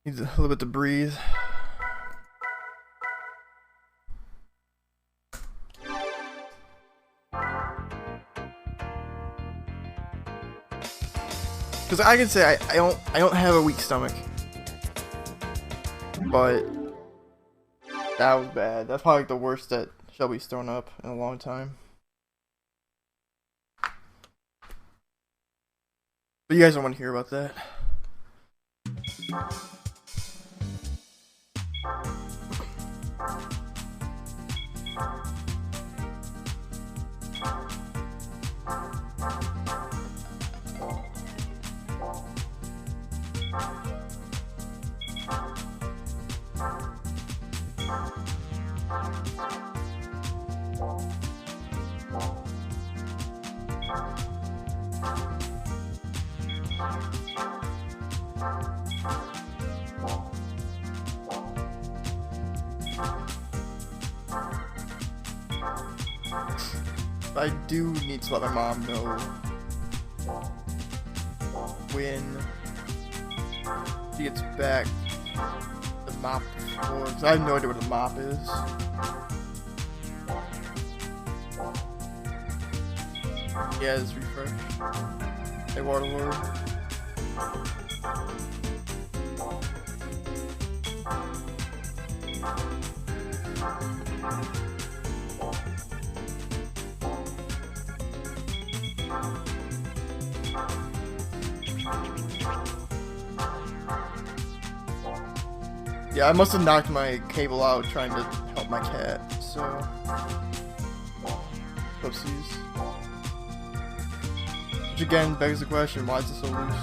Needs a little bit to breathe. Because I can say I don't have a weak stomach, but that was bad. That's probably like the worst that Shelby's thrown up in a long time. But you guys don't want to hear about that. I do need to let my mom know when she gets back the mop floor, because I have no idea what the mop is. Yeah, it's refresh. Hey, Waterlord. Yeah, I must have knocked my cable out trying to help my cat, so... Oopsies. Which again begs the question, why is it so loose?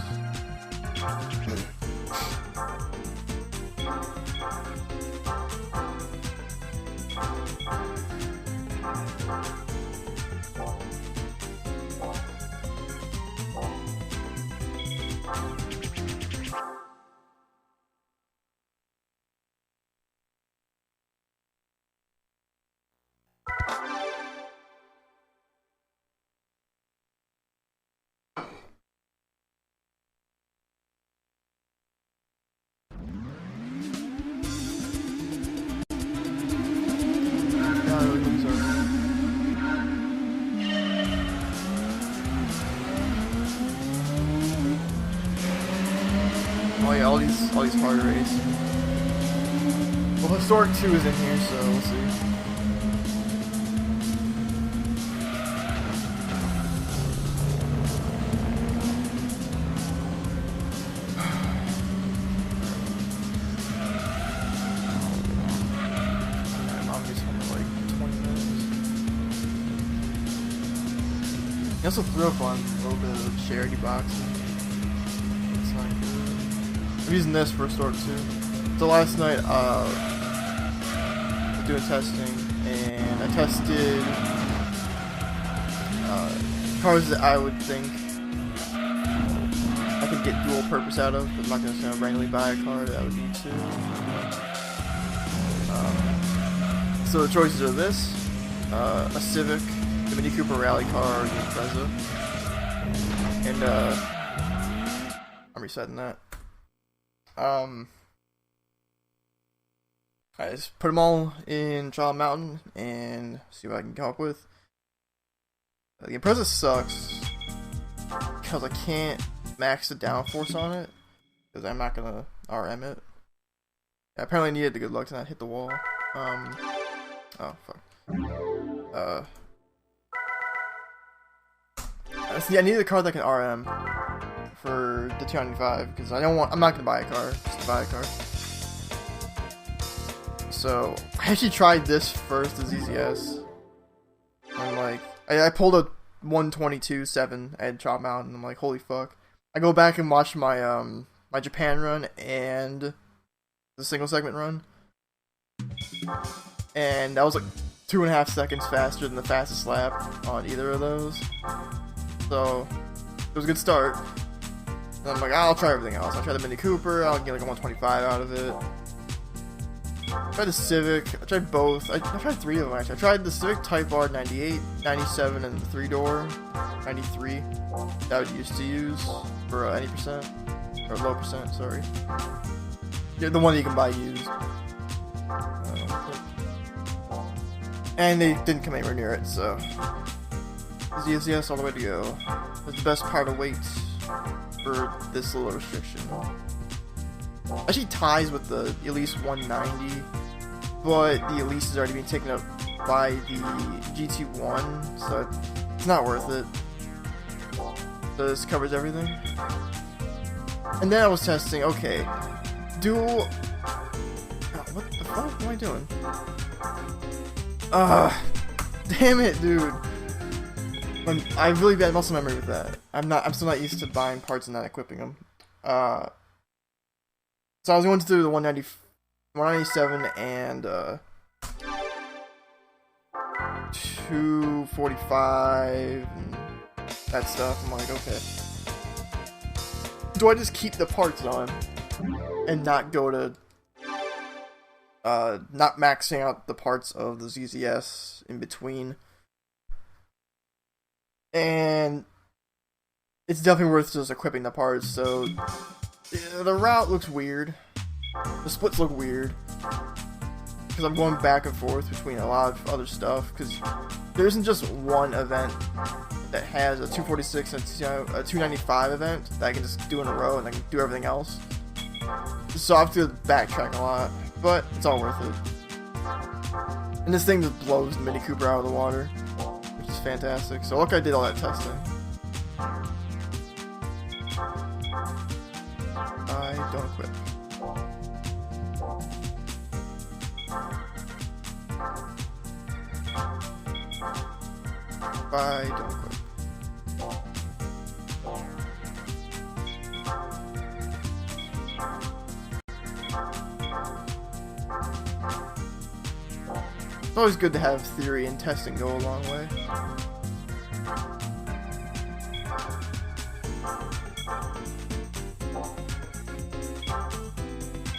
Oh yeah, all these hard race. Well, Historic 2 is in here, so we'll see. Mom gets home in like 20 minutes. He also threw up on a little bit of charity boxing. It's not good. I'm using this for Historic 2. So last night, I was doing testing, and I tested cars that I would think I could get dual purpose out of, but I'm not going to randomly buy a car that I would need to. So the choices are this, a Civic, the Mini Cooper Rally car, or the Impreza. And I'm resetting that. I just put them all in Child Mountain and see what I can come up with. The Impreza sucks because I can't max the downforce on it because I'm not gonna RM it. I apparently needed the good luck to not hit the wall. Oh fuck. See, I need a car that can RM for the 295 because I'm not gonna buy a car just to buy a car. So I actually tried this first, the ZZS, and like I pulled a 122.7 at Chop Mountain. I'm like, holy fuck! I go back and watch my my Japan run and the single segment run, and that was like 2.5 seconds faster than the fastest lap on either of those. So it was a good start. And I'm like, I'll try everything else. I'll try the Mini Cooper. I'll get like a 125 out of it. I tried the Civic. I tried both. I tried 3 of them actually. I tried the Civic Type R 98, 97, and the 3-door 93 that I used to use for any percent or low percent. Sorry. The one that you can buy used. And they didn't come anywhere near it, so. ZSES all the way to go. That's the best part of weight for this little restriction. Actually ties with the Elise 190, but the Elise is already being taken up by the GT1, so it's not worth it. So this covers everything. And then I was testing, okay, what the fuck am I doing? Damn it, dude. I have really bad muscle memory with that. I'm still not used to buying parts and not equipping them. So I was going to do the 197 and 245 and that stuff. I'm like, okay. Do I just keep the parts on and not go to not maxing out the parts of the ZZS in between? And it's definitely worth just equipping the parts. So the route looks weird. The splits look weird because I'm going back and forth between a lot of other stuff, because there isn't just one event that has a 246 and a 295 event that I can just do in a row and I can do everything else. So I have to backtrack a lot, but it's all worth it. And this thing just blows the Mini Cooper out of the water, which is fantastic. So look, I did all that testing. I don't equip. I don't equip. It's always good to have theory and testing go a long way.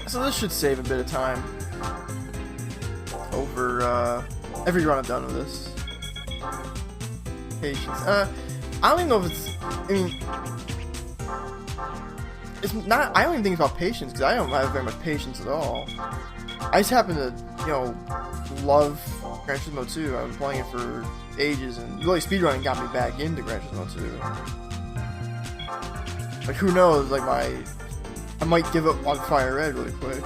So this should save a bit of time over every run I've done with this. Patience. I don't even know if it's. I mean, it's not. I don't even think it's about patience, because I don't have very much patience at all. I just happen to, love Gran Turismo 2. I've been playing it for ages, and really speedrunning got me back into Gran Turismo 2. Like, who knows? Like, I might give up on Fire Red really quick.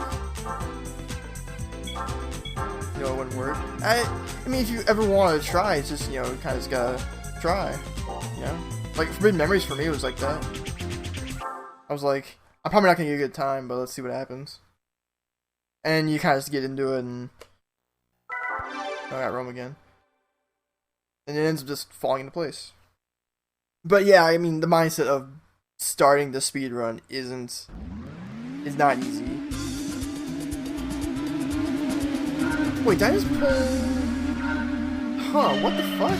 It wouldn't work. I mean, if you ever want to try, it's just, kind of just gotta try. Like, Forbidden Memories for me was like that. I was like, I'm probably not gonna get a good time, but let's see what happens. And you kind of just get into it, and I got Rome again. And it ends up just falling into place. But yeah, I mean, the mindset of starting the speedrun is not easy. Wait, did I just pull? Huh, what the fuck?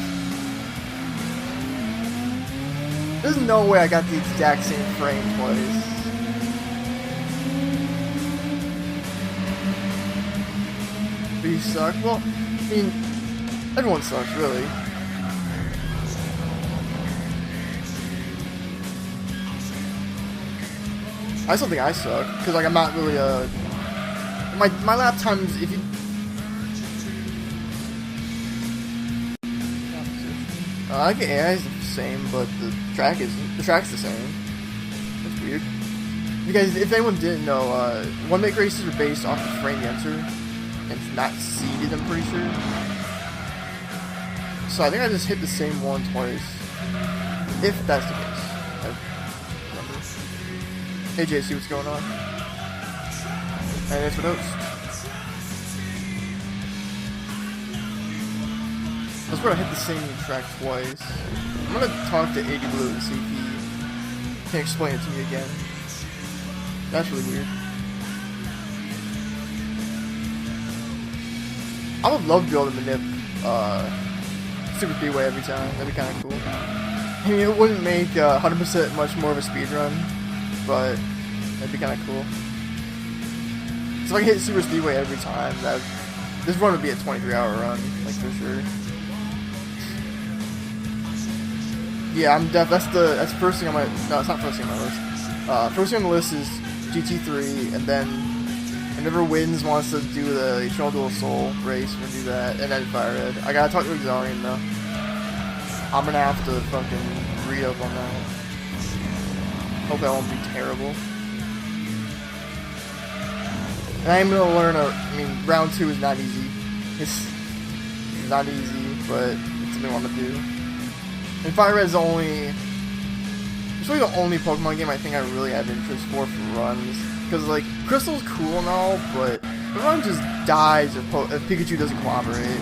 There's no way I got the exact same frame twice. But you suck? Well, I mean, everyone sucks, really. I still think I suck, because, like, I'm not really, my lap times, if you... I think AI is the same, but the track's the same. That's weird. Because if anyone didn't know, one make races are based off the frame you enter, and it's not seeded, I'm pretty sure. So I think I just hit the same one twice, if that's the case. I remember. Hey JC, what's going on? And it's for notes. I was going to hit the same track twice. I'm going to talk to 80 Blue and see if he can explain it to me again. That's really weird. I would love to be able to manip Super Speedway every time. That'd be kind of cool. I mean, it wouldn't make 100% much more of a speedrun, but that'd be kind of cool. So if I can hit Super Speedway every time, this run would be a 23-hour run, like, for sure. Yeah, that's the first thing on my... No, it's not first thing on my list. First thing on the list is GT3, and then Whenever Wins wants to do the Eternal Dual Soul race, we're gonna do that, and then Fire Red. I gotta talk to Exarian though. I'm gonna have to fucking read up on that. Hope that won't be terrible. And I am gonna learn I mean, round 2 is not easy. It's not easy, but it's something I want to do. And Fire Red is it's really the only Pokemon game I think I really have interest for runs. Because, like, Crystal's cool and all, but the run just dies if Pikachu doesn't cooperate.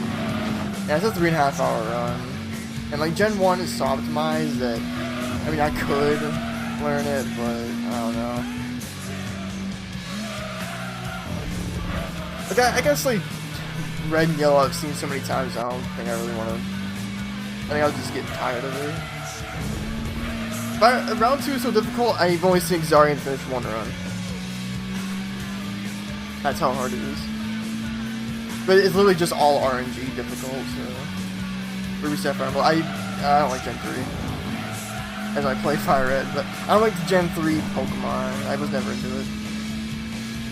Yeah, it's a 3.5 hour run. And, like, Gen 1 is so optimized that, I mean, I could learn it, but I don't know. Like, I guess, like, Red and Yellow I've seen so many times, I don't think I really want to. I think I'll just get tired of it. But round 2 is so difficult, I've only seen Exarian finish one run. That's how hard it is. But it's literally just all RNG difficult, so. Ruby Sapphire. Well, I don't like Gen 3. As I play Fire Red, but I don't like the Gen 3 Pokemon. I was never into it.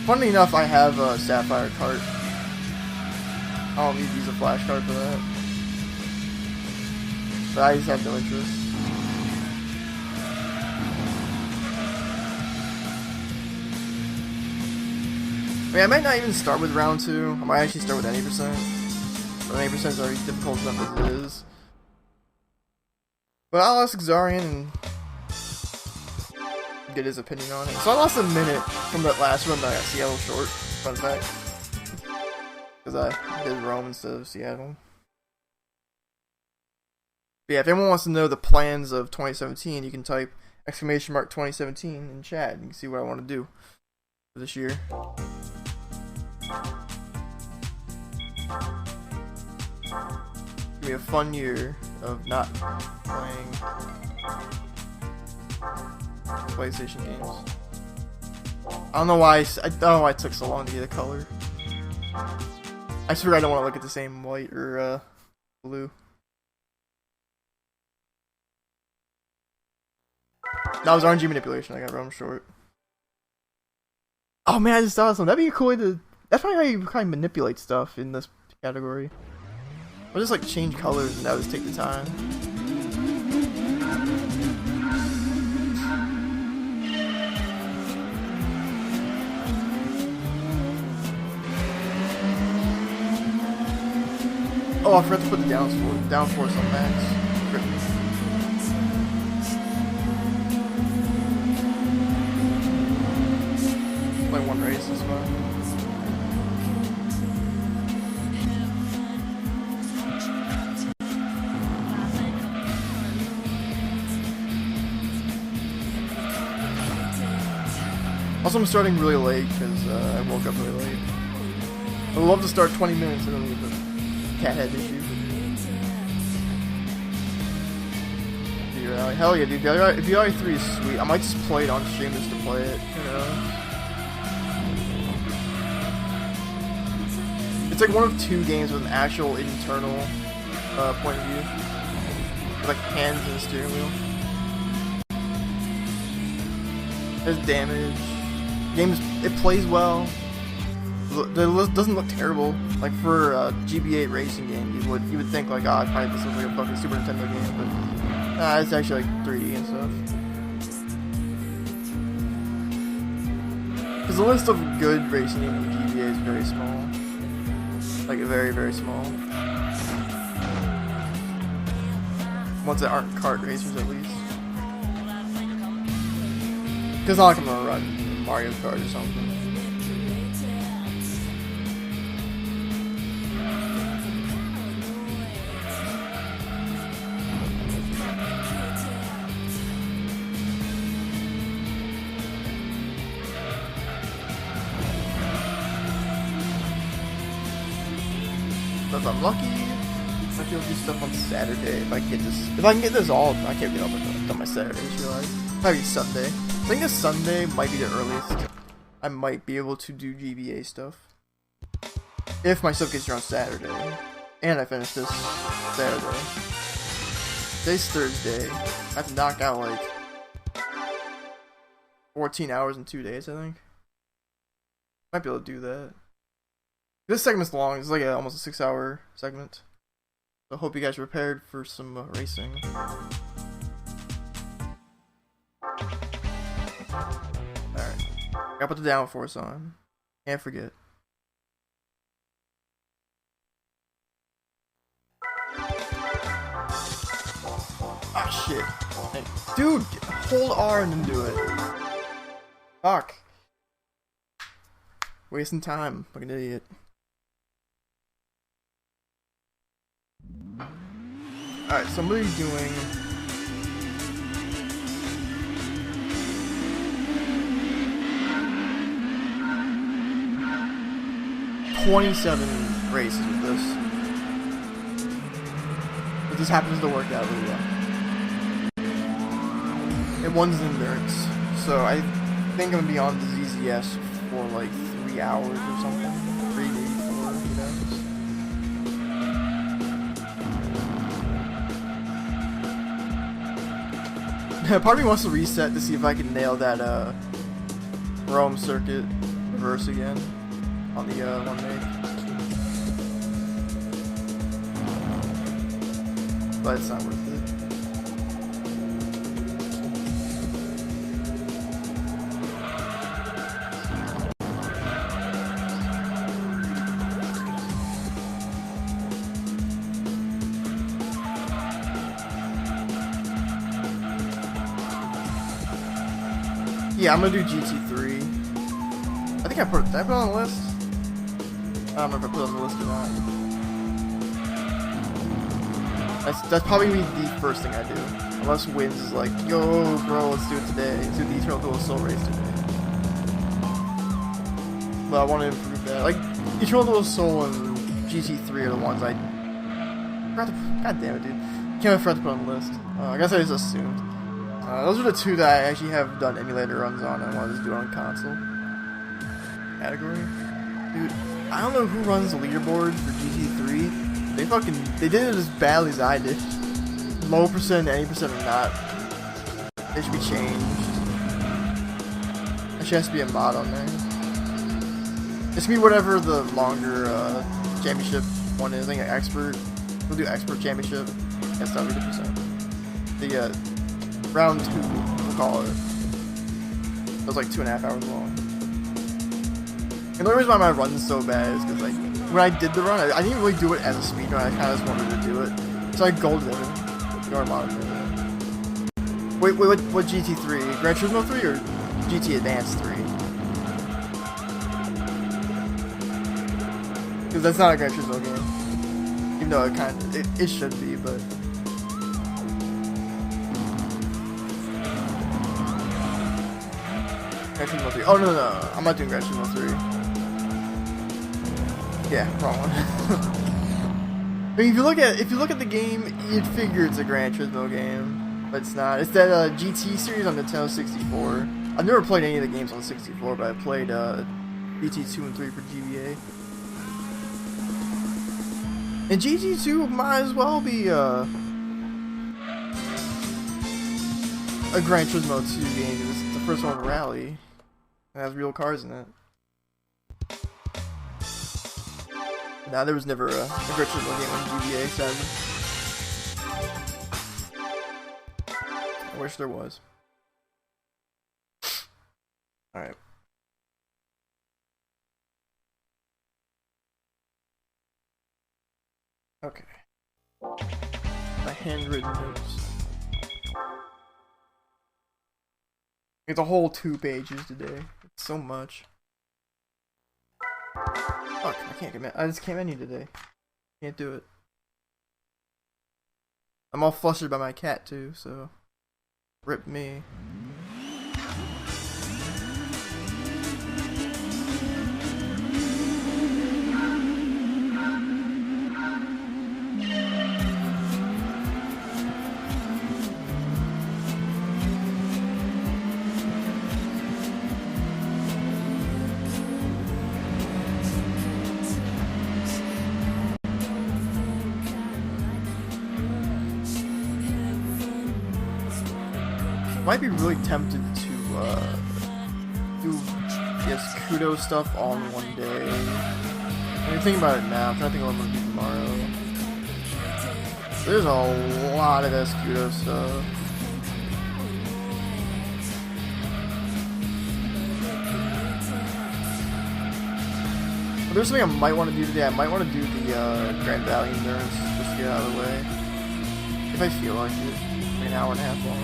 Funnily enough, I have a Sapphire cart. I don't need to use a flash card for that. But I just have no interest. I mean, I might not even start with round 2. I might actually start with 80%. But 80% is already difficult enough as it is. But I'll ask Exarian and get his opinion on it. So I lost a minute from that last run that I got Seattle short. Fun fact. Because I did Rome instead of Seattle. But yeah, if anyone wants to know the plans of 2017, you can type !2017 in chat. You can see what I want to do for this year. It's gonna be a fun year of not playing PlayStation games. I don't know why it took so long to get a color. I swear I don't want to look at the same white or blue. That was RNG manipulation. I got Rome short. Oh man, I just thought of something. That'd be a cool way to. That's probably how you kind of manipulate stuff in this category. Or just like change colors and that would just take the time. Oh, I forgot to put the down force on max. Play one race is fun. Also, I'm starting really late because I woke up really late. I would love to start 20 minutes early, but cat head issue. Hell yeah, dude. If the 3 is sweet, I might just play it on stream just to play it, you know? It's like one of 2 games with an actual internal point of view. With like hands and steering wheel. There's damage. It plays well. It doesn't look terrible. Like for a GBA racing game, you would think like, oh, probably this looks like a fucking Super Nintendo game, but nah, it's actually like 3D and stuff. Because the list of good racing games in GBA is very small. Like very, very small. Ones that aren't kart racers at least. Because not like I'm gonna run Mario Kart or something. So if I'm lucky, I might be able to do stuff on Saturday if I can get this. If I can get this all, I can't get on my Saturday. I just realized. Probably Sunday. I think this Sunday might be the earliest I might be able to do GBA stuff. If my stuff gets here on Saturday. And I finish this Saturday. Today's Thursday. I have to knock out like 14 hours in 2 days, I think. Might be able to do that. This segment's long. It's like almost a 6-hour segment. So I hope you guys are prepared for some racing. Alright. Gotta put the downforce on. Can't forget. Ah, shit. Hey, dude, hold R and then do it. Fuck. Wasting time. Like an idiot. Alright, so I'm going to be doing... ...27 races with this. It just happens to work out really well. And one's endurance. So I think I'm going to be on the ZZS for like 3 hours or something. 3 to 4, you know? Part of me wants to reset to see if I can nail that Rome circuit reverse again on the one make. But it's not worth it. Yeah, I'm gonna do GT3. I think did I put it on the list? I don't remember if I put it on the list or not. That's probably the first thing I do. Unless Wins is like, yo bro, let's do it today. Let's do the Eternal Duel Soul race today. But I want to improve that. Like, Eternal Duel Soul and GT3 are the ones I forgot to, god damn it, dude. Can't forget to put on the list. I guess I just assumed. Those are the two that I actually have done emulator runs on. I wanted to do it on console category. Dude, I don't know who runs the leaderboard for GT3. They did it as badly as I did. Low percent, any percent or not. They should be changed. There has to be a mod on there. It's gonna be whatever the longer championship one is. I think expert. We'll do expert championship. That's not 50%. The round 2, we'll call it. It was like 2.5 hours long. And the only reason why my run is so bad is because, like, when I did the run, I didn't really do it as a speedrun. I kind of just wanted to do it. So I golded everything. Wait, what GT3? Gran Turismo 3 or GT Advance 3? Because that's not a Gran Turismo game. Even though it should be, but... Gran Turismo 3. Oh, no. I'm not doing Gran Turismo 3. Yeah, wrong one. I mean, if you look at the game, you'd figure it's a Gran Turismo game, but it's not. It's that GT series on Nintendo 64. I've never played any of the games on 64, but I played GT 2 and 3 for GBA. And GT2 might as well be a Gran Turismo 2 game, because it's the first one with Rally. It has real cars in it. Nah, there was never a Gran Turismo game on GBA, sadly. I wish there was. Alright. Okay. My handwritten notes. It's a whole 2 pages today. It's so much. Fuck, I just can't menu today. Can't do it. I'm all flustered by my cat too, so rip me. Might be really tempted to do this Kudo stuff all in one day. I mean, think about it now. I'm trying to think of what I'm gonna do tomorrow. There's a lot of Kudo stuff. But there's something I might want to do today. I might want to do the Grand Valley Endurance just to get out of the way. If I feel like it. Like an hour and a half long.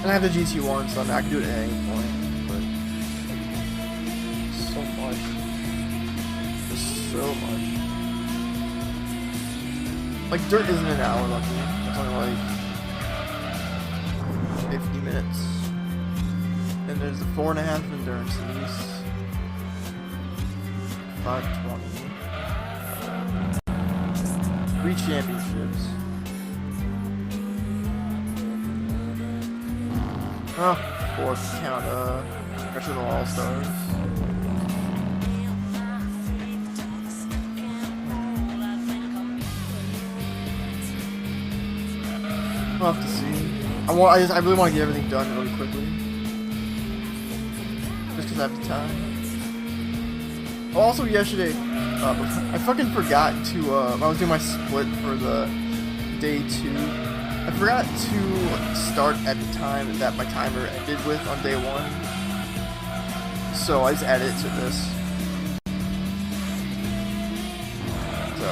And I have the GT1, so I can do it at any point. But so much. Just so much. Like, dirt isn't an hour, lucky. It's only like 50 minutes. And there's the 4.5 endurance piece. 520. 3 championships. Oh, 4th count, Professional All-Stars. We'll have to see. I really want to get everything done really quickly. Just because I have the time. Oh, also yesterday, I fucking forgot to, I was doing my split for the day 2. I forgot to start at the time that my timer ended with on day 1. So I just added it to this. So,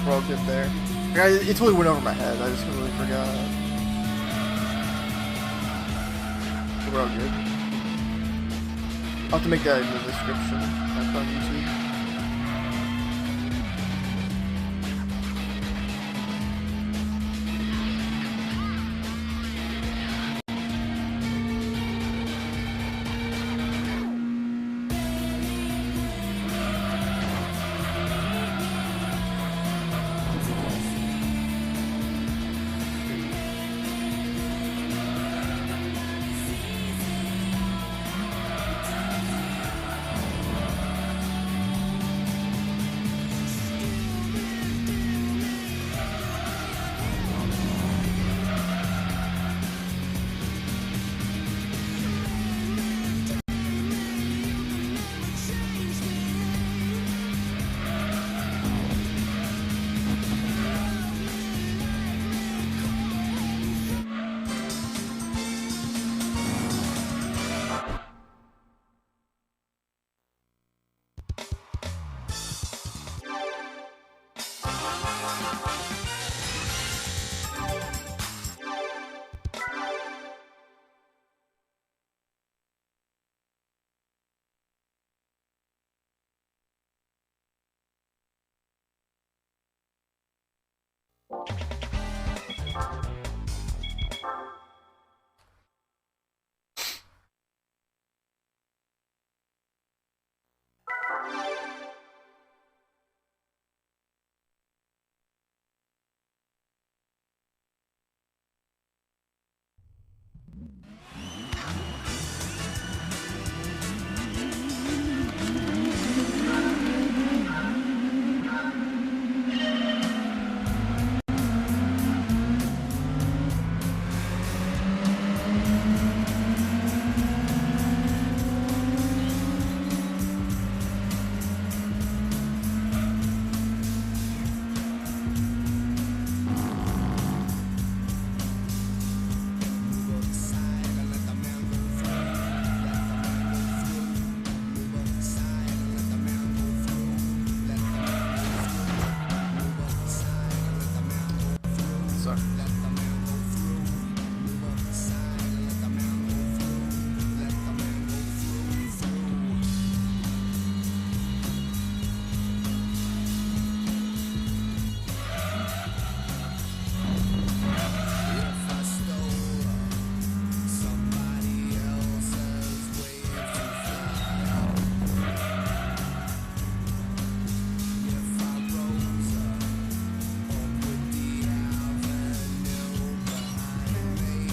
we're all good there. It totally went over my head, I just completely forgot. We're all good. I'll have to make that in the description. That's on YouTube.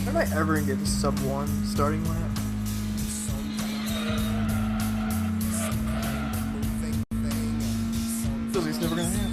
Am I ever gonna get the sub 1 starting lap? Feels like it's never gonna happen.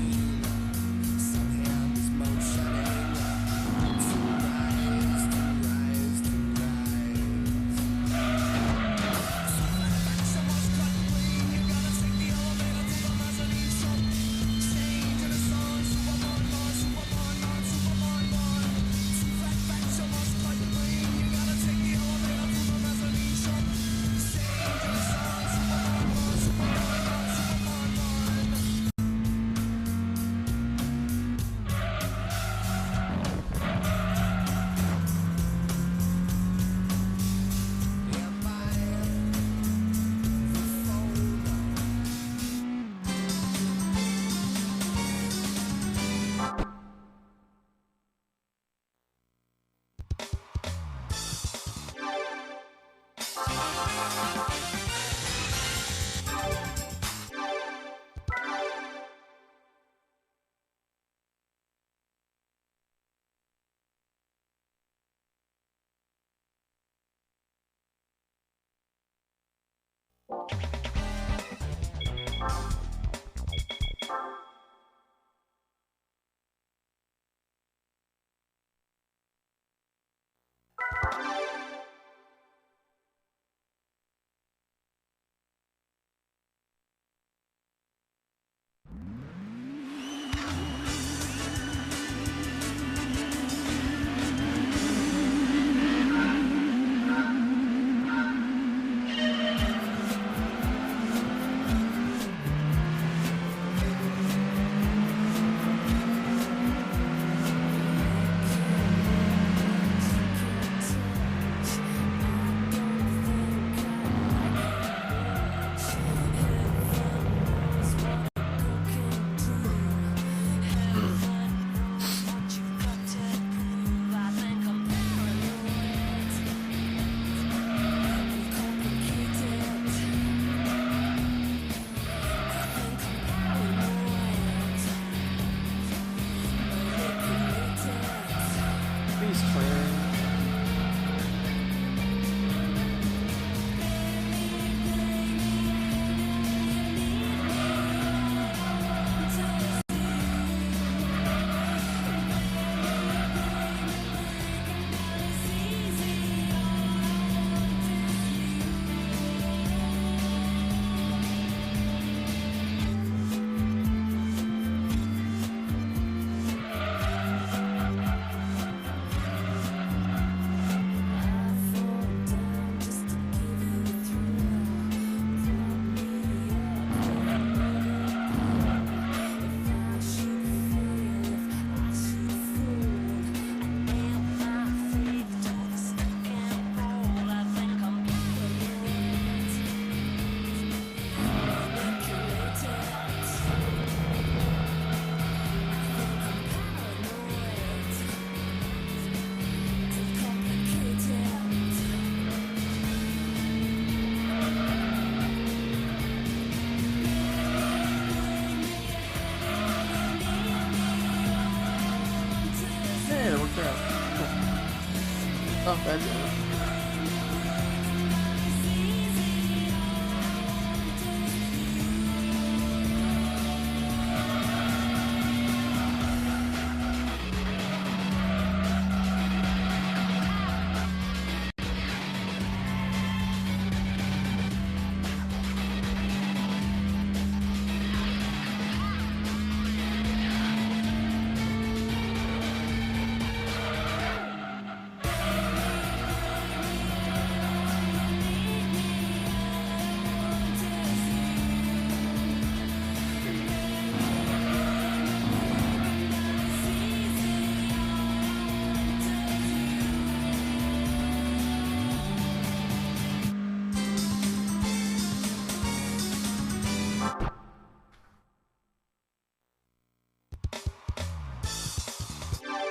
bad too.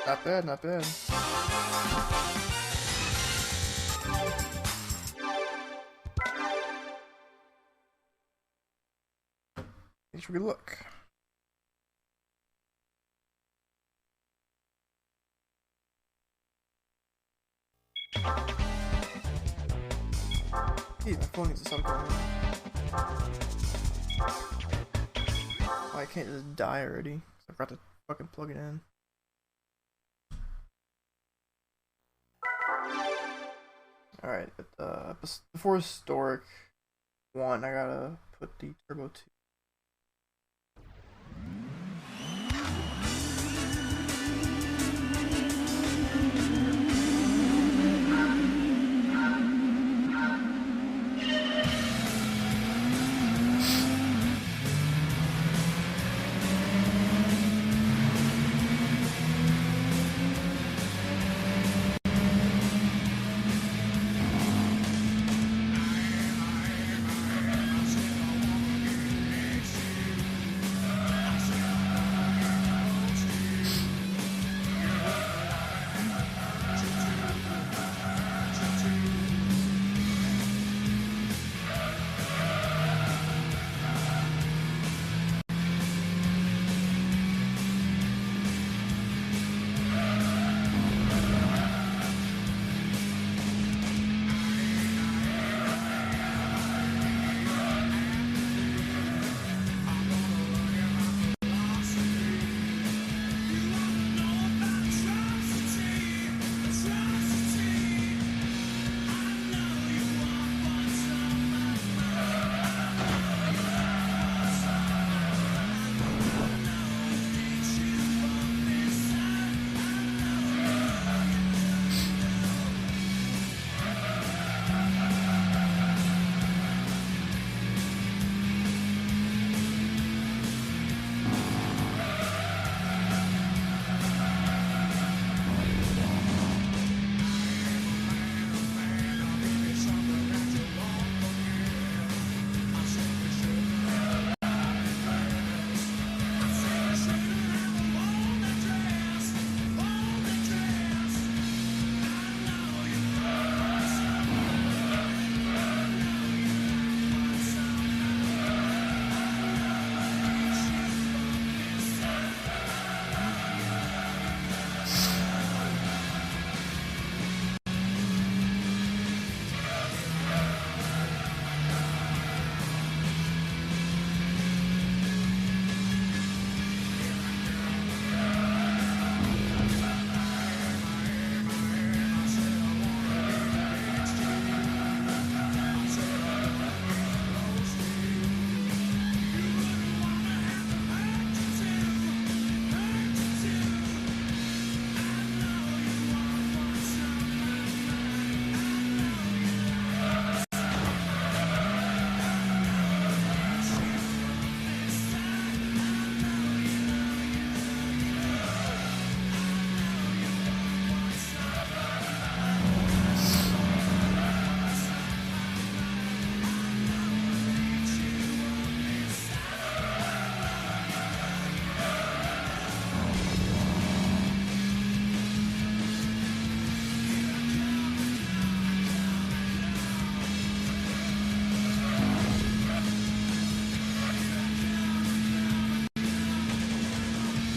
Not bad, not bad. Thanks for good luck. Hey, my phone needs to stop going. Oh, I can't just die already. I forgot to fucking plug it in. Alright, before Historic 1, I gotta put the Turbo 2.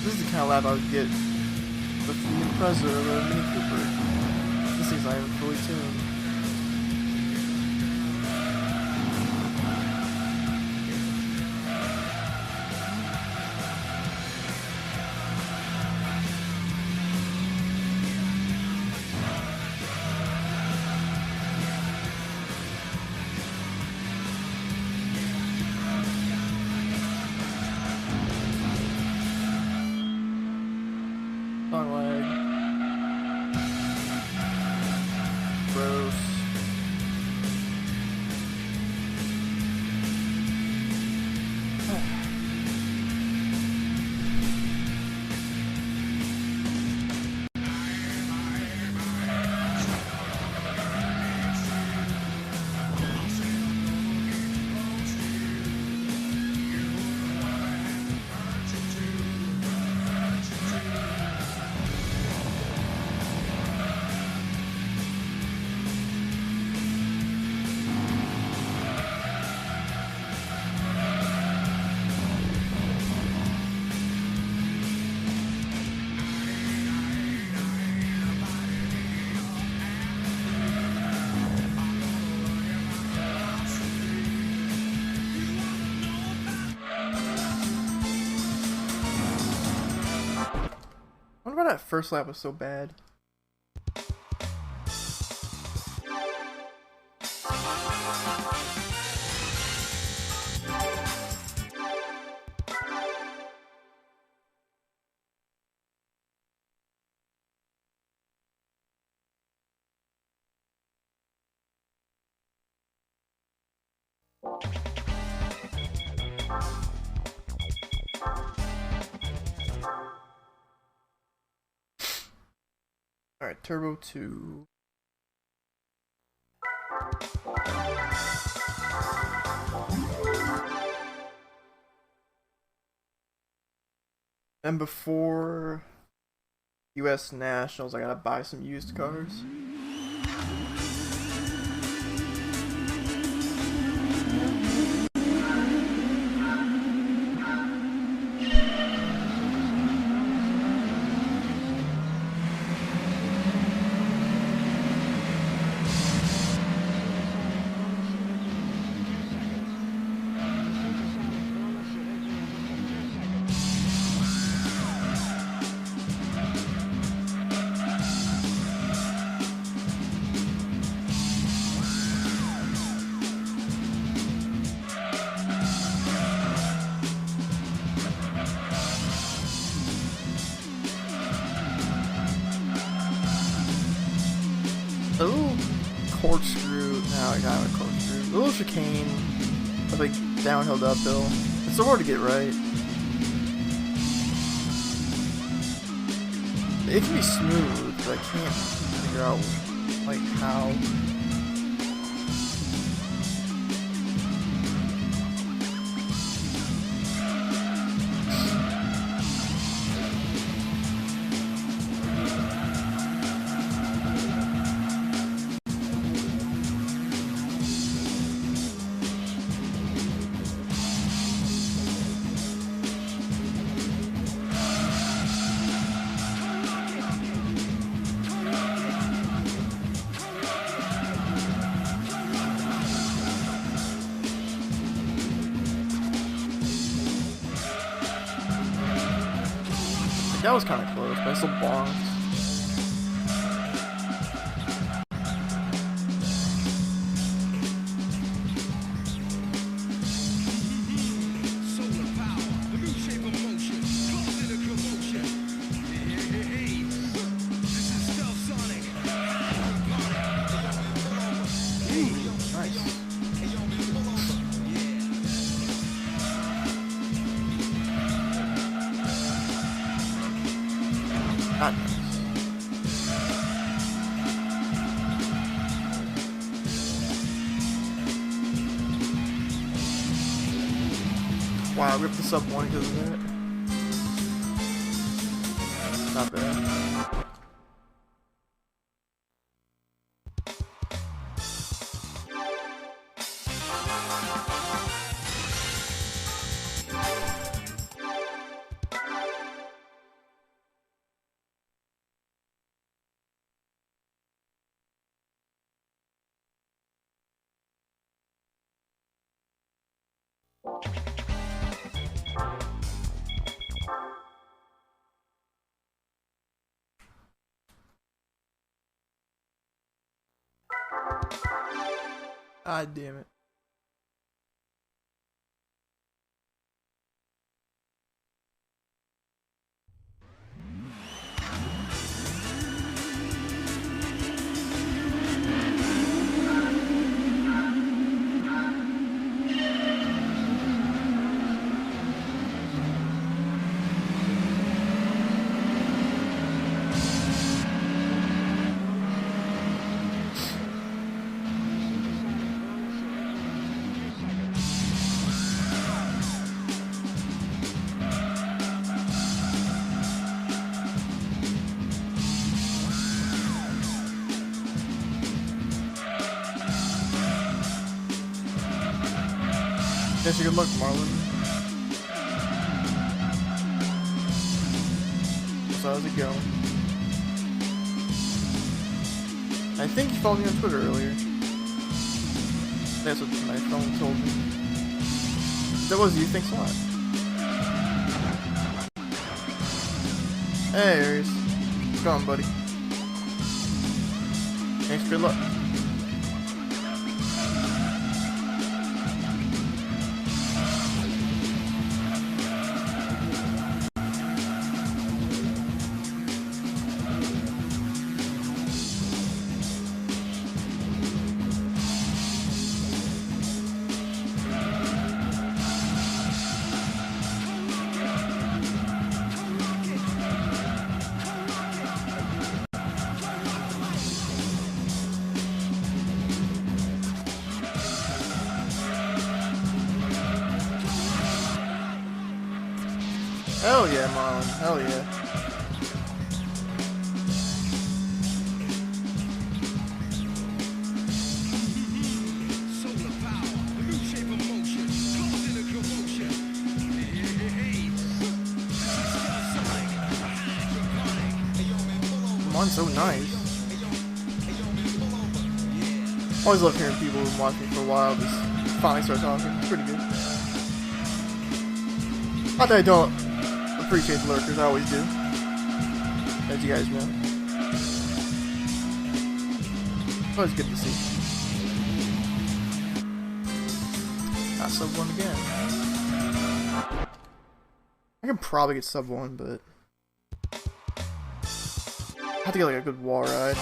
This is the kind of lap I would get with the Impreza or the Mini Cooper. This thing's not even fully tuned. Song lag. Gross. I wonder why that first lap was so bad. Alright, Turbo 2. And before US Nationals, I gotta buy some used cars. Ooh, corkscrew. Now I got a corkscrew. A little chicane. Of like downhill to uphill. It's so hard to get right. It can be smooth, but I can't figure out like how. That was kind of close, but I still bonked. Not nice. Wow, I ripped the sub 1 because of that. Not bad. God damn it. Guess you good luck, Marlon. So how's it going? I think you followed me on Twitter earlier. That's what my phone told me. That was you, thanks a lot. Hey Aries. What's going on, buddy? Thanks, good luck. Hell yeah, Marlon. Hell yeah. Marlon's so nice. Always love hearing people who watch me for a while just finally start talking. It's pretty good. Not that I don't appreciate the lurkers, I always do. As you guys know. It's always good to see. Not sub 1 again. I can probably get sub 1, but I have to get like a good wall ride.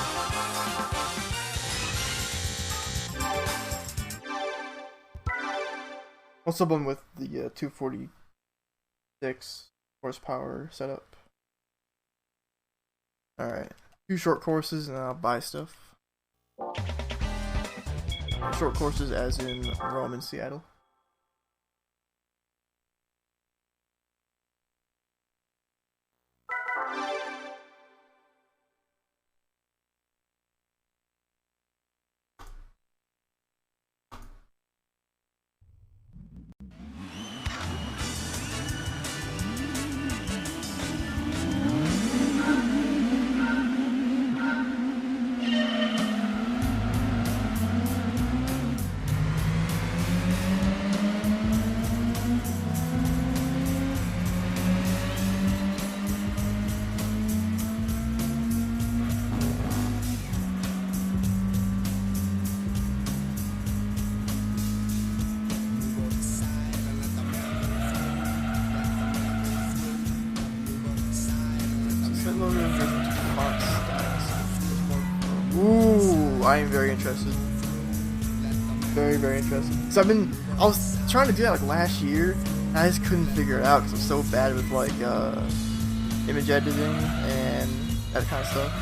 I'll sub 1 with the 246 horsepower setup. Alright. 2 short courses and then I'll buy stuff. Short courses as in Rome and Seattle. Ooh, I am very interested. Very, very interested. So I was trying to do that like last year, and I just couldn't figure it out because I'm so bad with like image editing and that kind of stuff.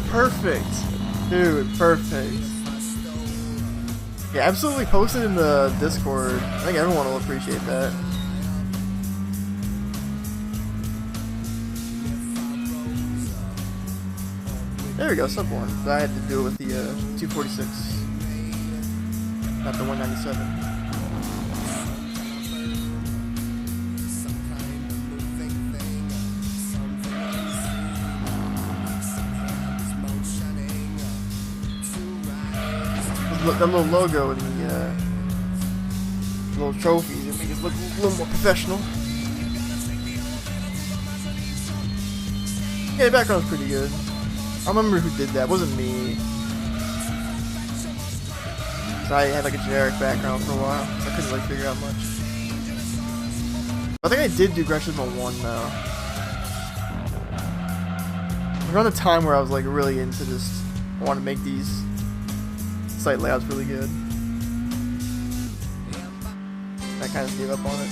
Perfect, dude, perfect. Yeah, absolutely. Post it in the Discord. I think everyone will appreciate that. There we go, sub 1. But I had to do it with the 246, not the 197. That little logo and the little trophies, it makes it look a little more professional. Yeah, the background's pretty good. I remember who did that. It wasn't me. So I had like a generic background for a while, so I couldn't really figure out much. I think I did do Gran Turismo 1 though. Around the time where I was like really into this, I want to make these site layouts really good. I kind of gave up on it.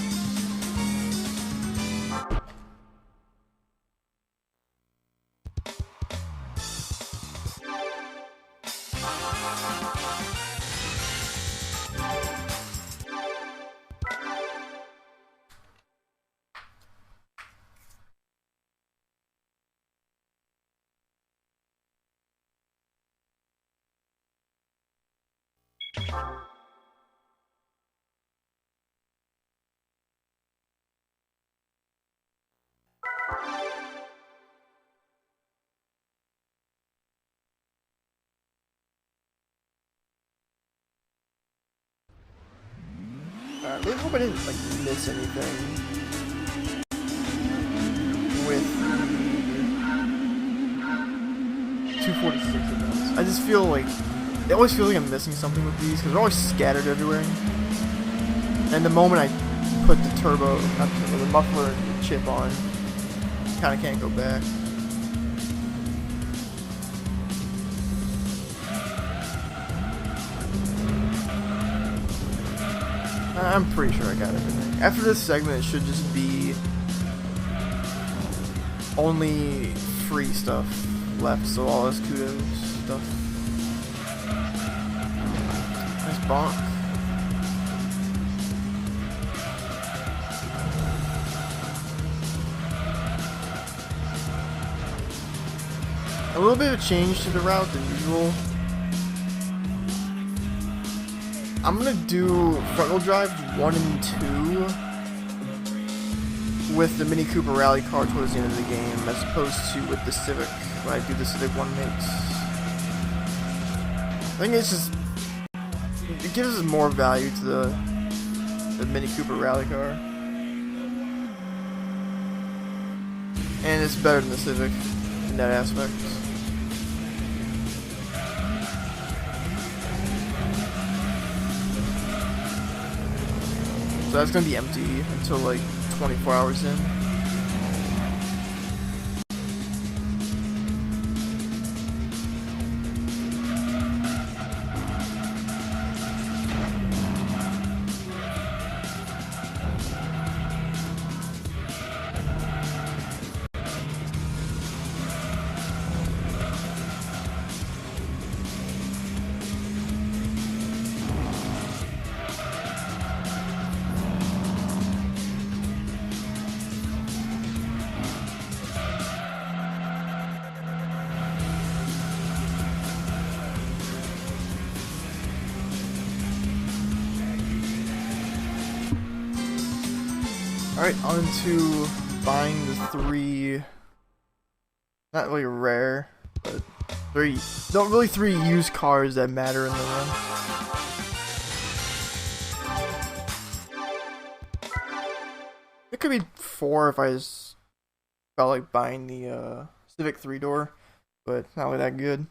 I really hope I didn't like miss anything with 246 events. I just feel like it always feels like I'm missing something with these because they're always scattered everywhere. And the moment I put the turbo, not the turbo, the muffler and the chip on, kind of can't go back. I'm pretty sure I got everything. After this segment, it should just be only free stuff left, so all this kudos stuff. Nice bonk. A little bit of a change to the route than usual. I'm gonna do front wheel drive 1 and 2 with the Mini Cooper rally car towards the end of the game, as opposed to with the Civic when I do the Civic 1 mix. I think it's just, it gives us more value to the Mini Cooper rally car, and it's better than the Civic in that aspect. So that's gonna be empty until like 24 hours in. Alright, on to buying the 3, not really rare, but 3 used cars that matter in the run. It could be 4 if I just felt like buying the Civic 3-door, but not really that good.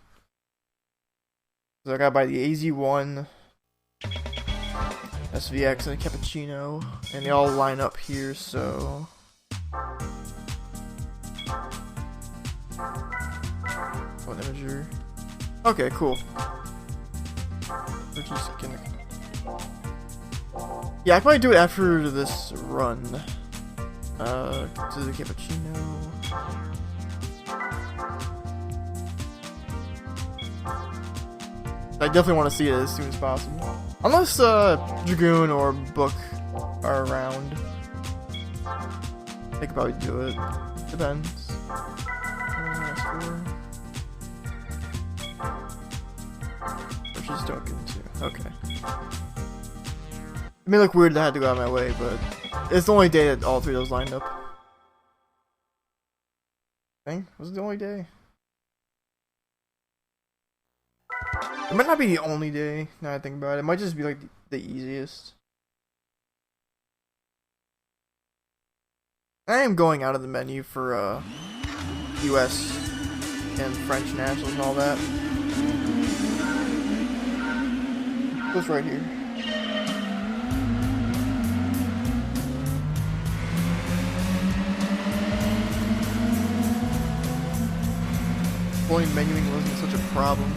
So I gotta buy the AZ1, SVX, and a Cappuccino, and they all line up here, so one imager. Okay, cool. We're just gonna, yeah, I probably do it after this run. To the Cappuccino. I definitely want to see it as soon as possible. Unless Dragoon or Book are around. I could probably do it. Depends. Which is Duncan too. Okay. It may look weird that I had to go out of my way, but it's the only day that all 3 of those lined up. I think was it the only day? It might not be the only day, now that I think about it. It might just be like the easiest. I am going out of the menu for US and French nationals and all that. What's right here? Pulling menuing wasn't such a problem.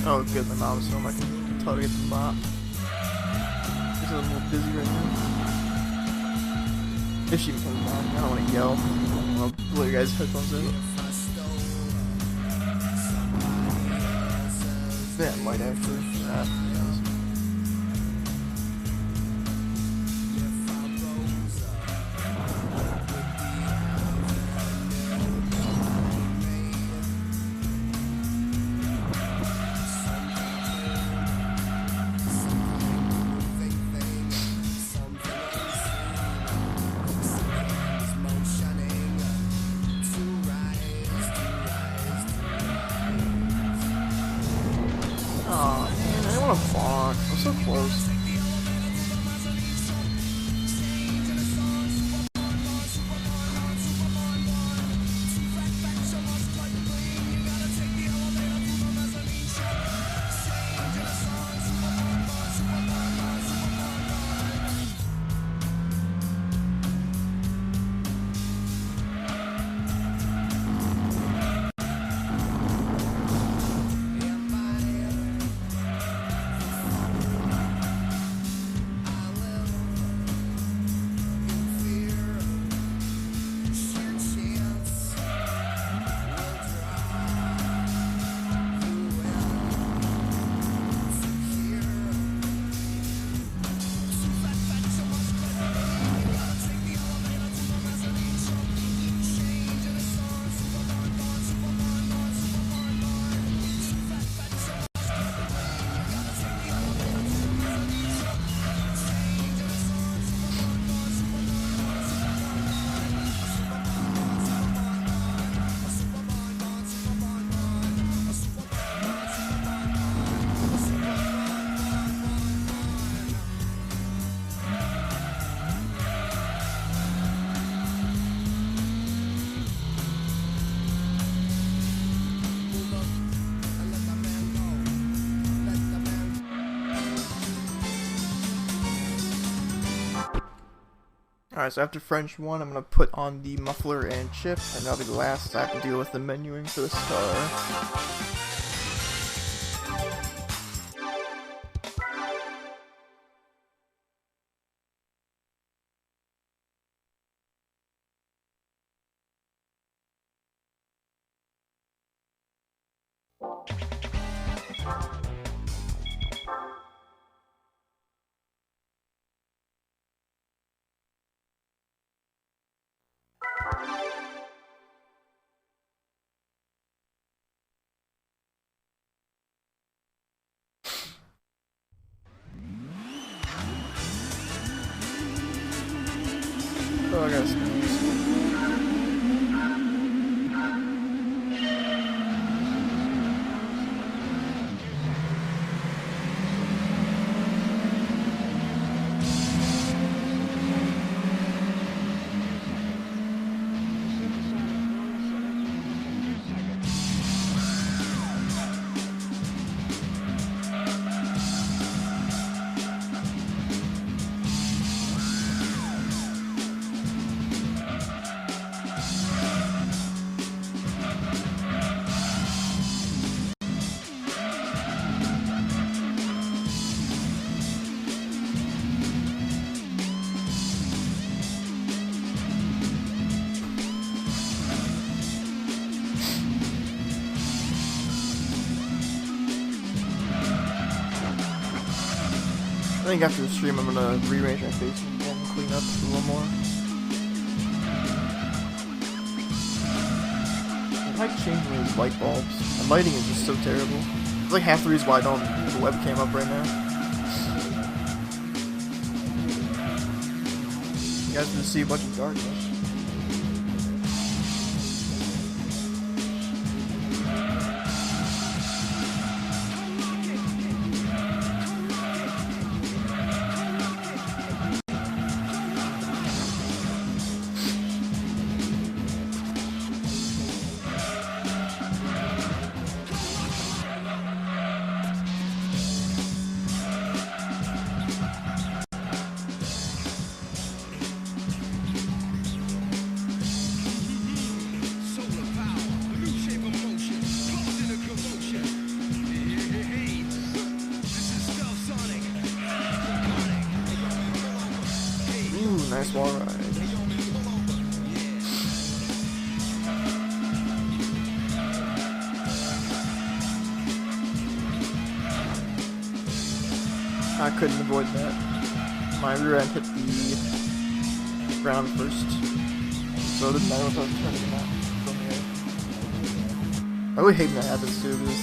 Oh good, my mom's home, I can tell her to get the mop. Just a little busy right now. If she even comes on, I don't want to yell. I'll blow your guys' headphones out. Yeah, I might actually. Aw, man, I want to bonk. I'm so close. Alright, so after French 1, I'm going to put on the muffler and chip, and that'll be the last. I have to deal with the menuing for this car. Oh, I gotta sneeze. I think after the stream I'm gonna rearrange my face and clean up a little more. I like changing these light bulbs. The lighting is just so terrible. It's like half the reason why I don't have the webcam up right now. guys can see a bunch of darkness. Nice wall ride. I couldn't avoid that. My rear end hit the ground first, so it didn't matter if I was turning or not from here. I really hate when that happens too, because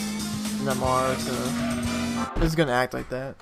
an MR is gonna act like that.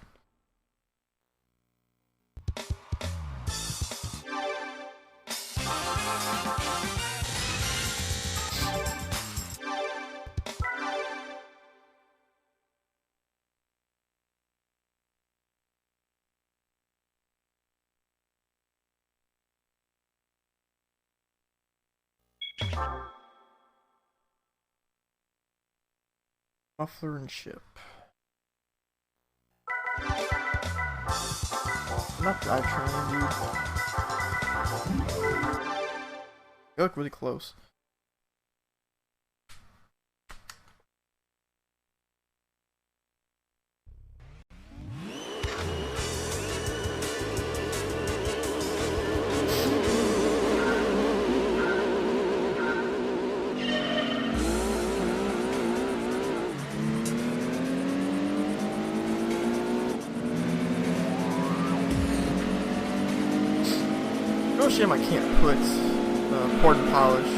Muffler and ship. Not drivetrain, dude. They look really close. No shame I can't put port and polish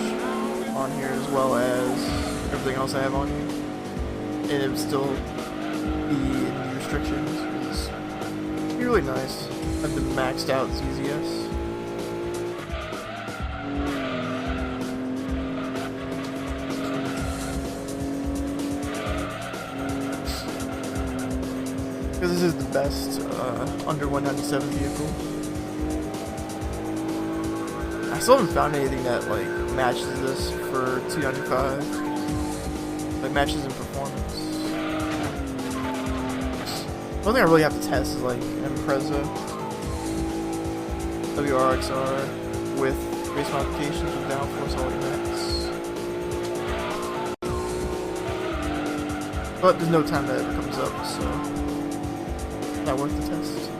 on here as well as everything else I have on here, and it would still be in the restrictions. It's really nice. I've been maxed out ZZS. Because this is the best under 197 vehicle. I still haven't found anything that like matches this for 295. Like matches in performance. One thing I really have to test is like Impreza WRXR with race modifications with downforce all max. But there's no time that ever comes up, so not worth the test.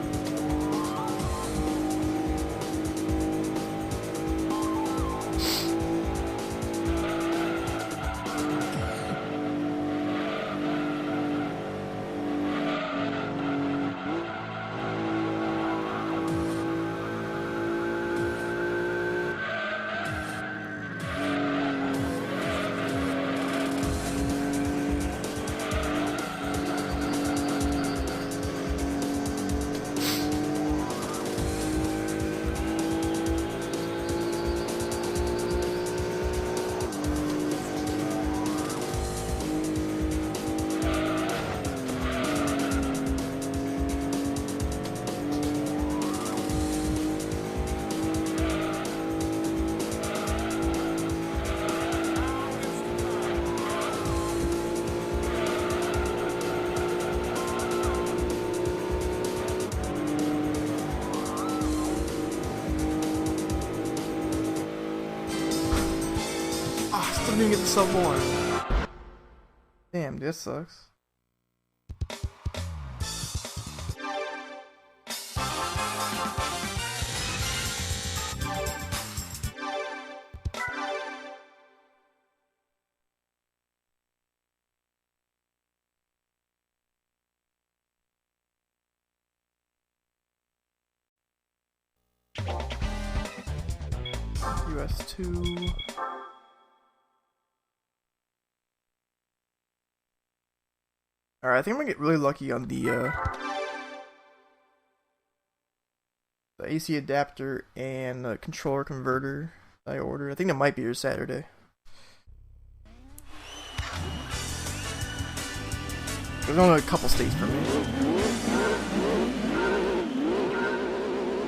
Still didn't get the sub 1. Damn, this sucks. US2. Alright, I think I'm gonna get really lucky on the the AC adapter and the controller converter I ordered. I think that might be here Saturday. There's only a couple states for me.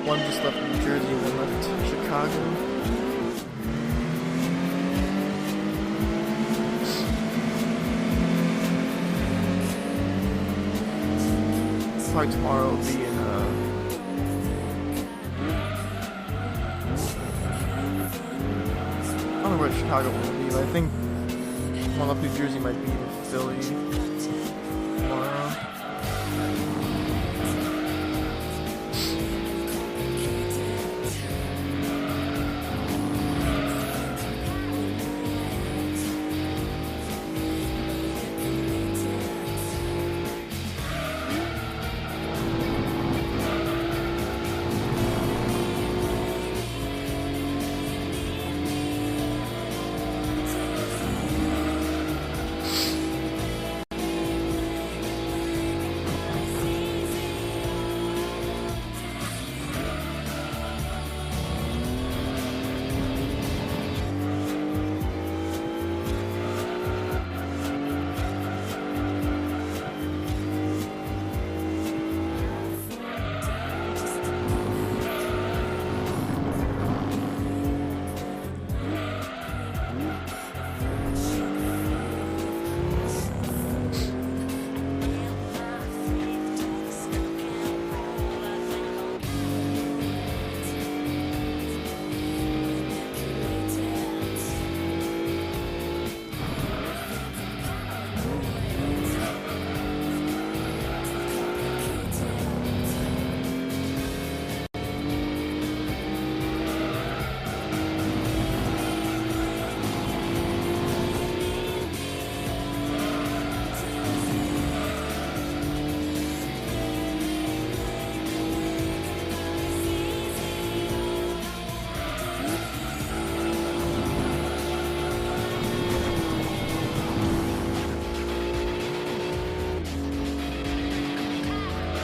One just left New Jersey, one left Chicago. Probably tomorrow will be in I don't know where Chicago will be, but I think one up New Jersey might be in Philly tomorrow.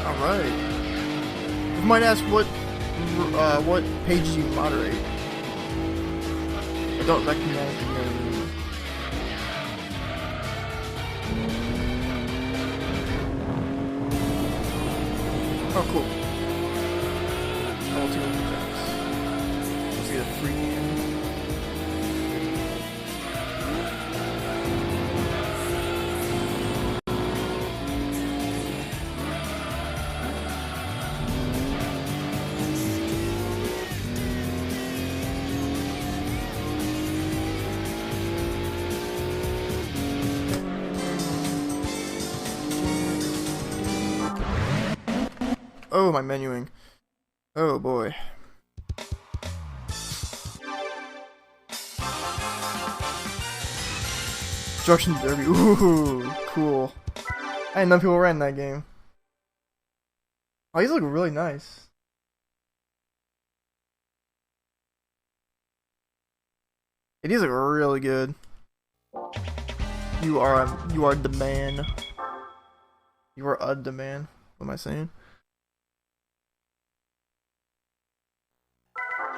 Alright. You might ask what pages you moderate. I don't recognize the name. Oh, cool. Ultimate Defense. Let's see the free game. Oh, my menuing. Oh boy. Destruction Derby. Ooh, cool. I didn't know people ran that game. Oh, these look really nice. Yeah, these look really good. You are the man. You are the man. What am I saying?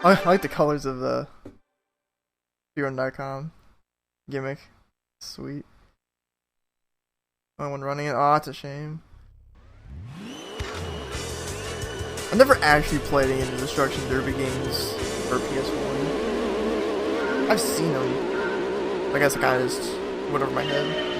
I like the colors of the Zero.com gimmick. Sweet. Only one running it. Oh, that's a shame. I never actually played any of the Destruction Derby games for PS1. I've seen them. I guess it kind of just went over my head.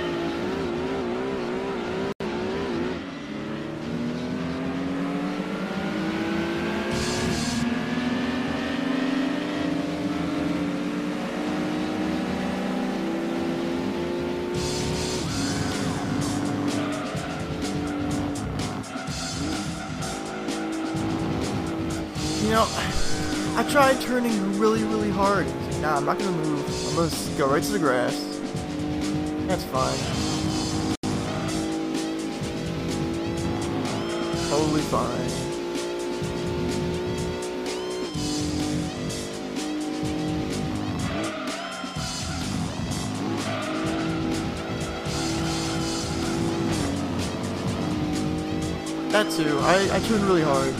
You know, I tried turning really hard. Nah, I'm not gonna move. I'm gonna go right to the grass. That's fine. Totally fine. That too. I tuned really hard.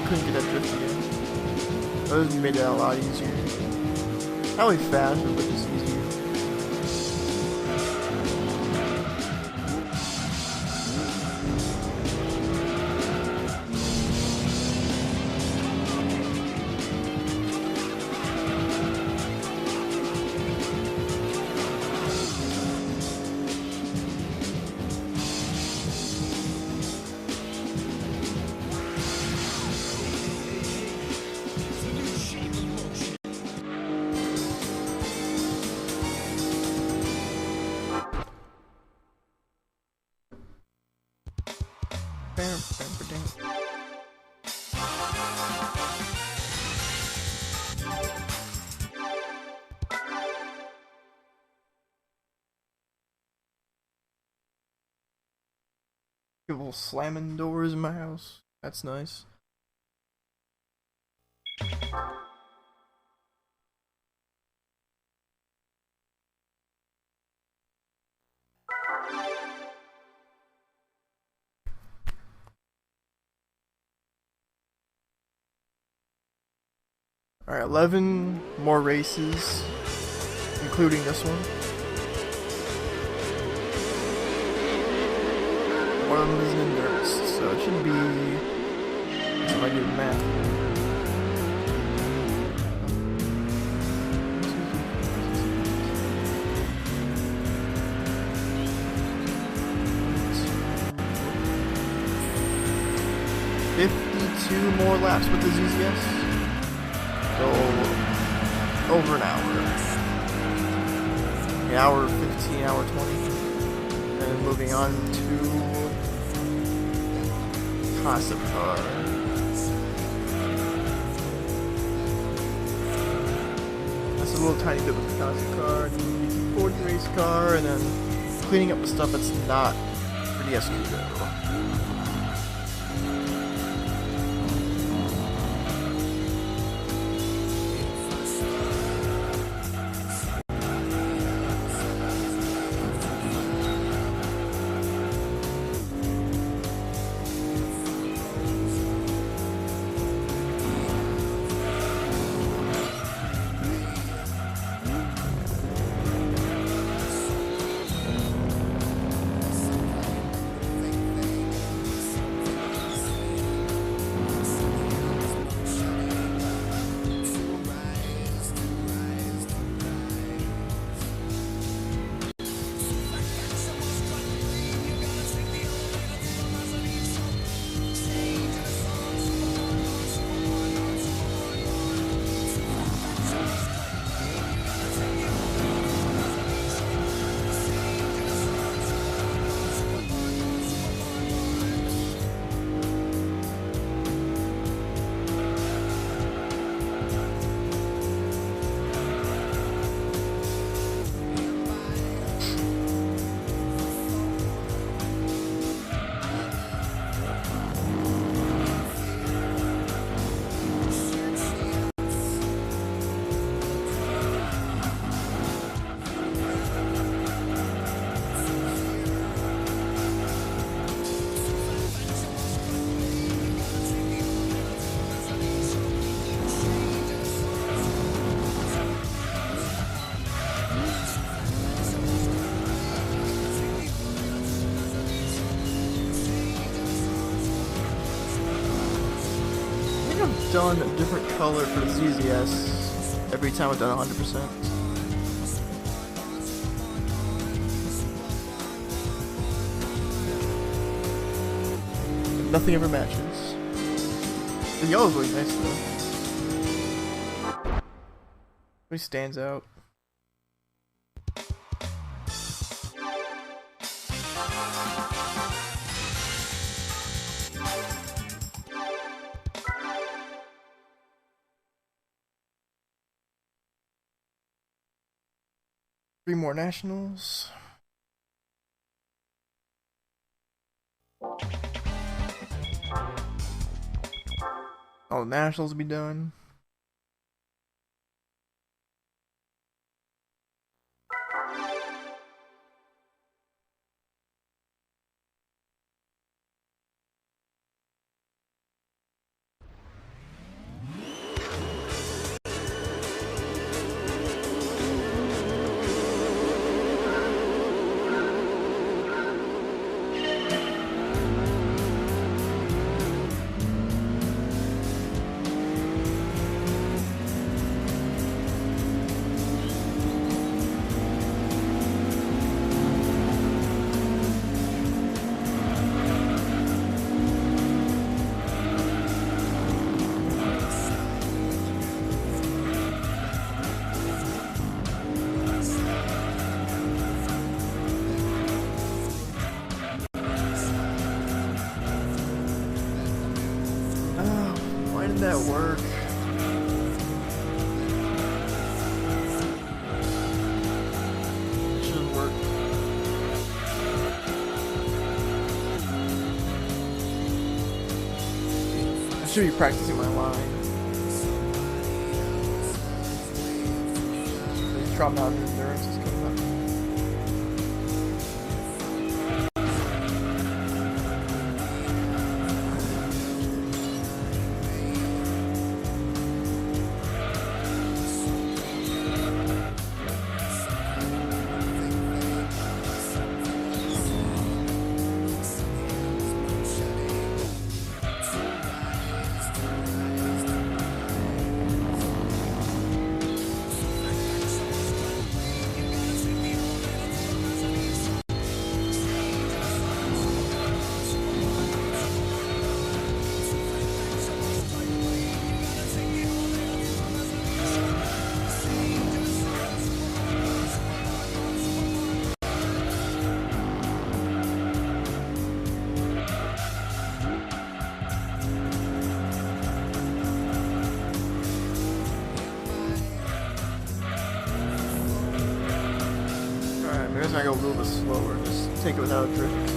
couldn't get that drift again. Those made it a lot easier. Not really faster, but just easier. People slamming doors in my house. That's nice. Alright, 11 more races, including this one. One of them is an endurance, so it should be, if I do the math. 52 more laps with the ZZS. So, over an hour. An hour 15, hour 20. And moving on to concept car. That's a little tiny bit with the concept car, the 40 race car, and then cleaning up the stuff that's not for the SQ. Done a different color for the ZZS every time I've done 100%. Nothing ever matches. The yellow's really nice though. Really stands out. Three more nationals. All the nationals will be done. didn't that work? It should have worked. I should be practicing my line. The Trump Mountain Endurance is coming up. Maybe I go a little bit slower, just take it without a drift.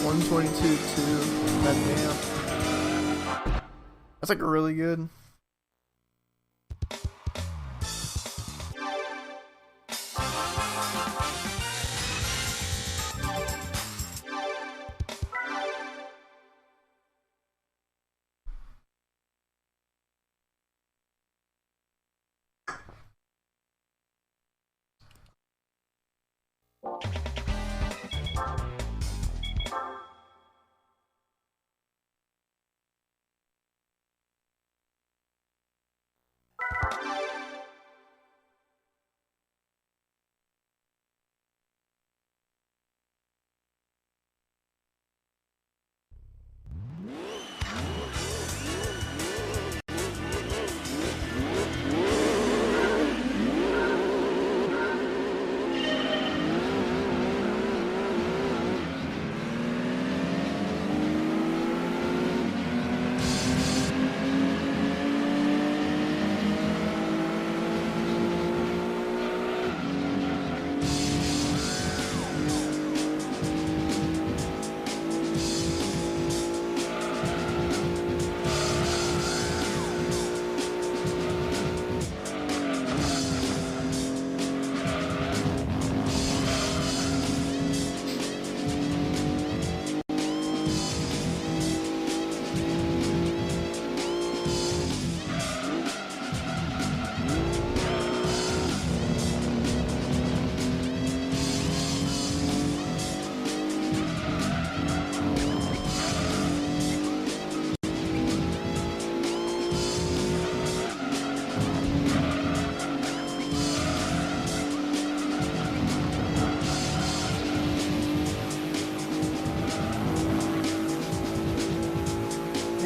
.122.2. That's like really good.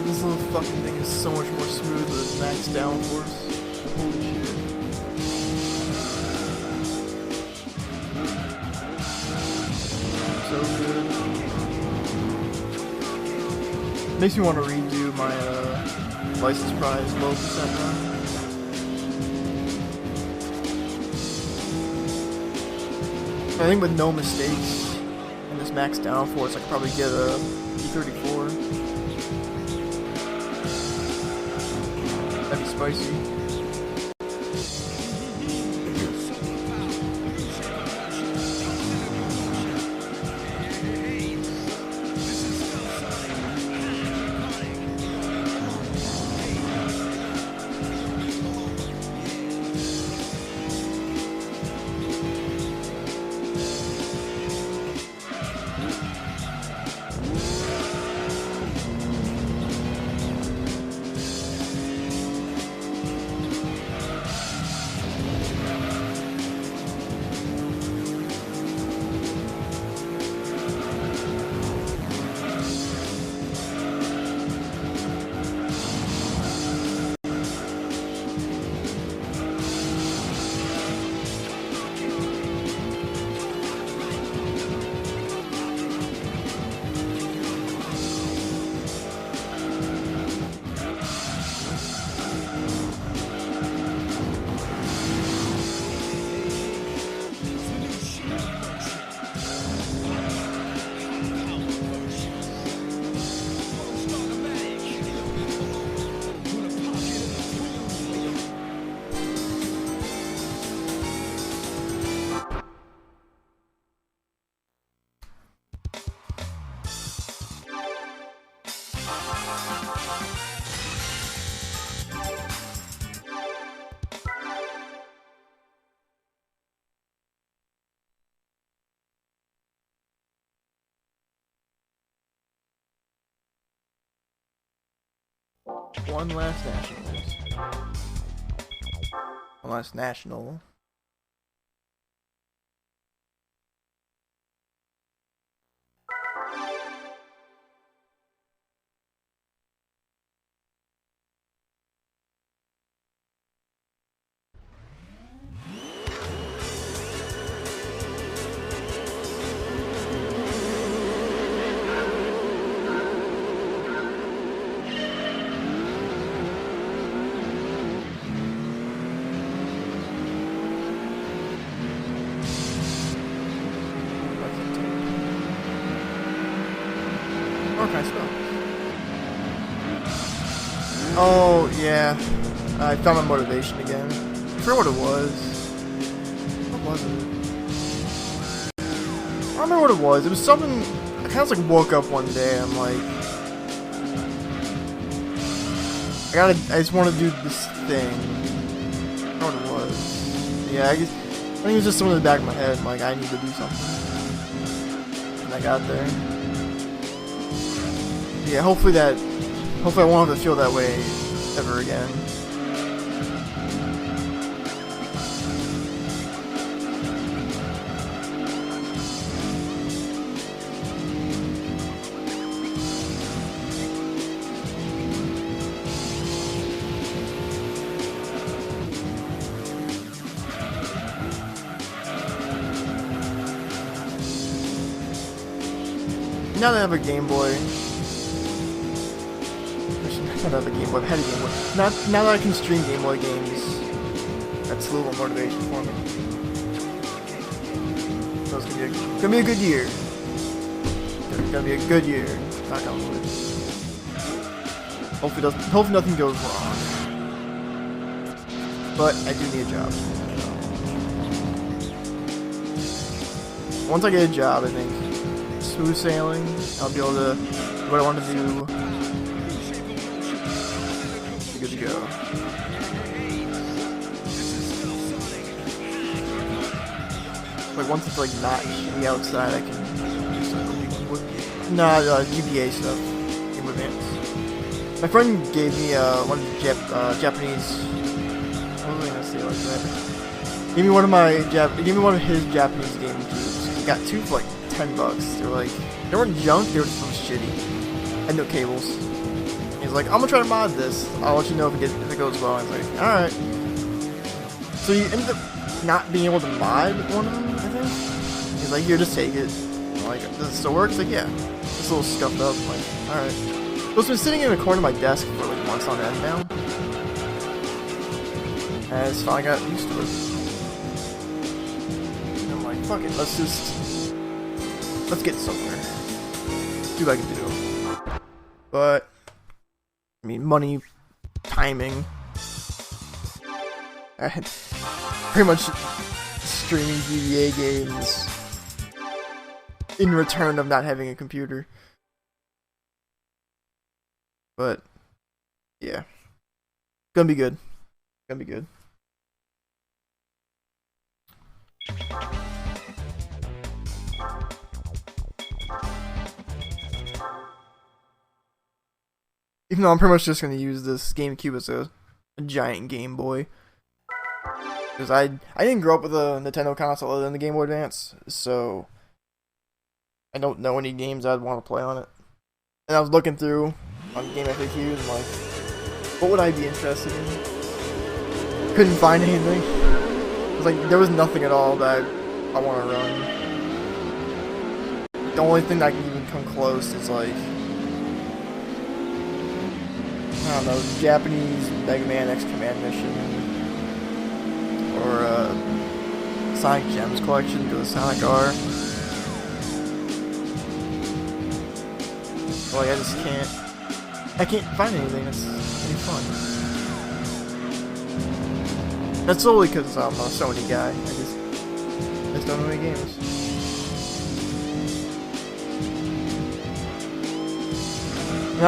This little fucking thing is so much more smooth with its max downforce. Holy shit. So good. Makes me want to redo my license prize low percent run. I think with no mistakes and this max downforce, I could probably get a P34. That'd be spicy. One last national race. One last national. What can I spell? Oh, yeah. I found my motivation again. I forgot what it was. What was it? I don't remember what it was. It was something... I kind of like woke up one day and I'm like... I just want to do this thing. I don't know what it was. Yeah, I think it was just something in the back of my head. Like, I need to do something. And I got there. Yeah, hopefully I won't have to feel that way ever again. Now that I have a Game Boy, I have a Game Boy. I've had a Game Boy. Now that I can stream Game Boy games, that's a little more motivation for me. So it's gonna be a good year. It's gonna be a good year. Knock on wood. Hopefully nothing goes wrong. But I do need a job. Once I get a job, I think smooth sailing. I'll be able to do what I want to do. Good to go. Like once it's like not the outside, I can do something with GBA stuff. Game Advance. My friend gave me one of the Japanese. What was I gonna say like that? Gave me one of his Japanese game cubes. He got two for like $10. They were like, they weren't junk. They were just so shitty. Had no cables. He's like, I'm gonna try to mod this. I'll let you know if it goes well. I was like, alright. So you ended up not being able to mod one of them, I think? He's like, here, just take it. I'm like, does it still work? He's like, yeah. It's a little scuffed up. I'm like, alright. So it's been sitting in a corner of my desk for like months on end now. And I just finally got used to it. And I'm like, fuck it, let's get somewhere. See what I can do. But I mean, money, timing, And pretty much streaming GBA games in return of not having a computer. But yeah, gonna be good. Gonna be good. Even though I'm pretty much just gonna use this GameCube as a giant Game Boy. Because I didn't grow up with a Nintendo console other than the Game Boy Advance, so I don't know any games I'd want to play on it. And I was looking through on Game FAQs and like, what would I be interested in? Couldn't find anything. It was like, there was nothing at all that I want to run. The only thing that can even come close is like, I don't know, Japanese Mega Man X Command Mission, or Sonic Gems Collection to the Sonic R. Like, I can't find anything that's any fun. That's solely because I'm a Sony guy. I just don't know any games. And I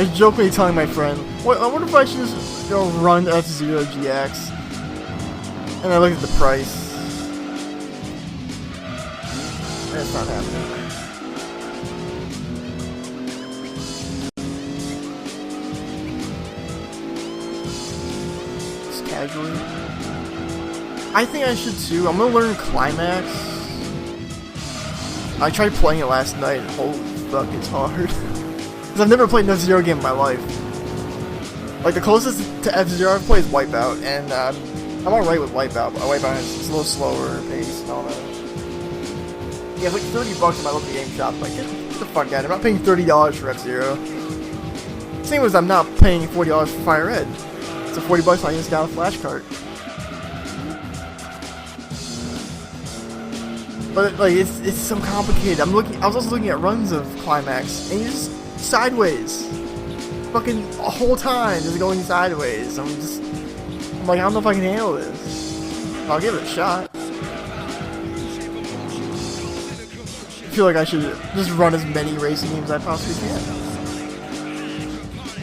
was jokingly telling my friend, I wonder if I should just run F-Zero GX. And I looked at the price. And it's not happening. Just casually. I think I should too. I'm gonna learn Climax. I tried playing it last night and holy fuck, it's hard. I've never played an F-Zero game in my life. Like, the closest to F-Zero I've played is Wipeout, and I'm alright with Wipeout, but Wipeout is a little slower pace and all that. Yeah, it's like $30 in my local game shop. Like, get the fuck out of here. I'm not paying $30 for F-Zero. Same as I'm not paying $40 for Fire Red. So $40 I just got a flash cart. But like, it's so complicated. I was also looking at runs of Climax, and you just sideways, fucking the whole time just going sideways. I'm like, I don't know if I can handle this. I'll give it a shot. I feel like I should just run as many racing games as I possibly can.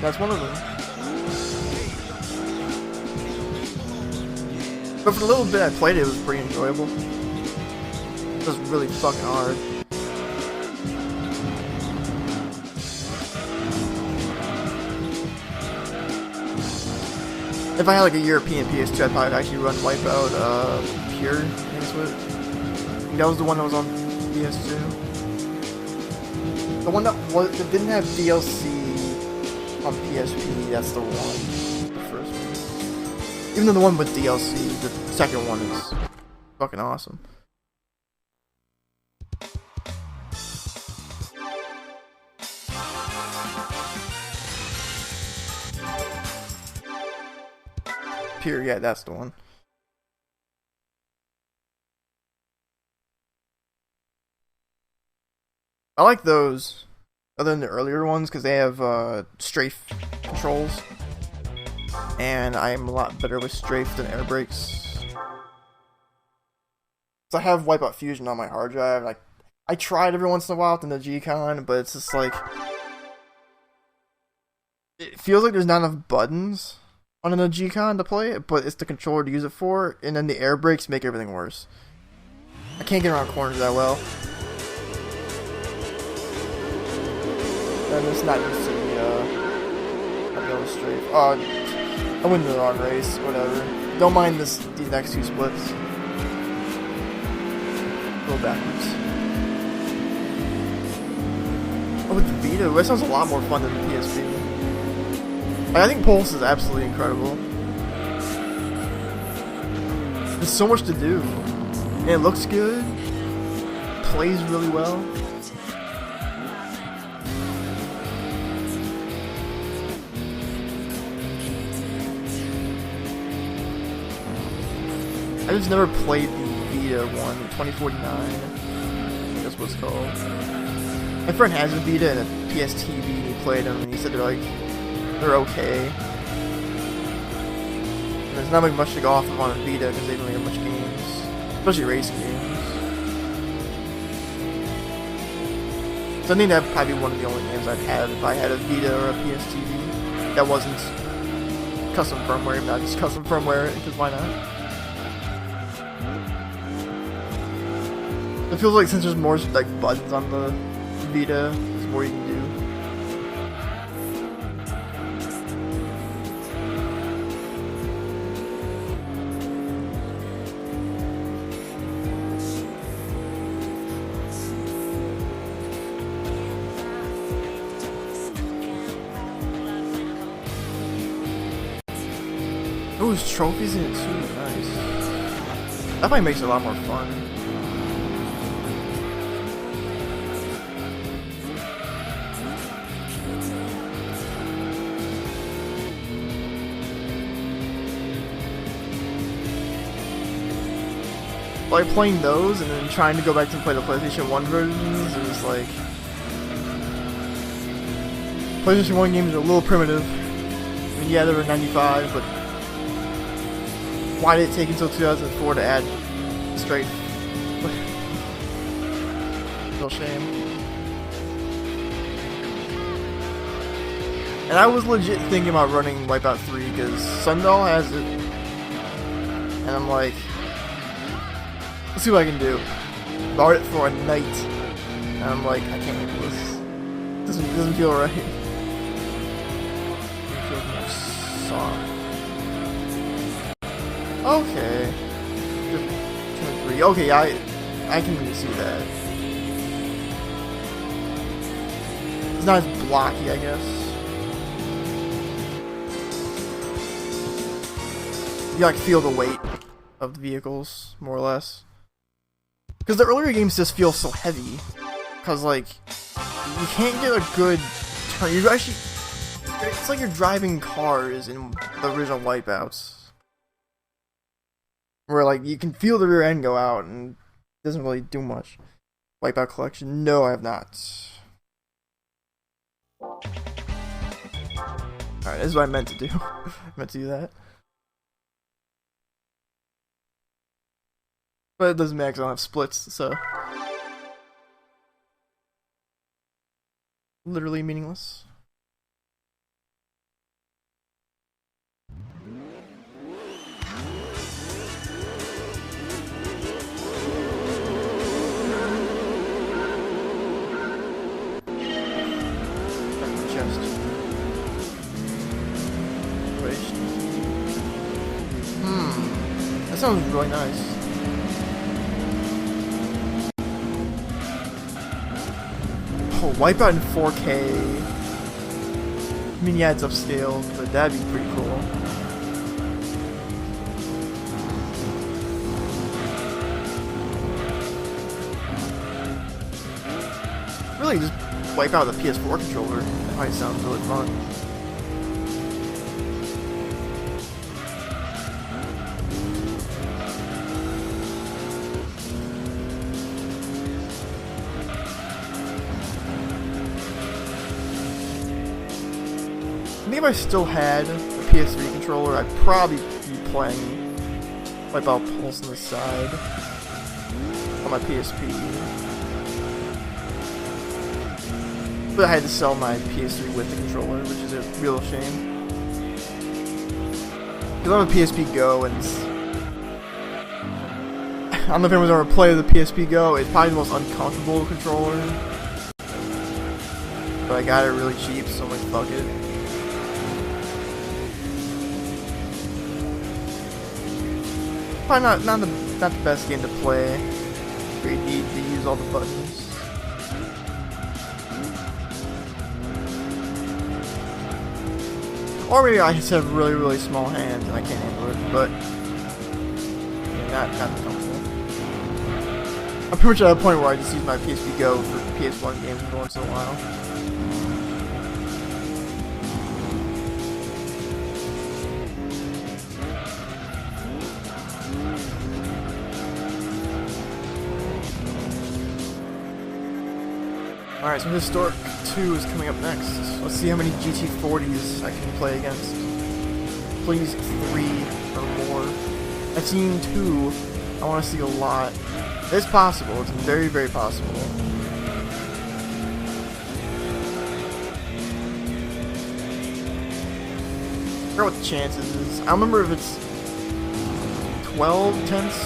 That's one of them. But for the little bit I played it, it was pretty enjoyable. It was really fucking hard. If I had like a European PS2, I'd probably actually run Wipeout Pure. I think that was the one that was on PS2. The one that didn't have DLC on PSP. That's the one. The first one. Even though the one with DLC, the second one is fucking awesome. Pure, yeah, that's the one. I like those, other than the earlier ones, because they have strafe controls, and I am a lot better with strafe than air brakes. So I have Wipeout Fusion on my hard drive. Like, I tried every once in a while in the G-Con, but it's just like, it feels like there's not enough buttons on a G-Con to play it, but it's the controller to use it for, and then the air brakes make everything worse. I can't get around corners that well. And it's not used to the strafe. Oh, I went in the wrong race, whatever. Don't mind these next two splits. Go backwards. Oh, with the Vita, that sounds a lot more fun than the PSP. I think Pulse is absolutely incredible. There's so much to do. And it looks good. Plays really well. I just never played the Vita one, 2049. That's what it's called. My friend has a Vita and a PS TV, and he played them, and he said they're okay. There's not much to go off of on a Vita because they don't have much games, especially racing games. So I think that'd probably be one of the only games I'd have if I had a Vita or a PSTV that wasn't custom firmware, not just custom firmware, because why not? It feels like since there's more like buttons on the Vita, there's more you can do. Oh, there's trophies in it too, nice. That probably makes it a lot more fun. Like playing those and then trying to go back to play the PlayStation 1 versions, it was like... PlayStation 1 games are a little primitive. I mean, yeah, they were 95, but... Why did it take until 2004 to add straight? Real shame. And I was legit thinking about running Wipeout 3 because Sundoll has it. And I'm like, let's see what I can do. Borrowed it for a night. And I'm like, I can't handle this. Doesn't feel right. It feels more soft. Okay. 2 and 3. Okay, I can see that. It's not as blocky, I guess. You like feel the weight of the vehicles, more or less. Because the earlier games just feel so heavy. Because, like, you can't get a good turn. You actually... It's like you're driving cars in the original Wipeouts. Where, like, you can feel the rear end go out, and it doesn't really do much. Wipeout Collection? No, I have not. Alright, this is what I meant to do. I meant to do that. But it doesn't matter because I don't have splits, so... Literally meaningless. That sounds really nice. Oh, Wipeout in 4K. I mean, yeah, it's upscale, but that'd be pretty cool. Really, just wipe out the PS4 controller. That might sound really fun. I think if I still had a PS3 controller, I'd probably be playing Wipeout Pulse on the side on my PSP. But I had to sell my PS3 with the controller, which is a real shame. Because I have a PSP Go, and I don't know if anyone's ever played the PSP Go. It's probably the most uncomfortable controller. But I got it really cheap, so I'm like, fuck it. Probably not the best game to play, where you need to use all the buttons. Or maybe I just have really, really small hands and I can't handle it, but yeah, not comfortable. I'm pretty much at a point where I just use my PSP Go for PS1 games every once in a while. Alright, so Historic 2 is coming up next. Let's see how many GT40s I can play against. please 3 or more. I've seen 2. I want to see a lot. It's possible. It's very, very possible. I forgot what the chances is. I don't remember if it's 12 tenths.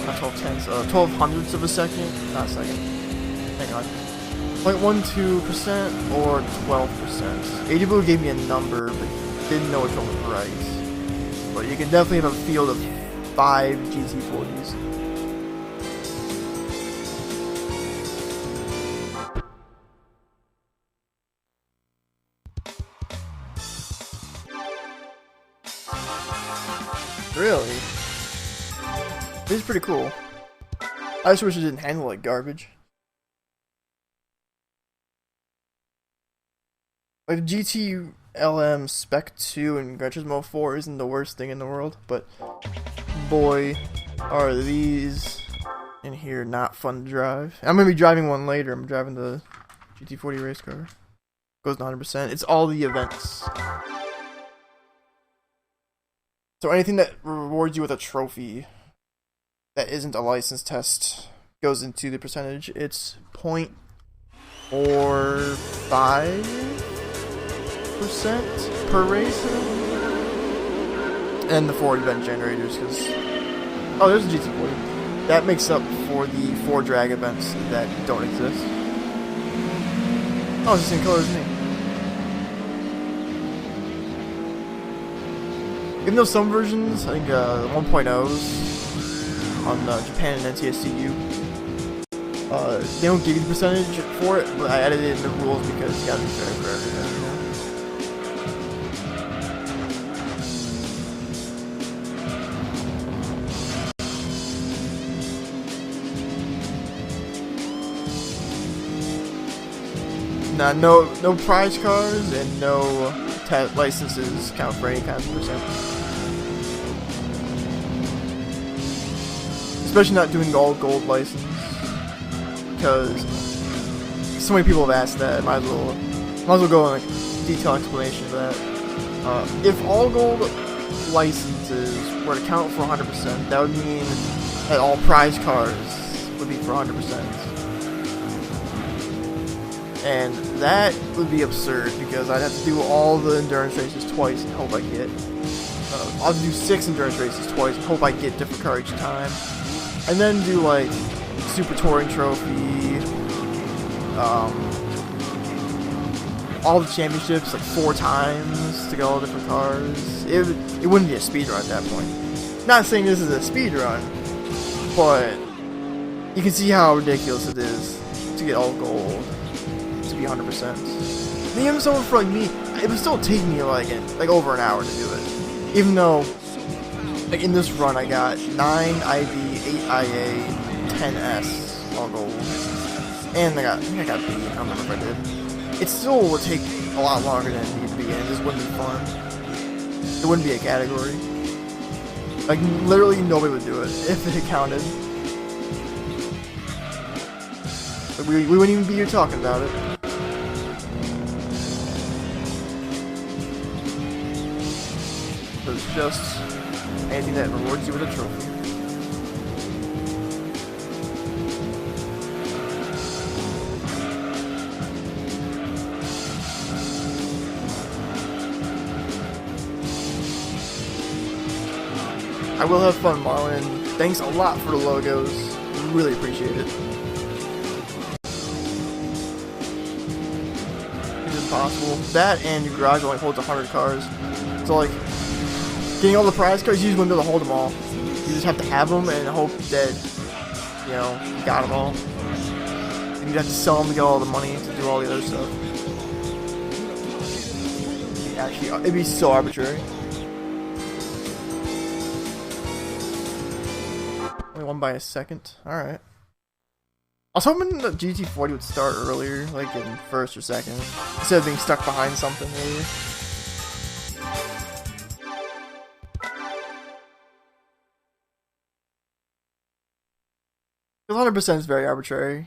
Not 12 tenths. 12 hundredths of a second. Not a second. Hang on. 0.12% or 12%. AWO gave me a number, but didn't know which one was right. But you can definitely have a field of 5 GT40s. Really? This is pretty cool. I just wish it didn't handle like garbage. Like GT-LM Spec 2 and Gran Turismo 4 isn't the worst thing in the world, but boy, are these in here not fun to drive. I'm gonna be driving one later. I'm driving the GT40 race car. Goes to 100%. It's all the events. So anything that rewards you with a trophy that isn't a license test goes into the percentage. It's 0.45% per race. And the 4 event generators, because... Oh, there's a GT40. That makes up for the 4 drag events that don't exist. Oh, it's the same color as me. Even though some versions, I think 1.0s on Japan and NTSCU, they don't give you the percentage for it, but I added it in the rules because you gotta be fair for everything, you know? Nah, no prize cars and no licenses count for any kind of percent. Especially not doing all gold license, because so many people have asked that. Might as well go in like detailed explanation of that. If all gold licenses were to count for 100%, that would mean that all prize cars would be for 100%. And that would be absurd, because I'd have to do all the endurance races twice and hope I get... I'll have to do 6 endurance races twice and hope I get different car each time. And then do, like, Super Touring Trophy, all the championships, like, 4 times to get all the different cars. It wouldn't be a speedrun at that point. Not saying this is a speedrun, but you can see how ridiculous it is to get all gold. To be 100%. And even someone for like me, it would still take me like over an hour to do it. Even though, like in this run, I got 9 IB, 8 IA, 10 S, all gold, and I think I got B. I don't remember if I did. It still would take a lot longer than it needs to be, and it just wouldn't be fun. It wouldn't be a category. Like literally nobody would do it if it counted. Like, we wouldn't even be here talking about it. It's just anything that rewards you with a trophy. I will have fun, Marlon. Thanks a lot for the logos. Really appreciate it. It's impossible. That and your garage only holds 100 cars. So like, getting all the prize cars, you just wouldn't be able to hold them all. You just have to have them and hope that, you know, you got them all. And you'd have to sell them to get all the money to do all the other stuff. It'd be so arbitrary. Only won by a second. Alright. I was hoping the GT40 would start earlier, like in first or second, instead of being stuck behind something earlier. 100% is very arbitrary.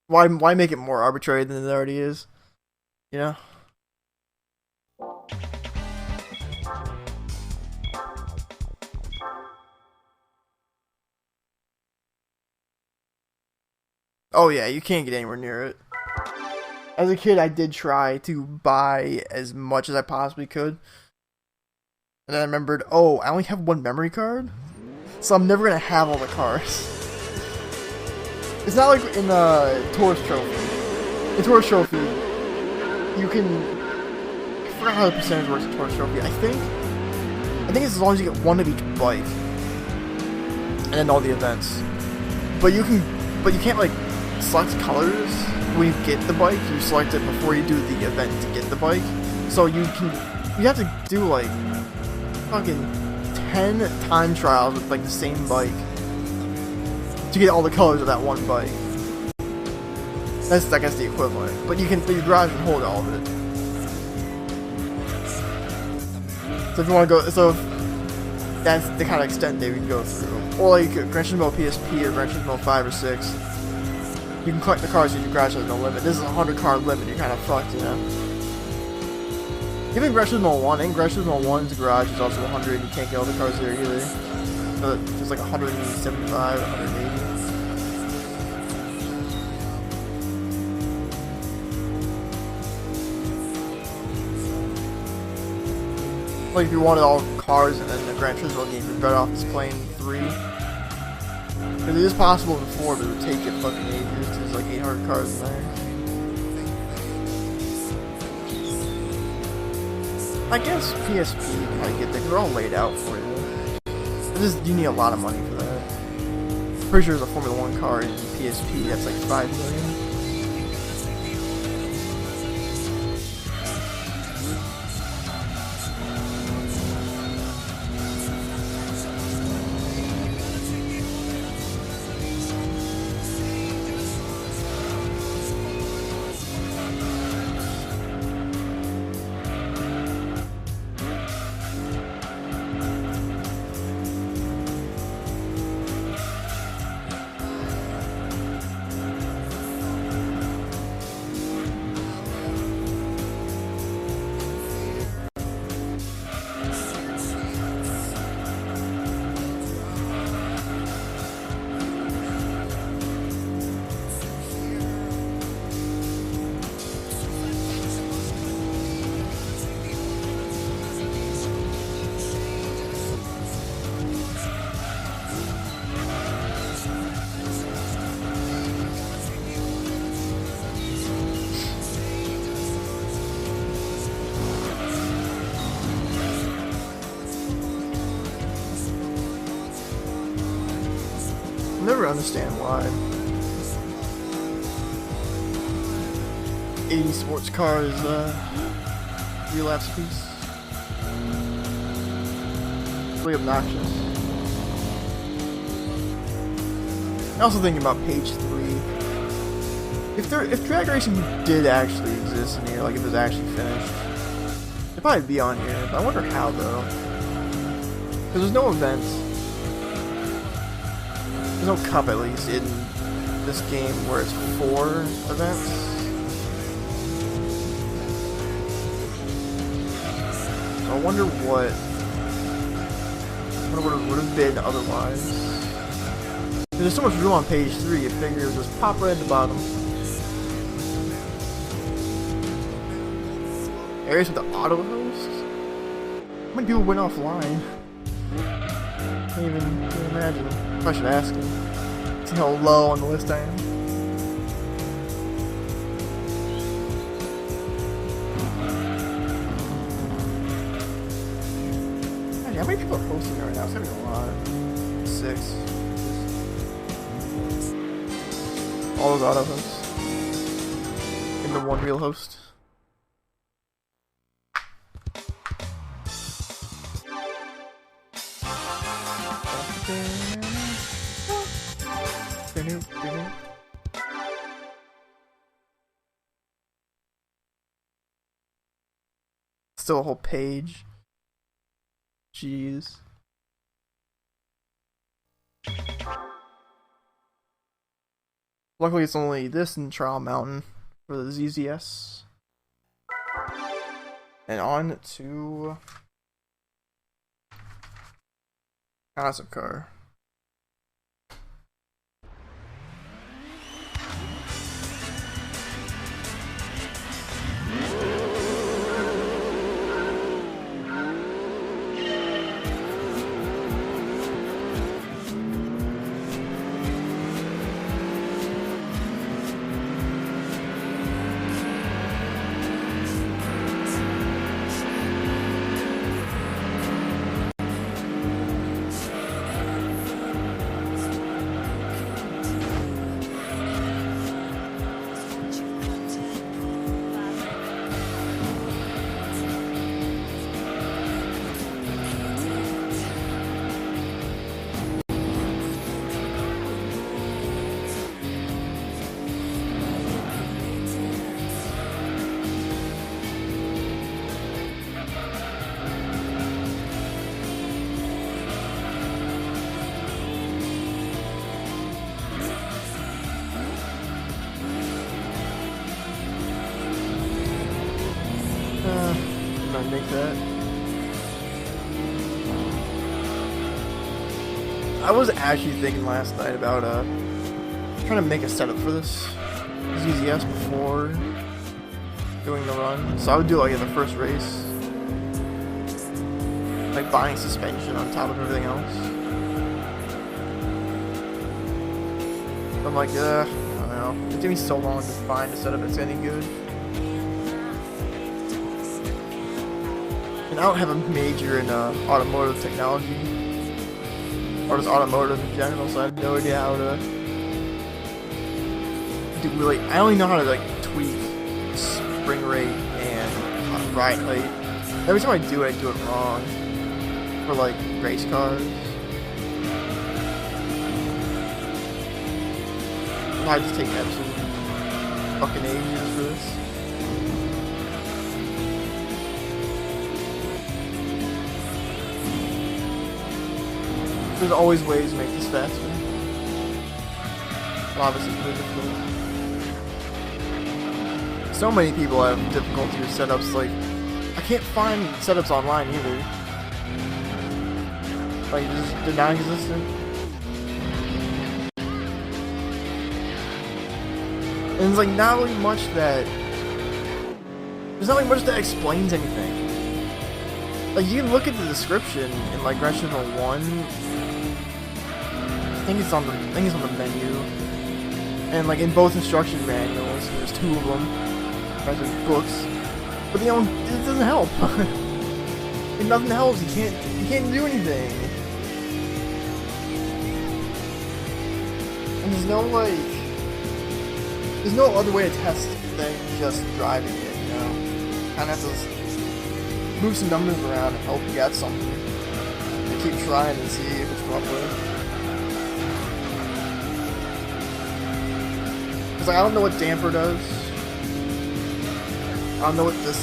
Why make it more arbitrary than it already is? You know? Oh yeah, you can't get anywhere near it. As a kid, I did try to buy as much as I possibly could. And then I remembered, oh, I only have one memory card? So I'm never gonna have all the cars. It's not like in Tourist Trophy. In Tourist Trophy, you can... I forgot how the percentage works in Tourist Trophy. I think it's as long as you get one of each bike. And then all the events. But you can't like select colors when you get the bike. You select it before you do the event to get the bike. So you have to do like fucking 10 time trials with like the same bike to get all the colors of that one bike. That's, I guess, the equivalent. But your garage can hold all of it. So if you want to go, so that's the kind of extent they would go through. Or like Gran Turismo PSP or Gran Turismo 5 or 6. You can collect the cars in your garage, there's no limit. This is a 100 car limit, you're kind of fucked, you know? Even Gran Turismo 1, and Gran Turismo 1's garage is also 100, and you can't get all the cars there either. So there's like 175, 180. Like if you wanted all cars and then the Gran Turismo game, you're better off just playing 3. Because it is possible before, but it would take it fucking ages. There's like 800 cars in there. I guess PSP you can probably get there, because they're all laid out for you. You need a lot of money for that. Pretty sure there's a Formula 1 car in PSP that's like 5 million. Never understand why 80 sports cars $3 laps a piece. It's really obnoxious. I'm also thinking about page 3. If drag racing did actually exist in here, like if it was actually finished, it'd probably be on here. But I wonder how though, because there's no events. There's no cup, at least, in this game where it's 4 events. So I wonder what it would have been otherwise. There's so much room on page 3, you figure it would just pop right at the bottom. Areas with the auto host? How many people went offline? Can't even imagine. I should ask him. See how low on the list I am. Actually, how many people are hosting right now? It's gonna be a lot. 6. All those auto hosts. And the one real host. Still a whole page. Jeez. Luckily it's only this in Trial Mountain for the ZZS. And on to concept car. that. I was actually thinking last night about trying to make a setup for this ZZS before doing the run. So I would do like in the first race, like buying suspension on top of everything else. I'm like, I don't know. It took me so long to find a setup that's any good. And I don't have a major in automotive technology. Or just automotive in general, so I have no idea how to do really. I only know how to like tweak spring rate and ride height. Every time I do it wrong. For like race cars. I just take absolutely fucking ages for this. There's always ways to make this faster. Well, obviously, it's really difficult. So many people have difficulty with setups. Like, I can't find setups online either. Like, they're non-existent. And it's like not really much that. There's not really much that explains anything. Like, you can look at the description in like Gran Turismo 1. I think it's on the menu, and like in both instruction manuals, there's 2 of them, actually books. But it doesn't help. And nothing helps. You can't do anything. And there's no other way to test it than just driving it. You know, kind of have to move some numbers around and hope you got something. And keep trying and see if it's up with. Like, I don't know what damper does. I don't know what this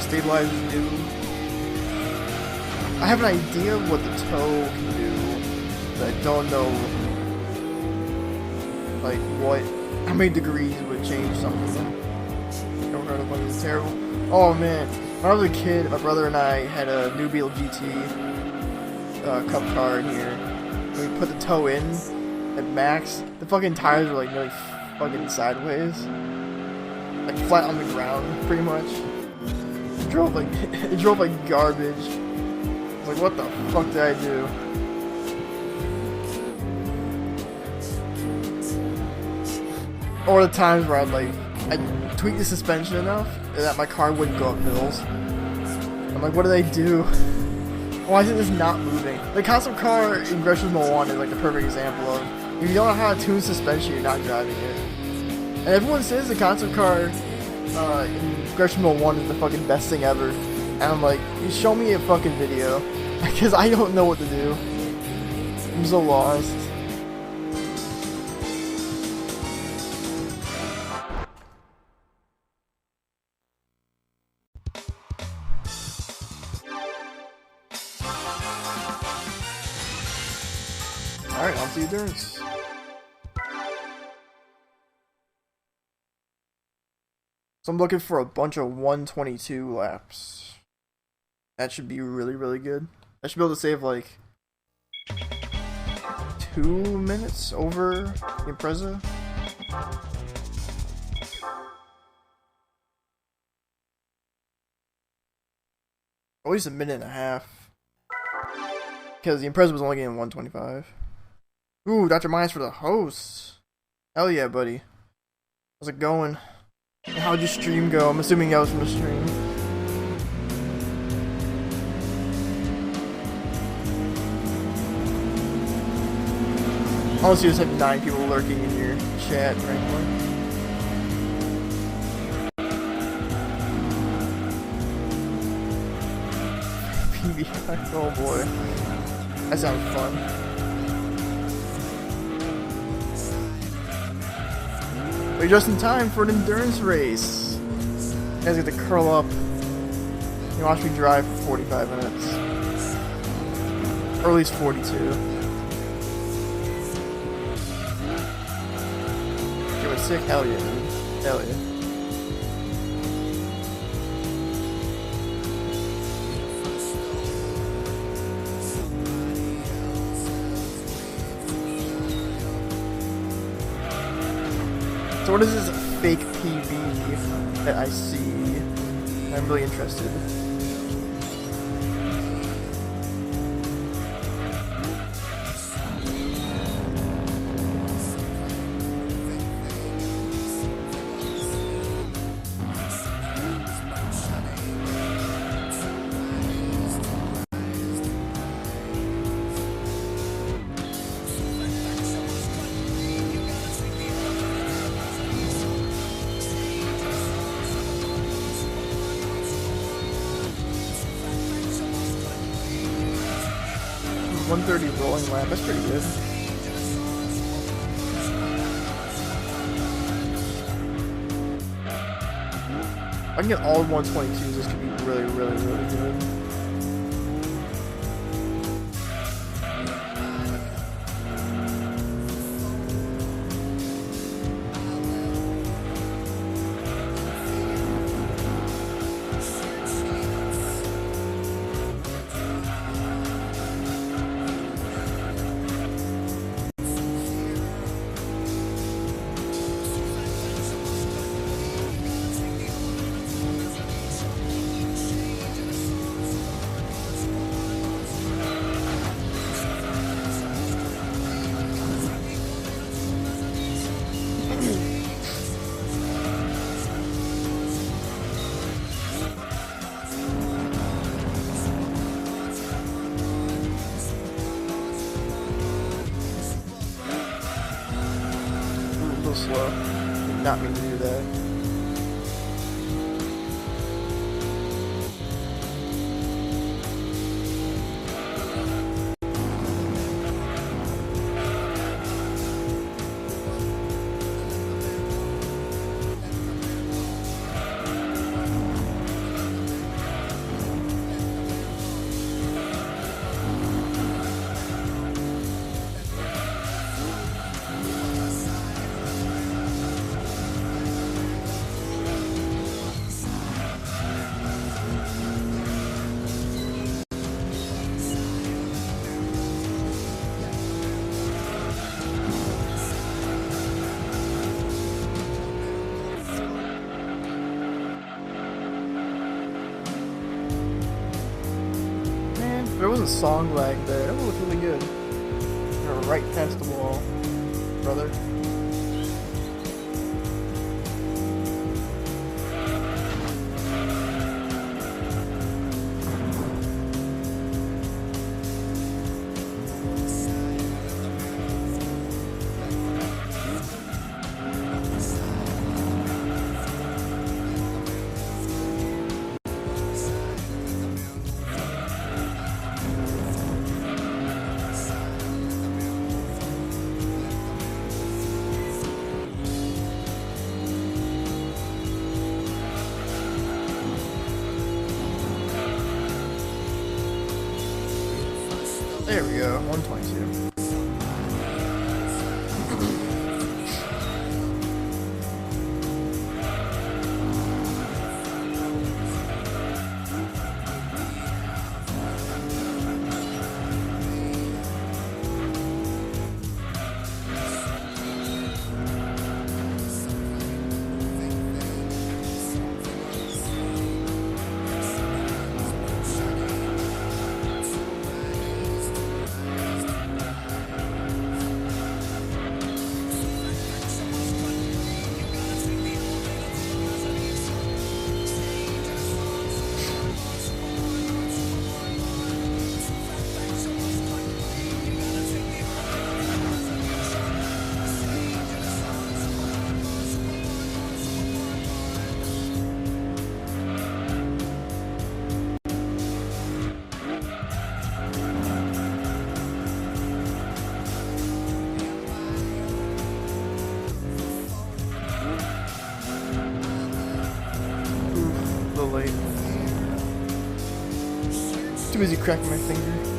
stabilizers do. I have an idea of what the toe can do, but I don't know like how many degrees would change something. Never heard of one. It's terrible. Oh man, when I was a kid, my brother and I had a New Beetle GT cup car in here. When we put the toe in at max, the fucking tires were like nearly fucking sideways, like flat on the ground, pretty much. It drove like garbage. I was like, what the fuck did I do? Or the times where I'd tweak the suspension enough that my car wouldn't go up hills. I'm like, what do they do? Why is it just not moving? The concept car in Gran Turismo 1 is like the perfect example of, if you don't know how to tune suspension, you're not driving it. And everyone says the concept car in Gran Turismo 1 is the fucking best thing ever. And I'm like, show me a fucking video. Because I don't know what to do. I'm so lost. Alright, on to the endurance. So I'm looking for a bunch of 122 laps. That should be really, really good. I should be able to save like 2 minutes over the Impreza. At least a minute and a half. Because the Impreza was only getting 125. Ooh, Dr. Myers for the host. Hell yeah, buddy. How's it going? How'd your stream go? I'm assuming that was from the stream. Honestly, you just have 9 people lurking in your chat right now. PBI, oh boy. That sounds fun. We're just in time for an endurance race. You guys get to curl up and watch me drive for 45 minutes. Or at least 42. Doing sick? Hell yeah, dude. Hell yeah. what is this fake PB that I see? I'm really interested. .130 rolling lap, that's pretty good. If I can get all 122s, this could be really, really, really good. Slow. Did not mean to do that. There wasn't song lag there. That looked really good. You're right past the wall, brother. There we go, 122. Late. Too busy cracking my finger.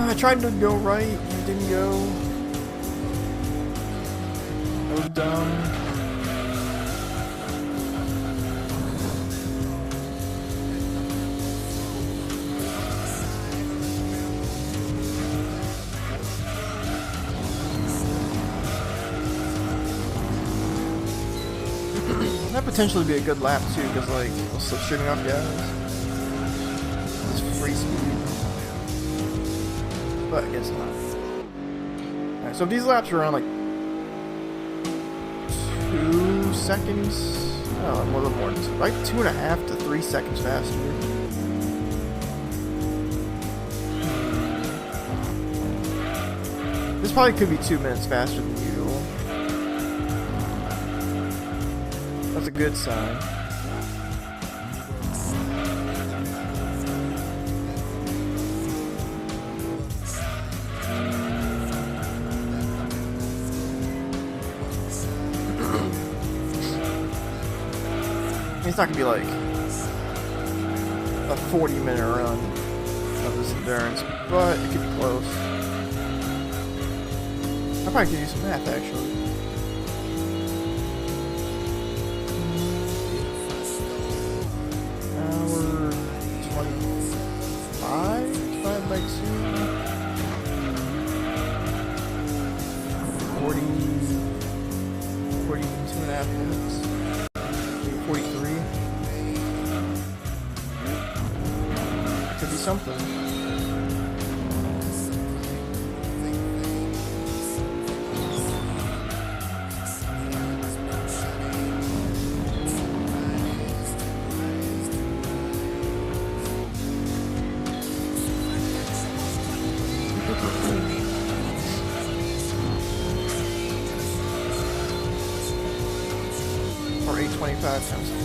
I tried to go right, it didn't go. That was dumb. That potentially be a good lap too, because like we'll slip shooting off guys. It's free speed, but I guess not. Alright, so if these laps are around like 2 seconds, oh, a little more, like 2.5 to 3 seconds faster. This probably could be 2 minutes faster than usual. That's a good sign. It's not gonna be like a 40-minute run of this endurance, but it could be close. I probably could use some math actually. Hour 25 divided by 2. 42.5 minutes. 43. Could be something. Or 825 times 5.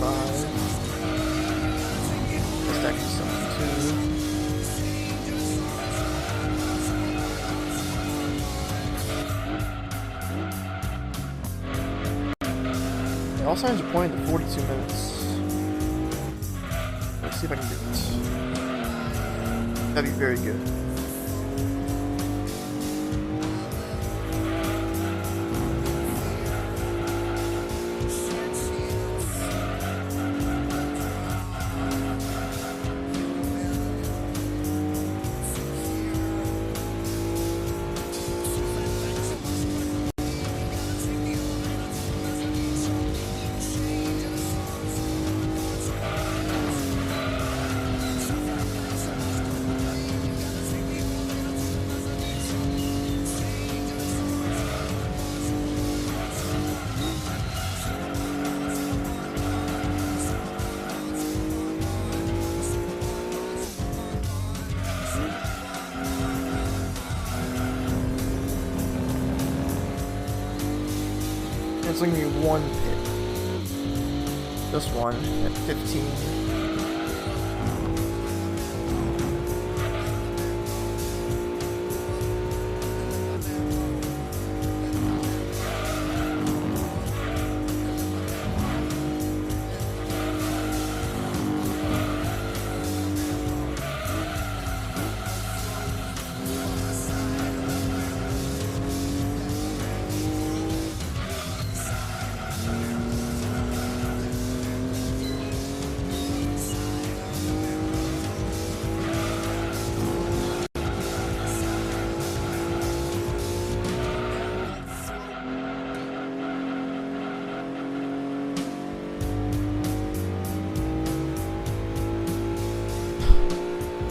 That's actually something too. All signs are pointing to 42 minutes. Let's see if I can do it. That'd be very good. It's only gonna be one pit. Just one at 15.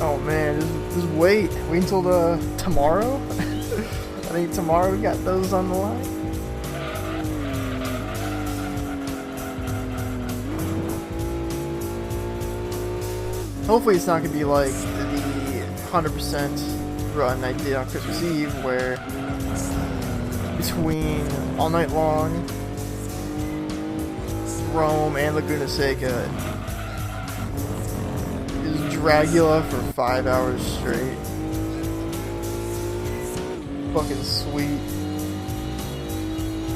Oh man, just wait until tomorrow. I think tomorrow we got those on the line. Hopefully it's not gonna be like the 100% run I did on Christmas Eve, where between all night long, Rome and Laguna Seca, Dragula for 5 hours straight. Fucking sweet.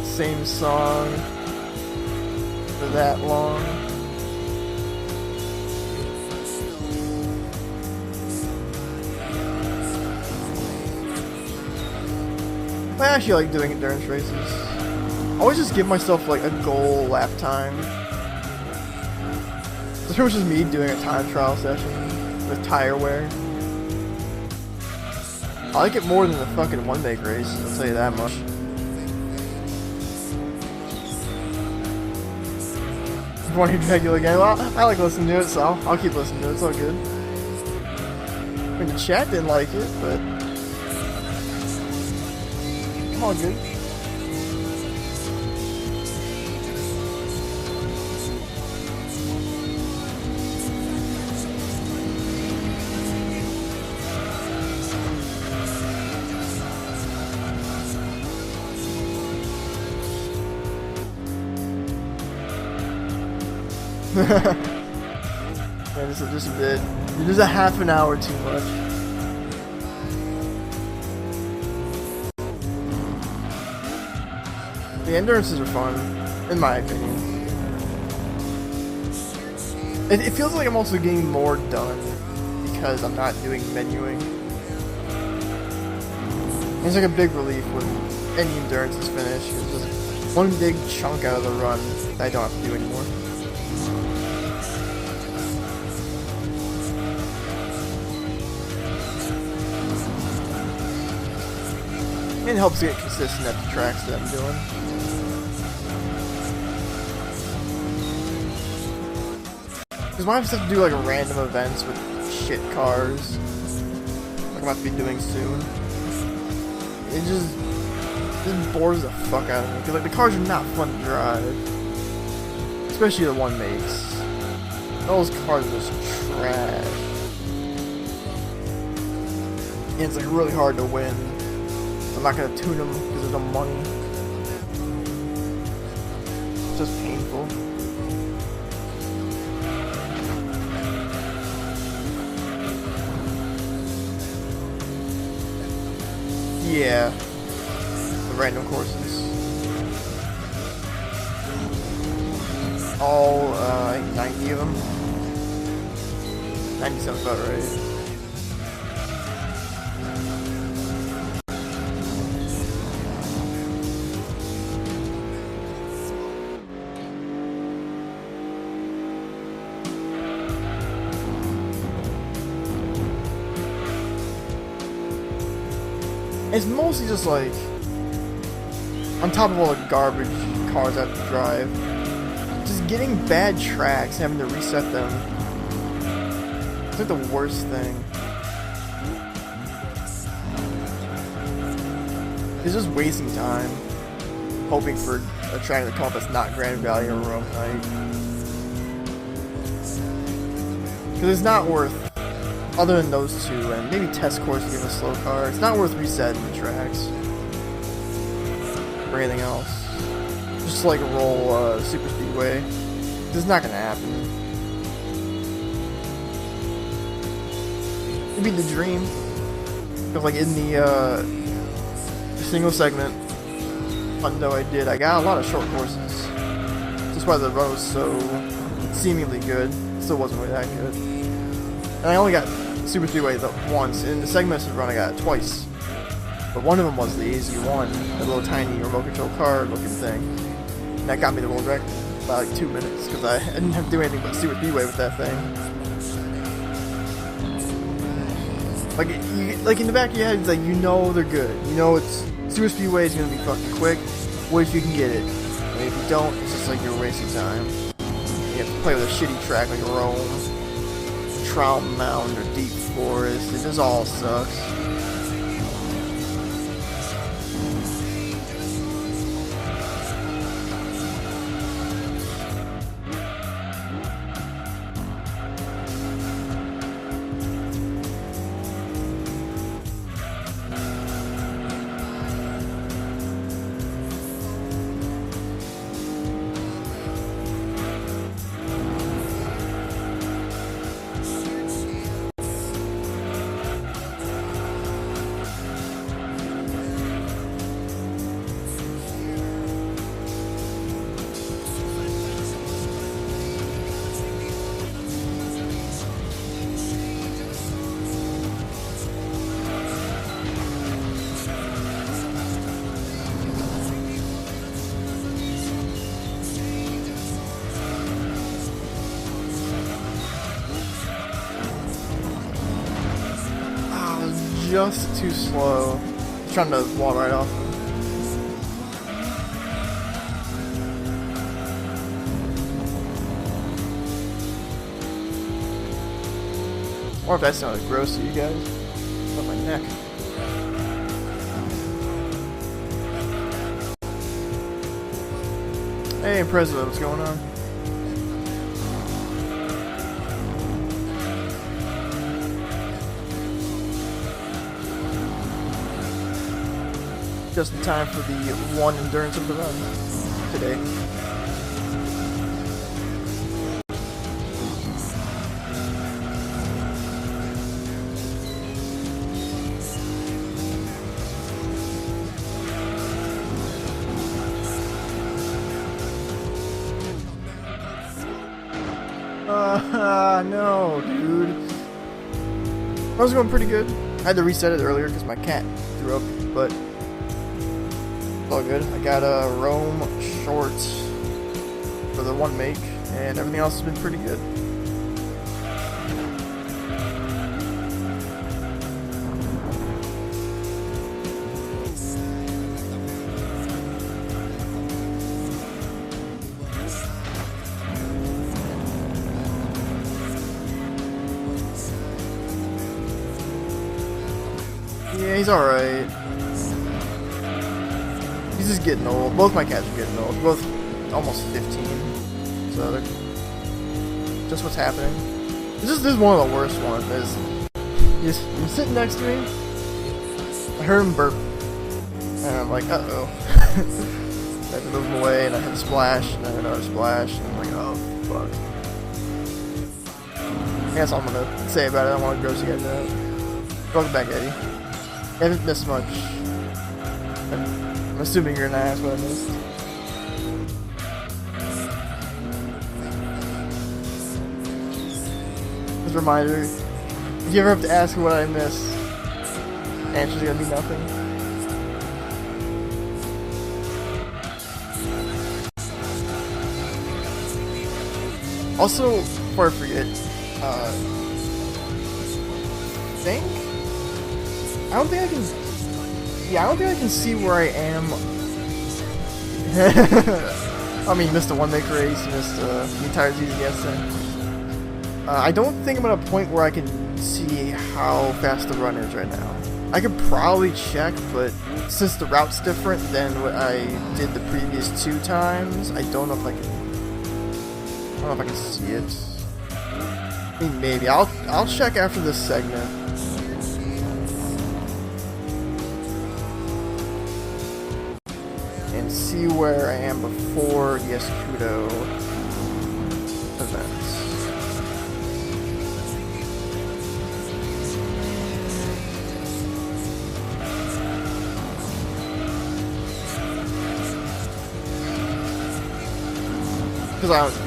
Same song for that long. I actually like doing endurance races. I always just give myself like a goal lap time. It's pretty much just me doing a time trial session with tire wear. I like it more than the fucking one-make race, I'll tell you that much. You want to hear Dracula again? Well, I like listening to it, so I'll keep listening to it, it's all good. I mean, the chat didn't like it, but... I'm all good. Man, this is just a bit. Just a half an hour too much. The endurances are fun, in my opinion. It feels like I'm also getting more done because I'm not doing menuing. It's like a big relief when any endurance is finished. It's just one big chunk out of the run that I don't have to do anymore. It helps get consistent at the tracks that I'm doing. Because when I have to do like random events with shit cars, like I'm about to be doing soon, it just bores the fuck out of me. Because like the cars are not fun to drive, especially the one makes. Those cars are just trash, and it's like really hard to win. I'm not gonna tune them because there's no money. It's just painful. Yeah, the random courses. All, I think 90 of them. 90 sounds about right. It's mostly just like, on top of all the garbage cars I have to drive, just getting bad tracks, having to reset them. It's like the worst thing. It's just wasting time, hoping for a track to come up that's not Grand Valley or Rome Night. Because it's not worth, other than those two, and maybe test course to give a slow car, it's not worth resetting the tracks or anything else. Just like roll super speedway. This is not gonna happen. It'd be the dream. Because like in the single segment hundo I did, I got a lot of short courses. Just why the run was so seemingly good. It still wasn't really that good. And I only got super speedway once, and in the segments run I got it twice. But one of them was the AZ1, a little tiny remote control car looking thing. And that got me the world record by like 2 minutes, because I didn't have to do anything but super speedway with that thing. Like in the back of your head, it's like, you know they're good. You know it's super speedway is gonna be fucking quick. What if you can get it? I mean, if you don't, it's just like you're wasting time. You have to play with a shitty track like Rome, Trout Mountain, or Deep Forest. It just all sucks. just too slow. He's trying to wall right off him. Or if that sounded gross to you guys. On my neck. Hey, President, what's going on? Just in time for the one endurance of the run today. No, dude. I was going pretty good. I had to reset it earlier because my cat threw up, but it's all good. I got a Rome short for the one make, and everything else has been pretty good. Yeah, he's alright. He's just getting old. Both my cats are getting old. Both almost 15. So they're just what's happening. This is one of the worst ones. He's sitting next to me. I heard him burp. And I'm like, uh-oh. I had to move him away, and I had a splash, and then another splash, and I'm like, oh, fuck. That's all I'm gonna say about it. I don't want to gross you guys out. Welcome back, Eddie. I haven't missed much. I'm assuming you're gonna ask what I missed. Just a reminder, if you ever have to ask what I missed, the answer's gonna be nothing. Also, before I forget, I don't think I can. Yeah, I don't think I can see where I am. I mean, missed the one make race, missed the entire season yesterday. I don't think I'm at a point where I can see how fast the run is right now. I could probably check, but since the route's different than what I did the previous 2 times, I don't know if I can. I don't know if I can see it. I mean, maybe I'll check after this segment. And see where I am before the Escudo events.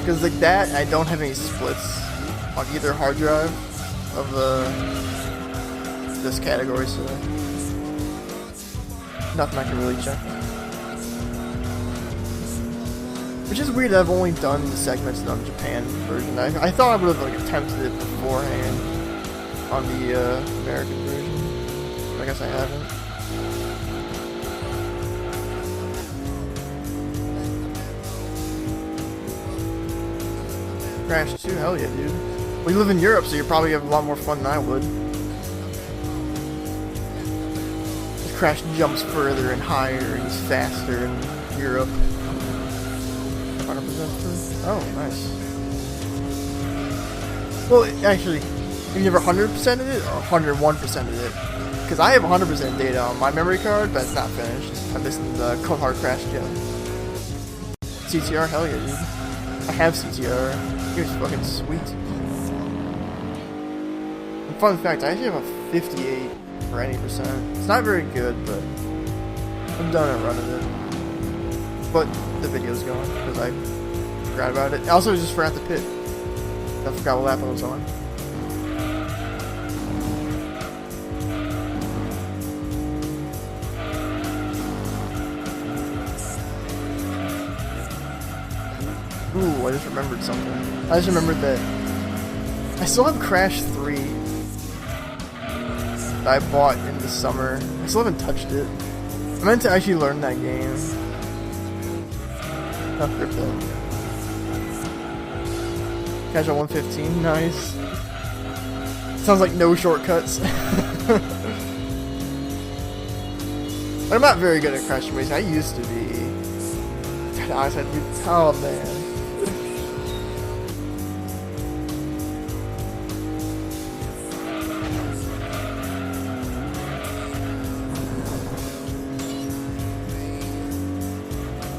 Because like that, I don't have any splits on either hard drive of this category, so nothing I can really check. Which is weird that I've only done the segments on the Japan version. I thought I would have like attempted it beforehand on the American version. I guess I haven't. Crash 2? Hell yeah, dude. Well, you live in Europe, so you probably have a lot more fun than I would. Crash jumps further and higher, and he's faster in Europe. 100% free? Oh, nice. Well, actually, have you never 100%ed it, or 101%ed it? Because I have 100% data on my memory card, but it's not finished. I'm missing the Cold Hard Crash gem. CTR? Hell yeah, dude. I have CTR. It was fucking sweet. And fun fact, I actually have a 58 for any percent. It's not very good, but I'm done at running it. But the video's going, because I forgot about it. I also just forgot the pit. I forgot what lap I was on. Ooh, I just remembered something. I just remembered that I still have Crash 3 that I bought in the summer. I still haven't touched it. I meant to actually learn that game. Oh, rip that. Catch at 115, nice. Sounds like no shortcuts. I'm not very good at Crash Team Racing. I used to be. I said, oh man.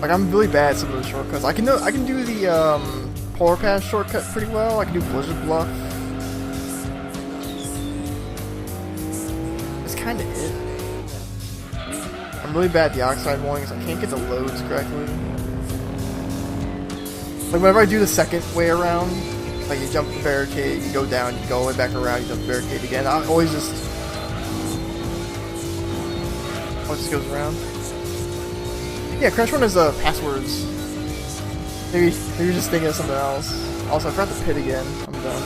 Like, I'm really bad at some of the shortcuts. I can do the Polar Pass shortcut pretty well. I can do Blizzard Bluff. That's kind of it. I'm really bad at the Oxide Warnings. I can't get the loads correctly. Like, whenever I do the second way around, like, you jump the barricade, you go down, you go all the way back around, you jump the barricade again. I always just goes around. Yeah, Crash 1 has passwords. Maybe you're just thinking of something else. Also, I forgot the pit again. I'm done.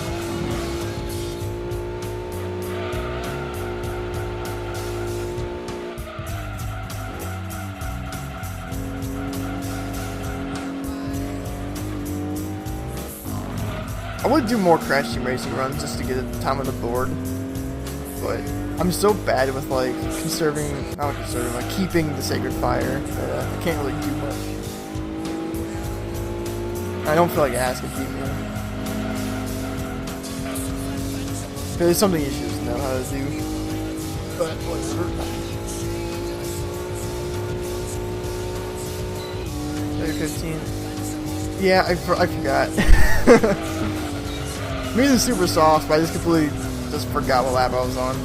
I would do more Crash Team Racing runs just to get the time on the board, but I'm so bad with like keeping the Sacred Fire that I can't really do much. I don't feel like asking people. There's something you should know how to do, but whatever. 15. Yeah, I forgot. Maybe it's super soft, but I just completely forgot what lap I was on.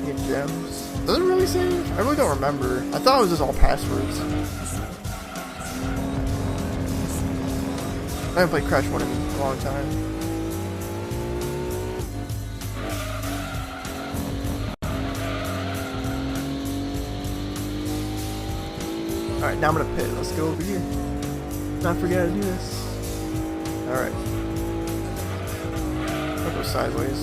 Get gems. Does it really save? I really don't remember. I thought it was just all passwords. I haven't played Crash 1 in a long time. Alright, now I'm gonna pit. Let's go over here. Not forget how to do this. Alright. I'll go sideways.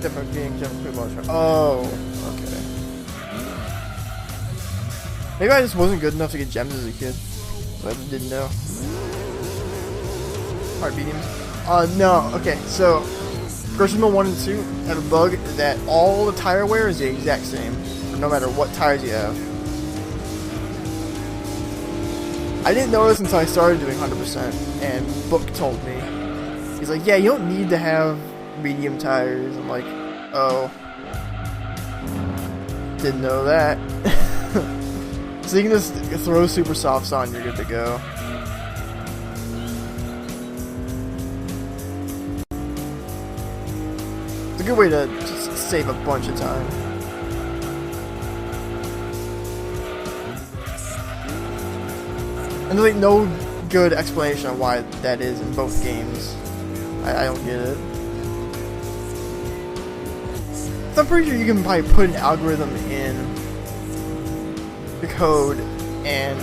Different being jump quick launcher. Oh, okay. Maybe I just wasn't good enough to get gems as a kid. But I just didn't know. Alright, beat him. No, okay, so Gran Turismo 1 and 2 have a bug that all the tire wear is the exact same, no matter what tires you have. I didn't notice until I started doing 100%, and Book told me. He's like, yeah, you don't need to have medium tires. I'm like, oh. Didn't know that. So you can just throw super softs on, you're good to go. It's a good way to just save a bunch of time. And there's like no good explanation of why that is in both games. I don't get it. So I'm pretty sure you can probably put an algorithm in the code and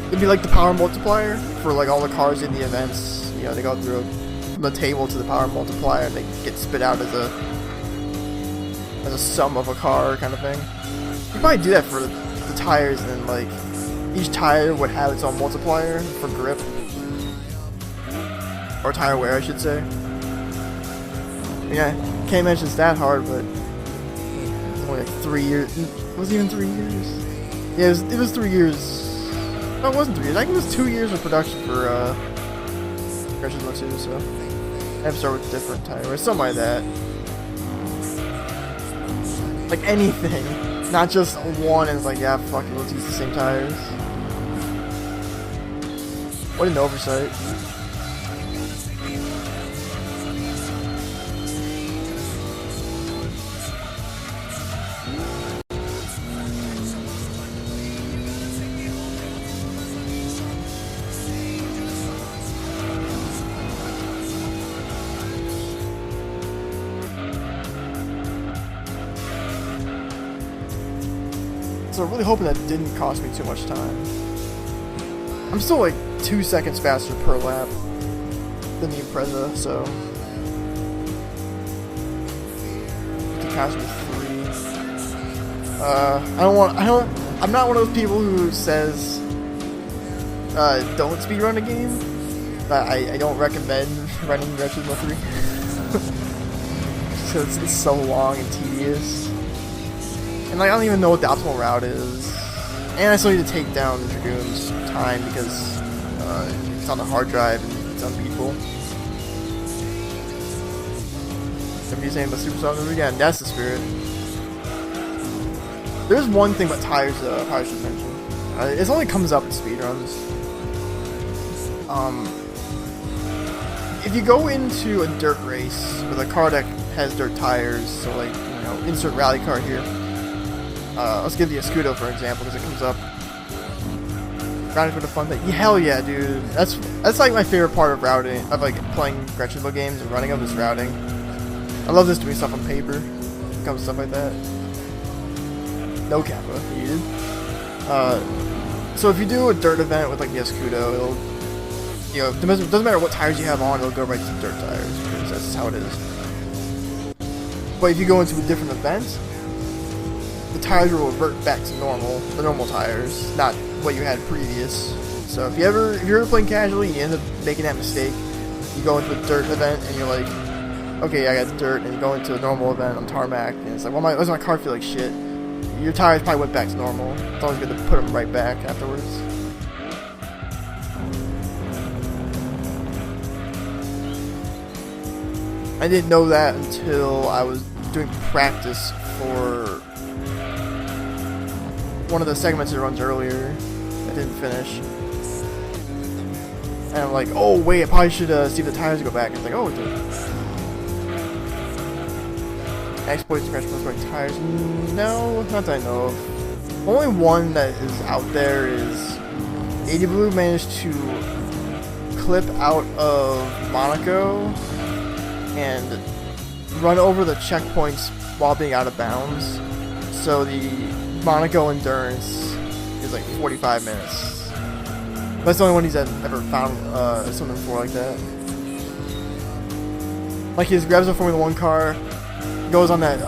it'd be like the power multiplier for like all the cars in the events. You know, they go through from the table to the power multiplier and they get spit out as a sum of a car kind of thing. You could probably do that for the tires and then like each tire would have its own multiplier for grip. Or tire wear, I should say. Yeah, can't imagine it's that hard, but it's only like 3 years. It wasn't even 3 years. Yeah, it was 3 years. No, it wasn't 3 years. I think it was 2 years of production for Gran Turismo 2, so I have to start with different tire wear, something like that. Like anything, not just one and it's like, yeah, fuck it, let's use the same tires. What an oversight. So I'm really hoping that didn't cost me too much time. I'm still like 2 seconds faster per lap than the Impreza, so Turismo 3. I'm not one of those people who says don't speedrun a game, but I don't recommend running Gran Turismo 3. So it's so long and tedious. And like, I don't even know what the optimal route is. And I still need to take down the Dragoon's time because it's on the hard drive and it's unbeatable. Somebody's saying about Super Sonic again. That's the spirit. There's one thing about tires though I probably should mention. It only comes up in speedruns. If you go into a dirt race with a car that has dirt tires, so like, you know, insert rally car here. Let's give the Escudo for example, because it comes up. Routing for the fun thing. Yeah, hell yeah, dude. That's like my favorite part of routing, of like playing Gran Turismo games and running them, is routing. I love just doing stuff on paper. It comes stuff like that. No kappa needed. So if you do a dirt event with like the Escudo, it'll, you know, it doesn't matter what tires you have on, it'll go right to the dirt tires, because that's just how it is. But if you go into a different event, the tires will revert back to normal, the normal tires, not what you had previous. So if you're ever playing casually and you end up making that mistake, you go into a dirt event and you're like, okay, I got dirt, and you go into a normal event on tarmac, and it's like, well, why does my car feel like shit? Your tires probably went back to normal. It's always good to put them right back afterwards. I didn't know that until I was doing practice for one of the segments it runs earlier. I didn't finish. And I'm like, oh wait, I probably should see if the tires go back. And it's like, oh, it did. Exploits to crash most right tires. No, not that I know of. Only one that is out there is 80 Blue managed to clip out of Monaco and run over the checkpoints while being out of bounds. So the Monaco endurance is like 45 minutes. That's the only one he's ever found something for like that. Like he just grabs a Formula 1 car, goes on that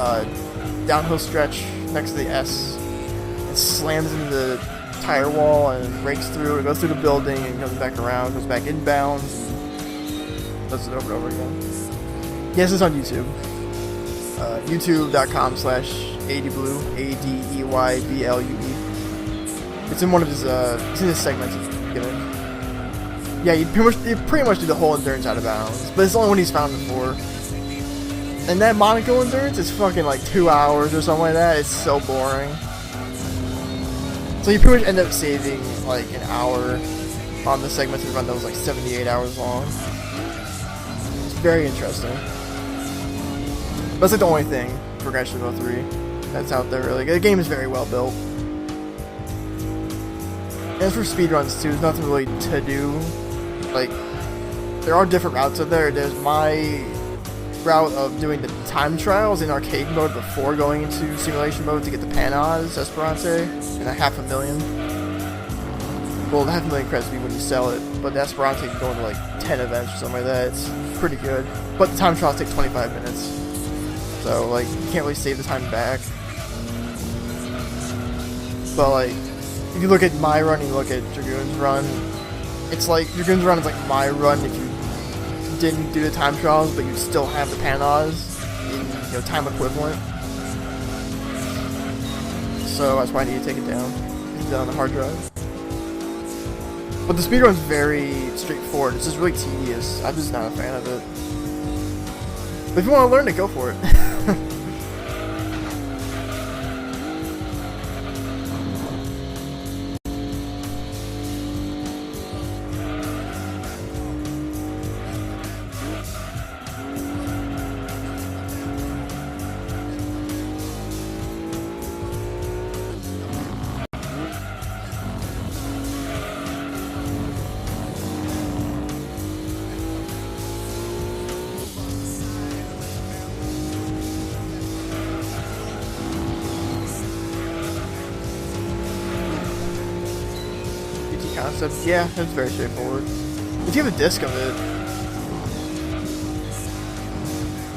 downhill stretch next to the S, and slams into the tire wall and breaks through. It goes through the building and comes back around, goes back inbounds, and does it over and over again. Yes, it's on YouTube. YouTube.com/ADBlue, ADEYBLUE. It's in one of his it's in his segments he's giving. Yeah, you pretty much do the whole endurance out of bounds, but it's the only one he's found before. And that Monaco endurance is fucking like 2 hours or something like that. It's so boring. So you pretty much end up saving like an hour on the segments we run that was like 78 hours long. It's very interesting. That's like the only thing for Gran Turismo 3 that's out there really. The game is very well built. And as for speedruns too, there's nothing really to do. Like, there are different routes out there. There's my route of doing the time trials in arcade mode before going into simulation mode to get the Panas Esperante and a 500,000. Well, the 500,000 credits be when you sell it, but the Esperante can go into like 10 events or something like that. It's pretty good. But the time trials take 25 minutes. So, like, you can't really save the time back. But, like, if you look at my run and you look at Dragoon's run, it's like, Dragoon's run is like my run if you didn't do the time trials, but you still have the Panas in, you know, time equivalent. So that's why I need to take it down. It's on the hard drive. But the speedrun's very straightforward. It's just really tedious. I'm just not a fan of it. But if you want to learn it, go for it. Concept, yeah, it's very straightforward. If you have a disc of it,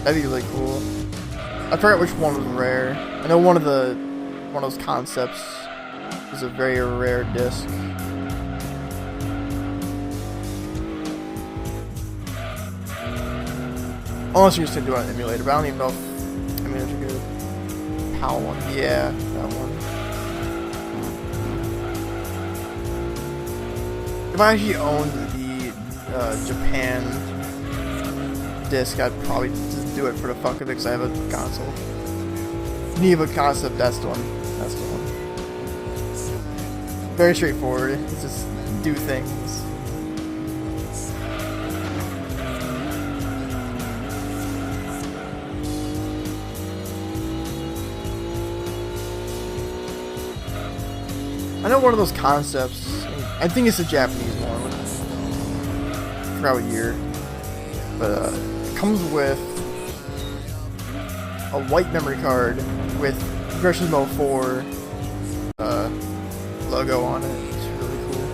that'd be really cool. I forgot which one was rare. I know one of those concepts is a very rare disc. Unless you're just gonna do it on an emulator, but I don't even know if emulators are good. PAL one, yeah, that one. If I actually owned the Japan disc, I'd probably just do it for the fuck of it because I have a console. Neva concept, that's the one. That's the one. Very straightforward. It's just do things. I know one of those concepts, I think it's a Japanese one, I forgot what year, but it comes with a white memory card with Gran Turismo 4 logo on it. It's really cool.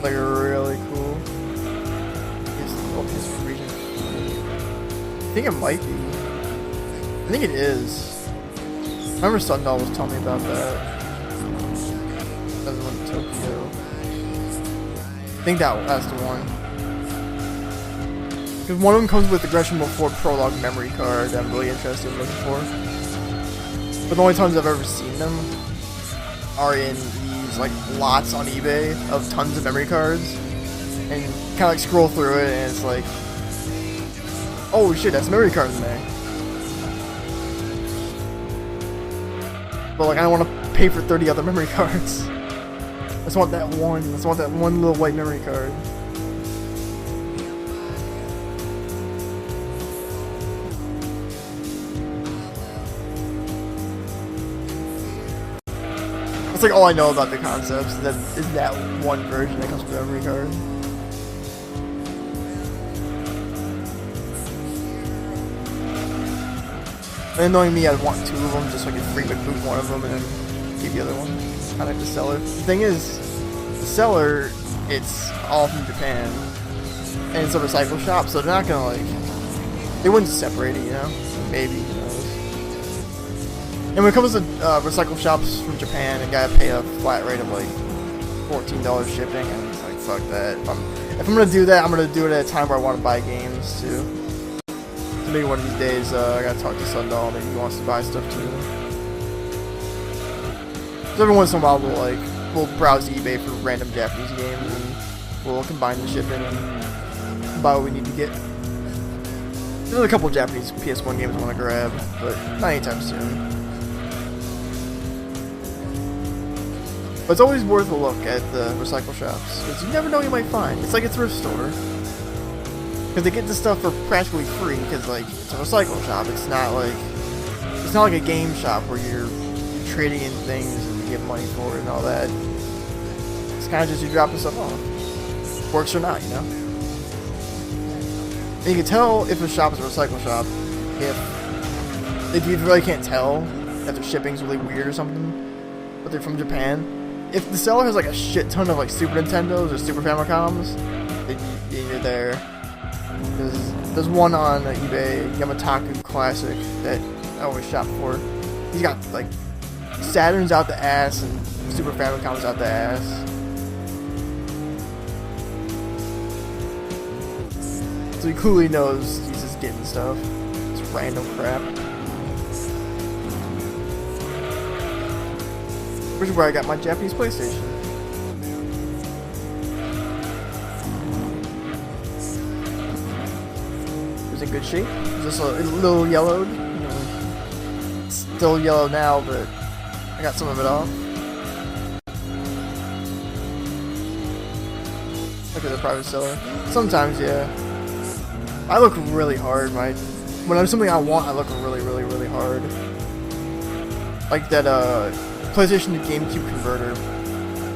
Like, really cool. I think it might be. I think it is. I remember Sundahl was telling me about that. That's the one in Tokyo. I think that's the one. Because one of them comes with the Gran Turismo 4 Prologue memory card that I'm really interested in looking for. But the only times I've ever seen them are in these like lots on eBay of tons of memory cards. And kind of like scroll through it and it's like, oh shit, that's memory cards in there. But like I don't want to pay for 30 other memory cards. I just want that one. I just want that one little white memory card. That's like all I know about the concepts. Is that one version that comes with the memory card. And knowing me, I'd want two of them just so I could free boot one of them and then keep the other one. Kind of like the seller. The thing is, the seller, it's all from Japan. And it's a recycle shop, so they're not gonna like... They wouldn't separate it, you know? Maybe, who knows. And when it comes to recycle shops from Japan, you gotta pay a flat rate of like $14 shipping, and it's like, fuck that. If I'm gonna do that, I'm gonna do it at a time where I want to buy games too. Maybe one of these days, I gotta talk to Sundahl, maybe he wants to buy stuff too. So every once in a while, we'll browse eBay for random Japanese games, and we'll combine the shipping and buy what we need to get. There's a couple of Japanese PS1 games I want to grab, but not anytime soon. But it's always worth a look at the recycle shops, because you never know what you might find. It's like a thrift store. Because they get this stuff for practically free, because like it's a recycle shop. It's not like a game shop where you're trading in things and you get money for it and all that. It's kind of just you dropping stuff off, works or not, you know. And you can tell if a shop is a recycle shop if you really can't tell that their shipping's really weird or something, but they're from Japan. If the seller has like a shit ton of like Super Nintendos or Super Famicoms, then you're there. There's one on eBay, Yamataku Classic, that I always shop for. He's got like Saturns out the ass and Super Famicoms out the ass. So he clearly knows he's just getting stuff. It's random crap. Which is where I got my Japanese PlayStation. In good shape. It's just a little yellowed. It's still yellow now, but I got some of it off. Look at the private seller. Sometimes, yeah. I look really hard. When there's something I want, I look really, really, really hard. Like that PlayStation to GameCube converter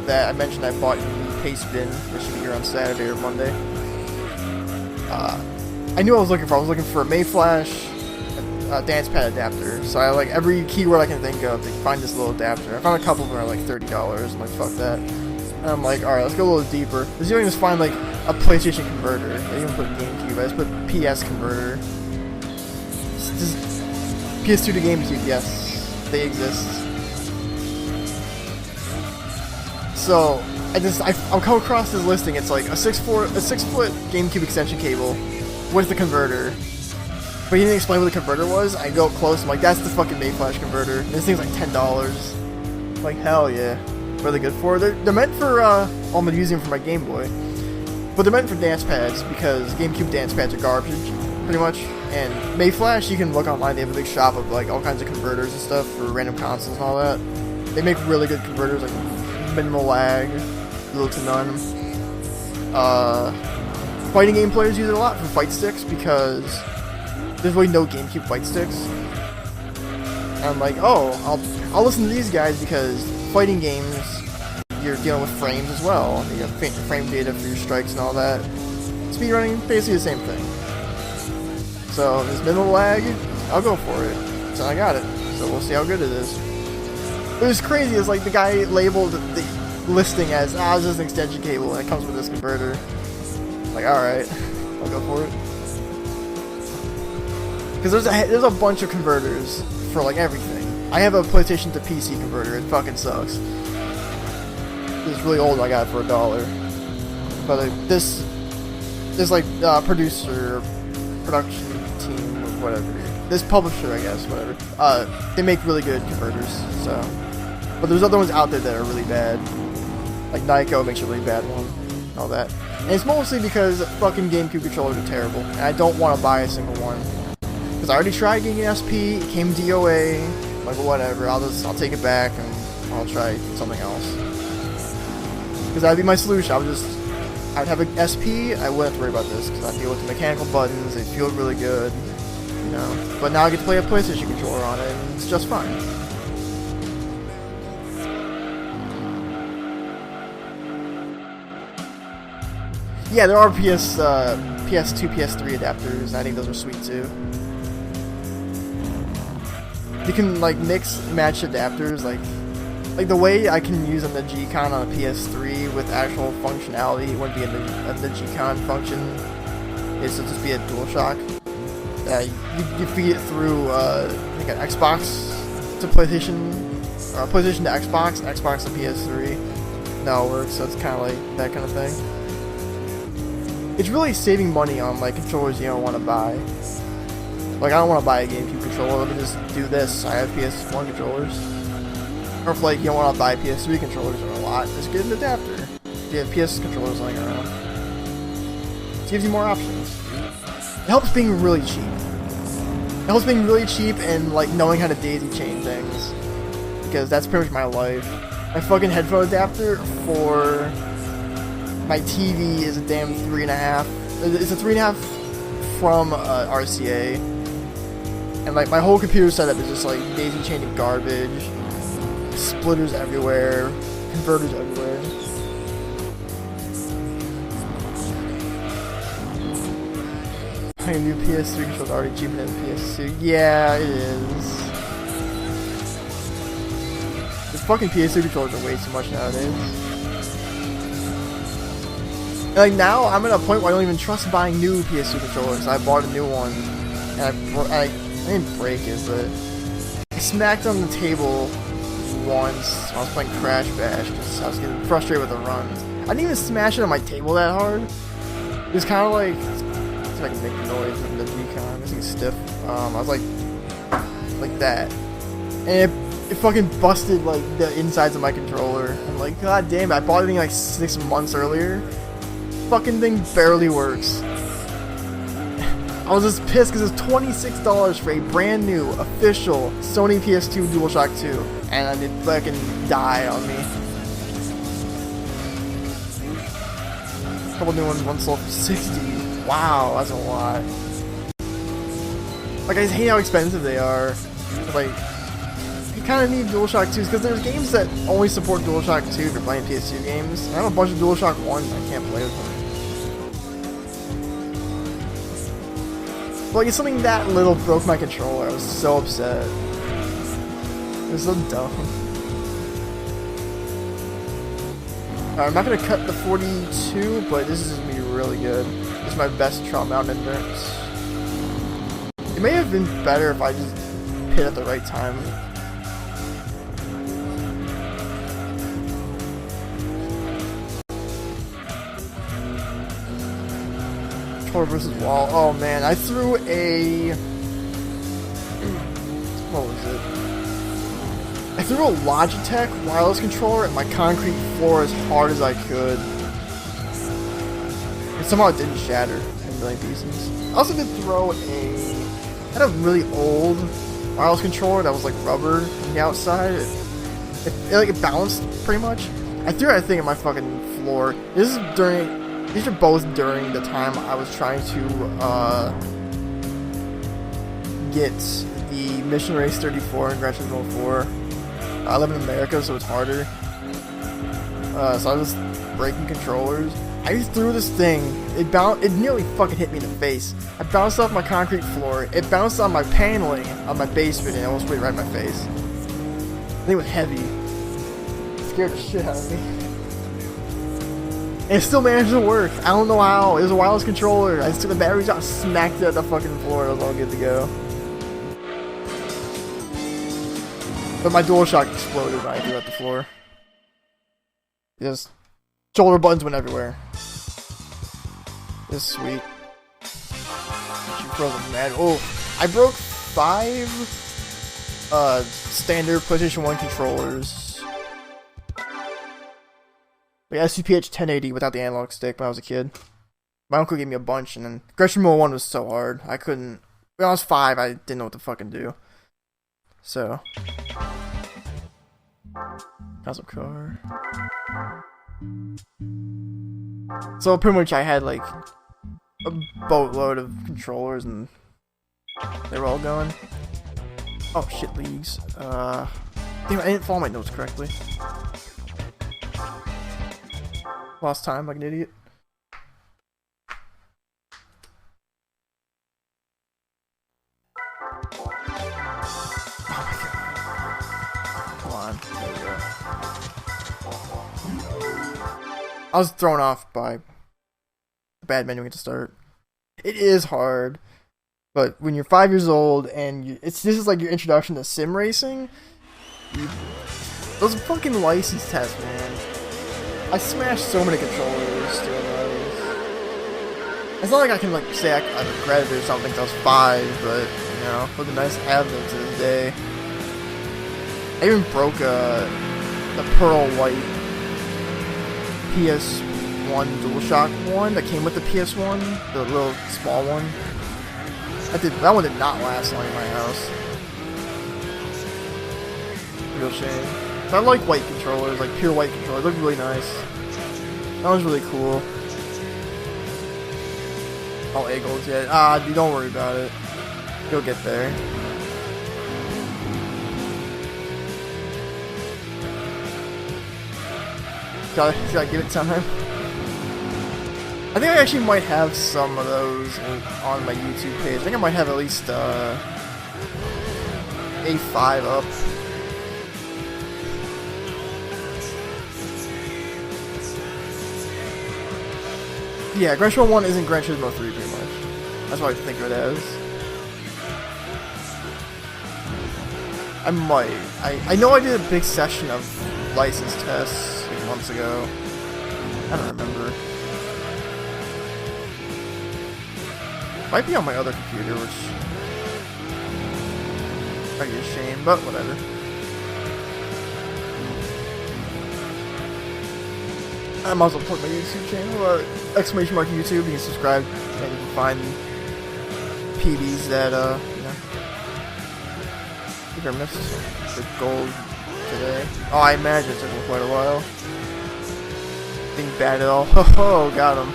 that I mentioned I bought in Paste Bin. That should be here on Saturday or Monday. I knew what I was looking for. I was looking for a Mayflash dance pad adapter. So I like every keyword I can think of to find this little adapter. I found a couple of them are like $30. I'm like, fuck that. And I'm like, alright, let's go a little deeper. Because you don't even find like a PlayStation converter. I didn't even put GameCube. I just put PS converter. just PS2 to GameCube, yes, they exist. So I'll come across this listing. It's like a 6-foot GameCube extension cable with the converter. But he didn't explain what the converter was. I go up close. I'm like, that's the fucking Mayflash converter. And this thing's like $10. Like, hell yeah. What are they good for? They're meant for, I'm gonna use them for my Game Boy. But they're meant for dance pads because GameCube dance pads are garbage, pretty much. And Mayflash, you can look online. They have a big shop of like all kinds of converters and stuff for random consoles and all that. They make really good converters, like minimal lag, little to none. Fighting game players use it a lot for fight sticks because there's really no GameCube fight sticks. And I'm like, oh, I'll listen to these guys because fighting games, you're dealing with frames as well. You have frame data for your strikes and all that. Speedrunning, basically the same thing. So, this minimal lag, I'll go for it. So I got it. So we'll see how good it is. It was crazy, it's like the guy labeled the listing as, it's just an extension cable and it comes with this converter. Like, alright, I'll go for it. Because there's a bunch of converters for like everything. I have a PlayStation to PC converter, it fucking sucks. It's really old, I got it for $1. But this like production team or whatever, this publisher, I guess, whatever, they make really good converters, so. But there's other ones out there that are really bad. Like Nyko makes a really bad one, and all that. And it's mostly because fucking GameCube controllers are terrible, and I don't want to buy a single one. Because I already tried getting an SP, it came DOA, like whatever, I'll take it back and I'll try something else. Because that'd be my solution. I'd have an SP, I wouldn't have to worry about this, because I deal with the mechanical buttons, they feel really good, you know. But now I get to play a PlayStation controller on it, and it's just fine. Yeah, there are PS2, PS3 adapters, I think those are sweet too. You can, like, mix, match adapters, like the way I can use on the G-Con on a PS3 with actual functionality, it wouldn't be in the G-Con function, is to just be a DualShock. You feed it through, I think an Xbox to PlayStation, or PlayStation to Xbox, Xbox to PS3. Now it works, so it's kind of like that kind of thing. It's really saving money on, like, controllers you don't want to buy. Like, I don't want to buy a GameCube controller, let me just do this. I have PS1 controllers. Or if, like, you don't want to buy PS3 controllers or a lot, just get an adapter. If you have PS controllers lying around. It gives you more options. It helps being really cheap. It helps being really cheap and, like, knowing how to daisy chain things. Because that's pretty much my life. My fucking headphone adapter for my TV is a damn 3.5. It's a 3.5 from RCA. And, like, my whole computer setup is just, like, daisy chaining garbage. Splitters everywhere. Converters everywhere. My new PS3 controller already cheaper than PS2. Yeah, it is. The fucking PS2 controllers are way too much nowadays. And, like, now I'm at a point where I don't even trust buying new PS2 controllers. I bought a new one, and I didn't break it, but I smacked on the table once when I was playing Crash Bash because I was getting frustrated with the runs. I didn't even smash it on my table that hard. It was kind of like, see if I can make the noise from the G-Con. This thing's stiff. I was like that, and it fucking busted like the insides of my controller. I'm like, god damn it! I bought it like 6 months earlier. Fucking thing barely works. I was just pissed because it's $26 for a brand new official Sony PS2 DualShock 2, and I did fucking die on me. A couple new ones, one sold for $60. Wow, that's a lot. Like, I just hate how expensive they are. Like, you kind of need DualShock 2s because there's games that only support DualShock 2 if you're playing PS2 games. I have a bunch of DualShock 1s I can't play with them. Like, it's something that little broke my controller. I was so upset. It was so dumb. I'm not gonna cut the 42, but this is gonna be really good. This is my best trial mountain endurance. It may have been better if I just hit at the right time. Controller versus wall. Oh man, I threw a... What was it? I threw a Logitech wireless controller at my concrete floor as hard as I could. And somehow it didn't shatter in a million pieces. I also did throw I had a really old wireless controller that was like rubber on the outside. It bounced pretty much. I threw it, I think, at my fucking floor. These are both during the time I was trying to get the Mission Race 34 in Gran Turismo 4. I live in America, so it's harder. So I was just breaking controllers. I just threw this thing. It nearly fucking hit me in the face. I bounced off my concrete floor. It bounced on my paneling on my basement and almost went right in my face. The thing was heavy. It scared the shit out of me. And it still managed to work. I don't know how. It was a wireless controller. I just took the batteries out and smacked it at the fucking floor. It was all good to go. But my DualShock exploded when I threw it at the floor. Just shoulder buttons went everywhere. This is sweet. She frozen mad. Oh, I broke 5 standard PlayStation 1 controllers. But yeah, SUPH 1080 without the analog stick when I was a kid. My uncle gave me a bunch, and then Gran Turismo 1 was so hard. I couldn't. When I was 5, I didn't know what to fucking do. So. How's a car? So pretty much I had like a boatload of controllers and they were all going. Oh shit, leagues. Damn, I didn't follow my notes correctly. Lost time like an idiot. There we go. I was thrown off by the bad menuing to start. It is hard, but when you're 5 years old and this is like your introduction to sim racing, those fucking license tests, man. I smashed so many controllers doing those. It's not like I can like say I regret it or something because I was 5, but you know, it would be nice to have them to this day. I even broke the pearl white PS1 DualShock one that came with the PS1, the little small one. That one did not last long in my house. Real shame. So I like white controllers, like pure white controllers. They look really nice. That one's really cool. All A-golds yet. Dude, don't worry about it. You'll get there. Gotta give it time. I think I actually might have some of those on my YouTube page. I think I might have at least A5 up. Yeah, Gran Turismo 1 isn't Gran Turismo 3 pretty much. That's what I think of it as. I might. I know I did a big session of license tests months ago. I don't remember. Might be on my other computer, which might be a shame, but whatever. I might as well plug my YouTube channel, exclamation mark YouTube. You can subscribe and you can find PBs that, you know, I think I missed the gold today. Oh, I imagine it took me quite a while. Didn't bad at all. Oh, got him.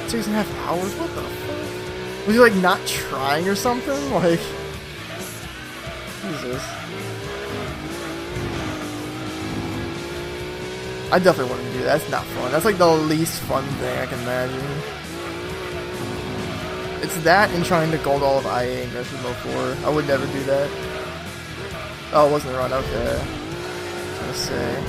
6.5 hours? What the fuck? Was he like not trying or something? Like, Jesus. I definitely wouldn't do that. That's not fun. That's like the least fun thing I can imagine. It's that and trying to gold all of IA in Gran Turismo 4. I would never do that. Oh, it wasn't a run. Okay. I was gonna say.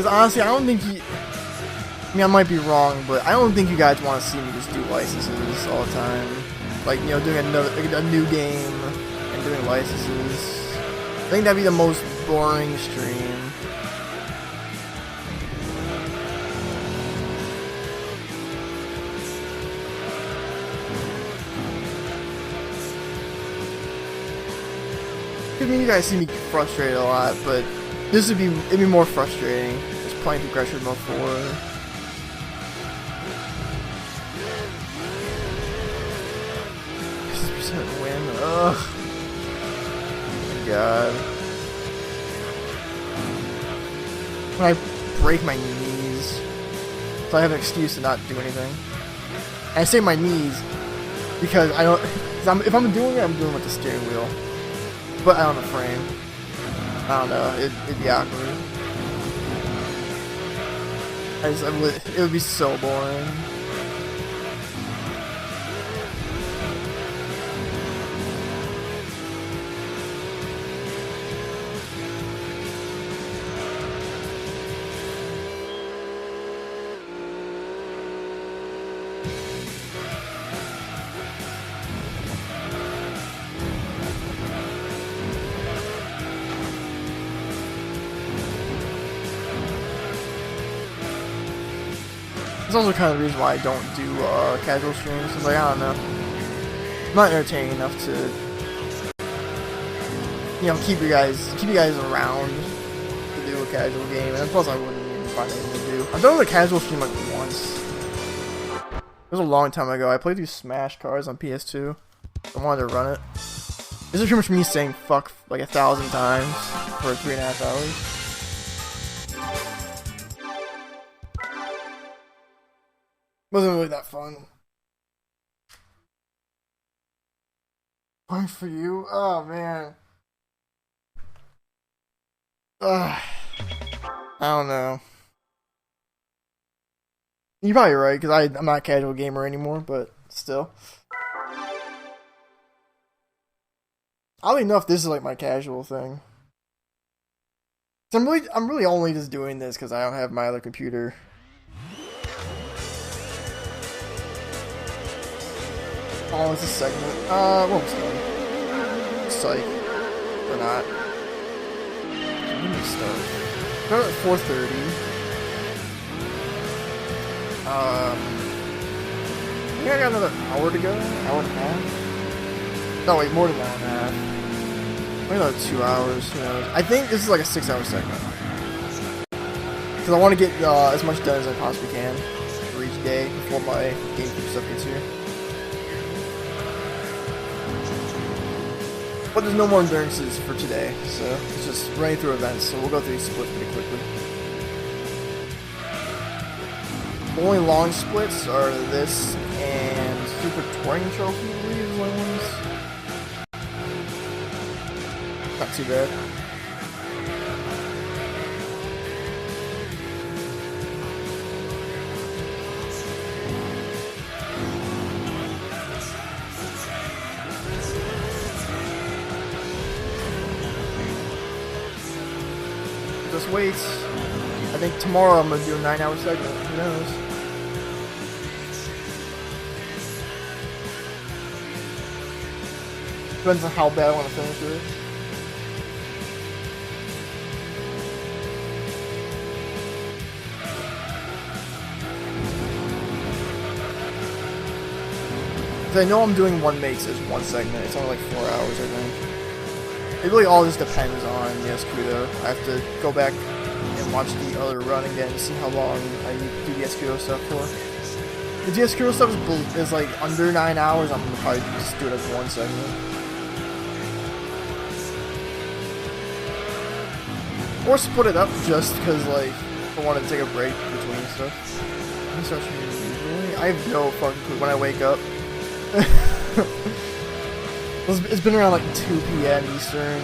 honestly, I don't think you. I mean, I might be wrong, but I don't think you guys want to see me just do licenses all the time. Like, you know, doing a new game and doing licenses. I think that'd be the most boring stream. I mean, you guys see me frustrated a lot, but it'd be more frustrating. Just playing through Gran Turismo 4. Win. Ugh. Oh my god. When I break my knees, so I have an excuse to not do anything. And I say my knees because I don't. If I'm doing it, I'm doing it with the steering wheel, but I don't have a frame. I don't know. It'd be awkward. It would be so boring. It's also kind of the reason why I don't do casual streams, because like, I don't know, I'm not entertaining enough to, you know, keep you guys around to do a casual game, and plus I wouldn't even find anything to do. I've done a casual stream like once. It was a long time ago. I played through Smash Cars on PS2. I wanted to run it. This is pretty much me saying fuck like 1,000 times for 3.5 hours. Wasn't really that fun. Point for you? Oh man. I don't know. You're probably right, because I'm not a casual gamer anymore, but still. I don't even know if this is like my casual thing. I'm really only just doing this because I don't have my other computer. Oh, it's a segment. We're almost done. Psych. Or not. When do we start? Start at 4:30. I think I got another hour to go. Hour and a half? No, wait, more than an hour and a half. Maybe another 2 hours. Who knows? I think this is like a 6-hour segment. Because I want to get as much done as I possibly can for each day before my GameCube stuff gets here. But there's no more endurances for today, so it's just running through events, so we'll go through these splits pretty quickly. The only long splits are this and Super Touring Trophy, I believe, is the only ones. Not too bad. Just wait. I think tomorrow I'm gonna do a 9-hour segment. Who knows? Depends on how bad I want to finish it. Because I know I'm doing one makes as one segment. It's only like 4 hours, I think. It really all just depends on the Escudo. I have to go back and watch the other run again and see how long I need to do the Escudo stuff for. If the Escudo stuff is like under 9 hours, I'm gonna probably just do it as one segment. Or split it up just because like I wanted to take a break between stuff. I start streaming usually. I have no fucking clue when I wake up. It's been around like 2 p.m. Eastern,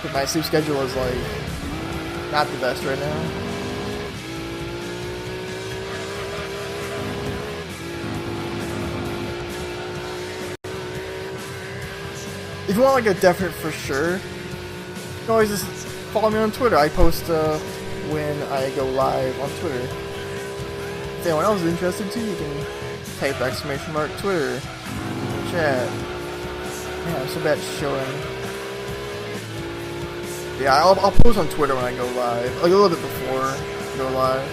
but my sleep schedule is like not the best right now. If you want like a definite for sure, you can always just follow me on Twitter. I post when I go live on Twitter. If anyone else is interested too, you can type !Twitter in the chat. Yeah, so that's showing. Yeah, I'll post on Twitter when I go live, like a little bit before I go live.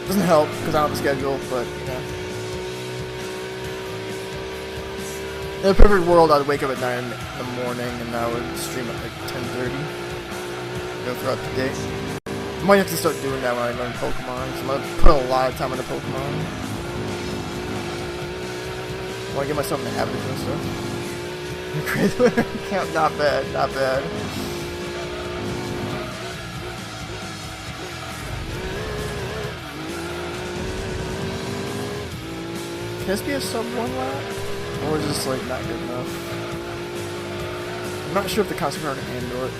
Doesn't help because I don't have a schedule, but yeah. In a perfect world, I'd wake up at 9 in the morning and I would stream at like 10:30. Go throughout the day. I might have to start doing that when I learn Pokemon, so I'm gonna put a lot of time into Pokemon. I wanna get myself in the habit of doing stuff. Count, not bad, not bad. Can this be a sub 1 lap? Or is this like not good enough? I'm not sure if the concept car can handle it.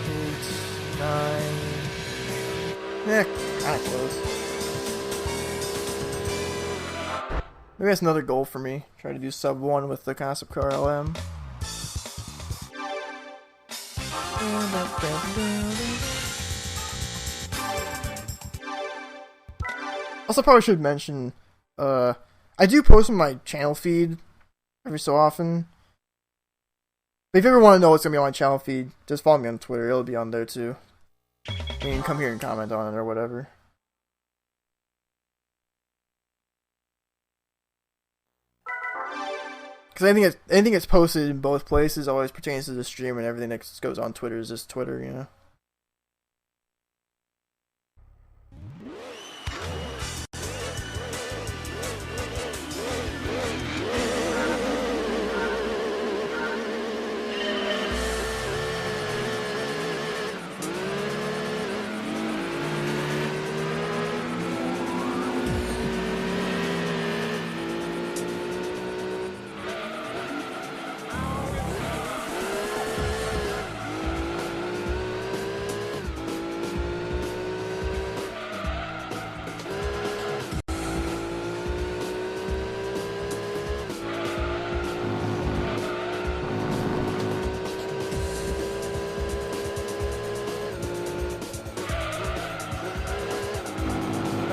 8, 9. Kinda close. Maybe that's another goal for me. Try to do sub 1 with the concept car LM. Also, probably should mention, I do post on my channel feed every so often. But if you ever want to know what's going to be on my channel feed, just follow me on Twitter. It'll be on there too. You can come here and comment on it or whatever. Because anything that's posted in both places always pertains to the stream, and everything that goes on Twitter is just Twitter, you know?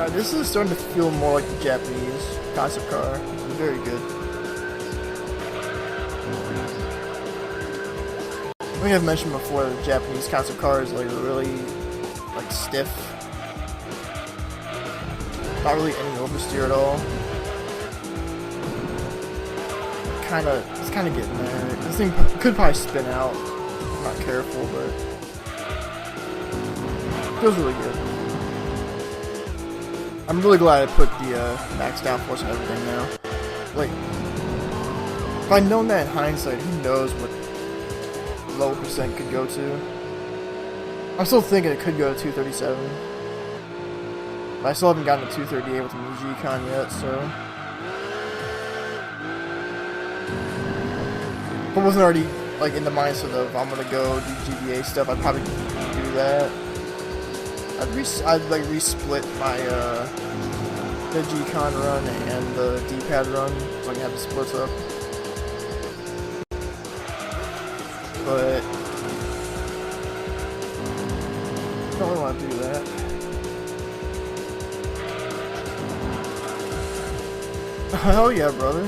This is starting to feel more like the Japanese concept car. It's very good. I think I've mentioned before the Japanese concept car is like really like stiff. Not really any oversteer at all. It's kinda getting there. This thing could probably spin out if I'm not careful, but it feels really good. I'm really glad I put the max downforce and everything now. Like, if I'd known that in hindsight, who knows what low percent could go to. I'm still thinking it could go to 237. But I still haven't gotten to 238 with the new G-Con yet, so... If I wasn't already, like, in the mindset of I'm gonna go do GBA stuff, I'd probably do that. I'd like resplit my the G-Con run and the D-pad run, so I can have the splits up. But I don't really want to do that. Hell yeah, brother!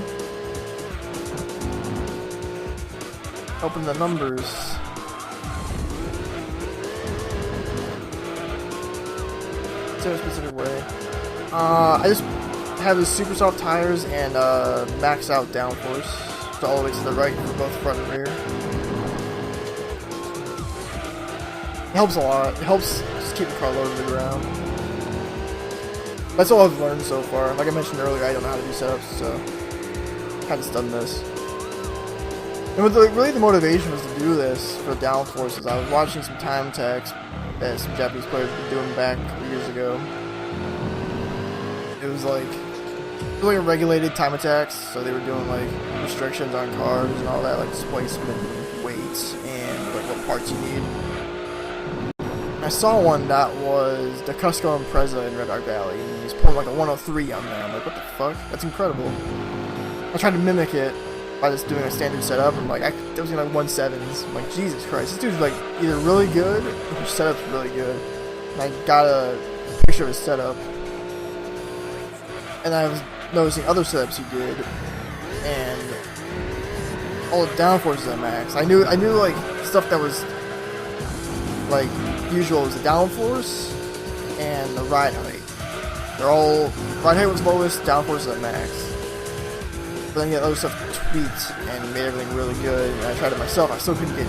Helping the numbers. A specific way. I just have the super soft tires and max out downforce, so all the way to the right for both front and rear. It helps a lot. It helps just keep the car low to the ground. That's all I've learned so far. Like I mentioned earlier, I don't know how to do setups, so I've just done this. And with really the motivation was to do this for downforce is I was watching some time attacks that some Japanese players were doing back a couple years ago. It was like a regulated time attacks, so they were doing like restrictions on cars and all that, like displacement, weights, and like what parts you need. I saw one that was the Cusco Impreza in Red Rock Valley, and he's pulling like a 103 on there. I'm like, what the fuck? That's incredible. I tried to mimic it, by just doing a standard setup. I'm like, I was getting like 1.7s. I'm like, Jesus Christ, this dude's like either really good or his setup's really good. And I got a picture of his setup, and I was noticing other setups he did, and all the downforces at max. I knew like stuff that was like usual was the downforce and the ride height. They're all ride height was lowest, downforce is at max. But then you got other stuff tweaked and made everything really good. And I tried it myself. I still couldn't get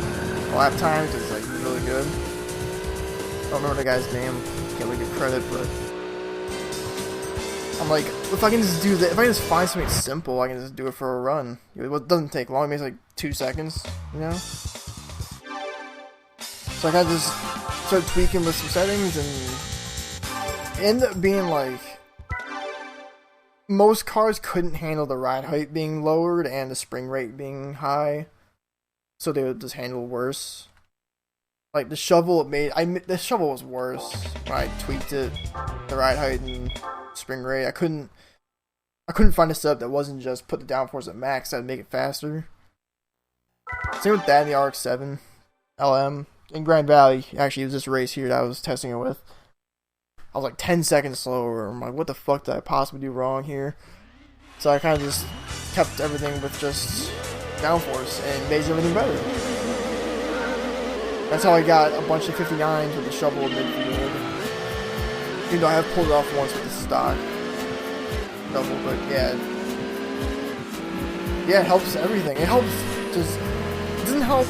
lap time because it's like really good. I don't remember the guy's name. Can't really give credit, but I'm like, if I can just do that, if I can just find something simple, I can just do it for a run. It doesn't take long. It makes like 2 seconds, you know. So I kind of just started tweaking with some settings, and it ended up being like most cars couldn't handle the ride height being lowered and the spring rate being high, so they would just handle worse. Like the shovel, the shovel was worse when I tweaked it, the ride height and spring rate. I couldn't find a setup that wasn't just put the downforce at max that'd make it faster. Same with that in the RX-7 LM in Grand Valley. Actually, it was this race here that I was testing it with. I was like 10 seconds slower. I'm like, what the fuck did I possibly do wrong here? So I kind of just kept everything with just downforce and made everything better. That's how I got a bunch of 59s with the shovel in midfield. Even though I have pulled it off once with the stock shovel, but yeah. Yeah, it helps everything. It helps just, it doesn't help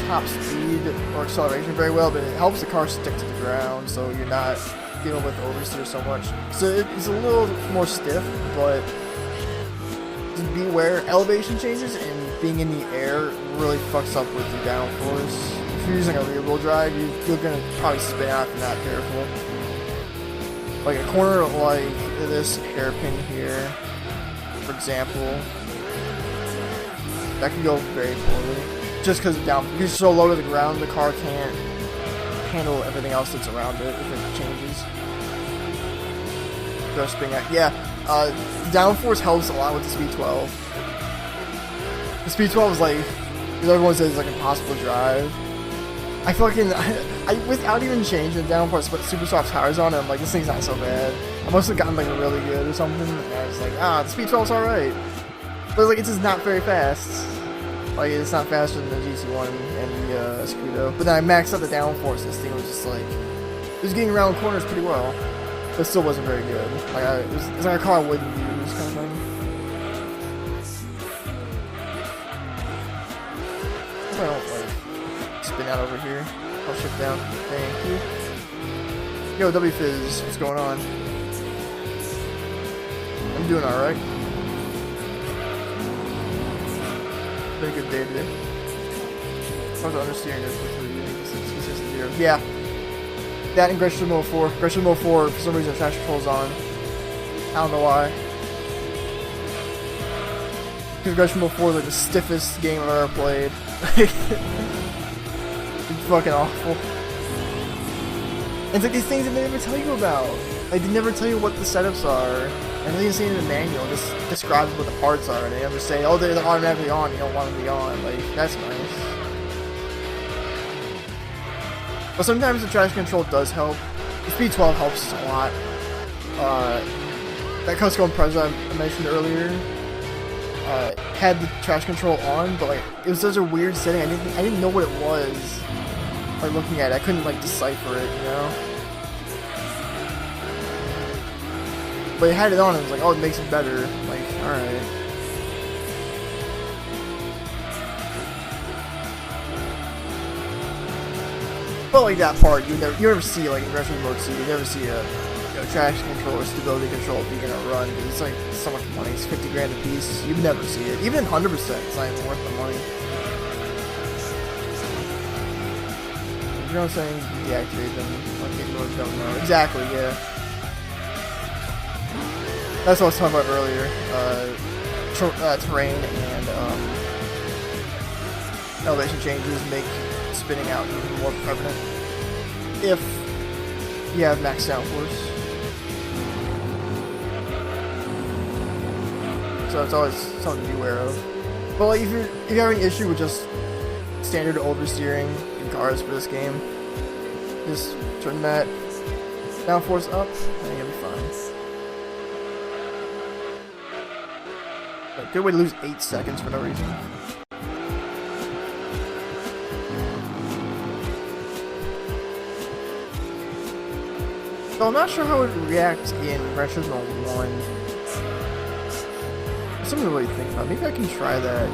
top speed or acceleration very well, but it helps the car stick to the ground, so you're not dealing with oversteer so much. So it's a little more stiff, but just beware, elevation changes and being in the air really fucks up with your downforce. If you're using a rear wheel drive, you're gonna probably spin out if you're not careful. Like a corner like this hairpin here, for example, that can go very poorly. Just because you're so low to the ground, the car can't handle everything else that's around it if it changes. Go spin out. Yeah, downforce helps a lot with the Speed 12. The Speed 12 is like, everyone says it's like impossible to drive. I without even changing the downforce, put super soft tires on it, I'm like, this thing's not so bad. I must have gotten like really good or something, and I was like, the Speed 12's alright. But like, it's just not very fast. Like, it's not faster than the GT1 and the Scudo. But then I maxed out the downforce, this thing was just like, it was getting around corners pretty well, but it still wasn't very good. Like, it's like a car I wouldn't use, kind of thing. I don't like spin out over here. I'll shift down. Thank you. Yo, WFizz, what's going on? I'm doing alright. Been a good day today. How's the understeering is with the yeah. That and Gran Turismo 4. Gran Turismo 4, for some reason, the traction control's on. I don't know why. Because Gran Turismo 4 is like the stiffest game I've ever played. It's fucking awful. And it's like these things that they never tell you about. Like, they never tell you what the setups are. And they say in the manual, just describes what the parts are. And they never say, oh, they're automatically on, you don't want them to be on. Like, that's nice. But sometimes the traction control does help. The Speed 12 helps a lot. That Cusco Impreza I mentioned earlier had the traction control on, but like it was such a weird setting. I didn't know what it was. Like looking at it, I couldn't like decipher it, you know. But it had it on, and it was like, oh, it makes it better. Like, all right. But like that part, you never see like in Gran Turismo Mode 2, you never see a traction control or stability control being in a run, because it's like so much money. It's 50 grand a piece. You'd never see it. Even 100%, it's not even worth the money. You know what I'm saying? Deactivate them. Like people don't know. Exactly, yeah. That's what I was talking about earlier. Terrain and elevation changes make spinning out even more prevalent if you have max downforce. So it's always something to be aware of. But like, if you have any issue with just standard oversteering in cars for this game, just turn that downforce up, and you'll be fine. Like, good way to lose 8 seconds for no reason. So I'm not sure how it would react in Gran Turismo 1. Something to really think about. Maybe I can try that.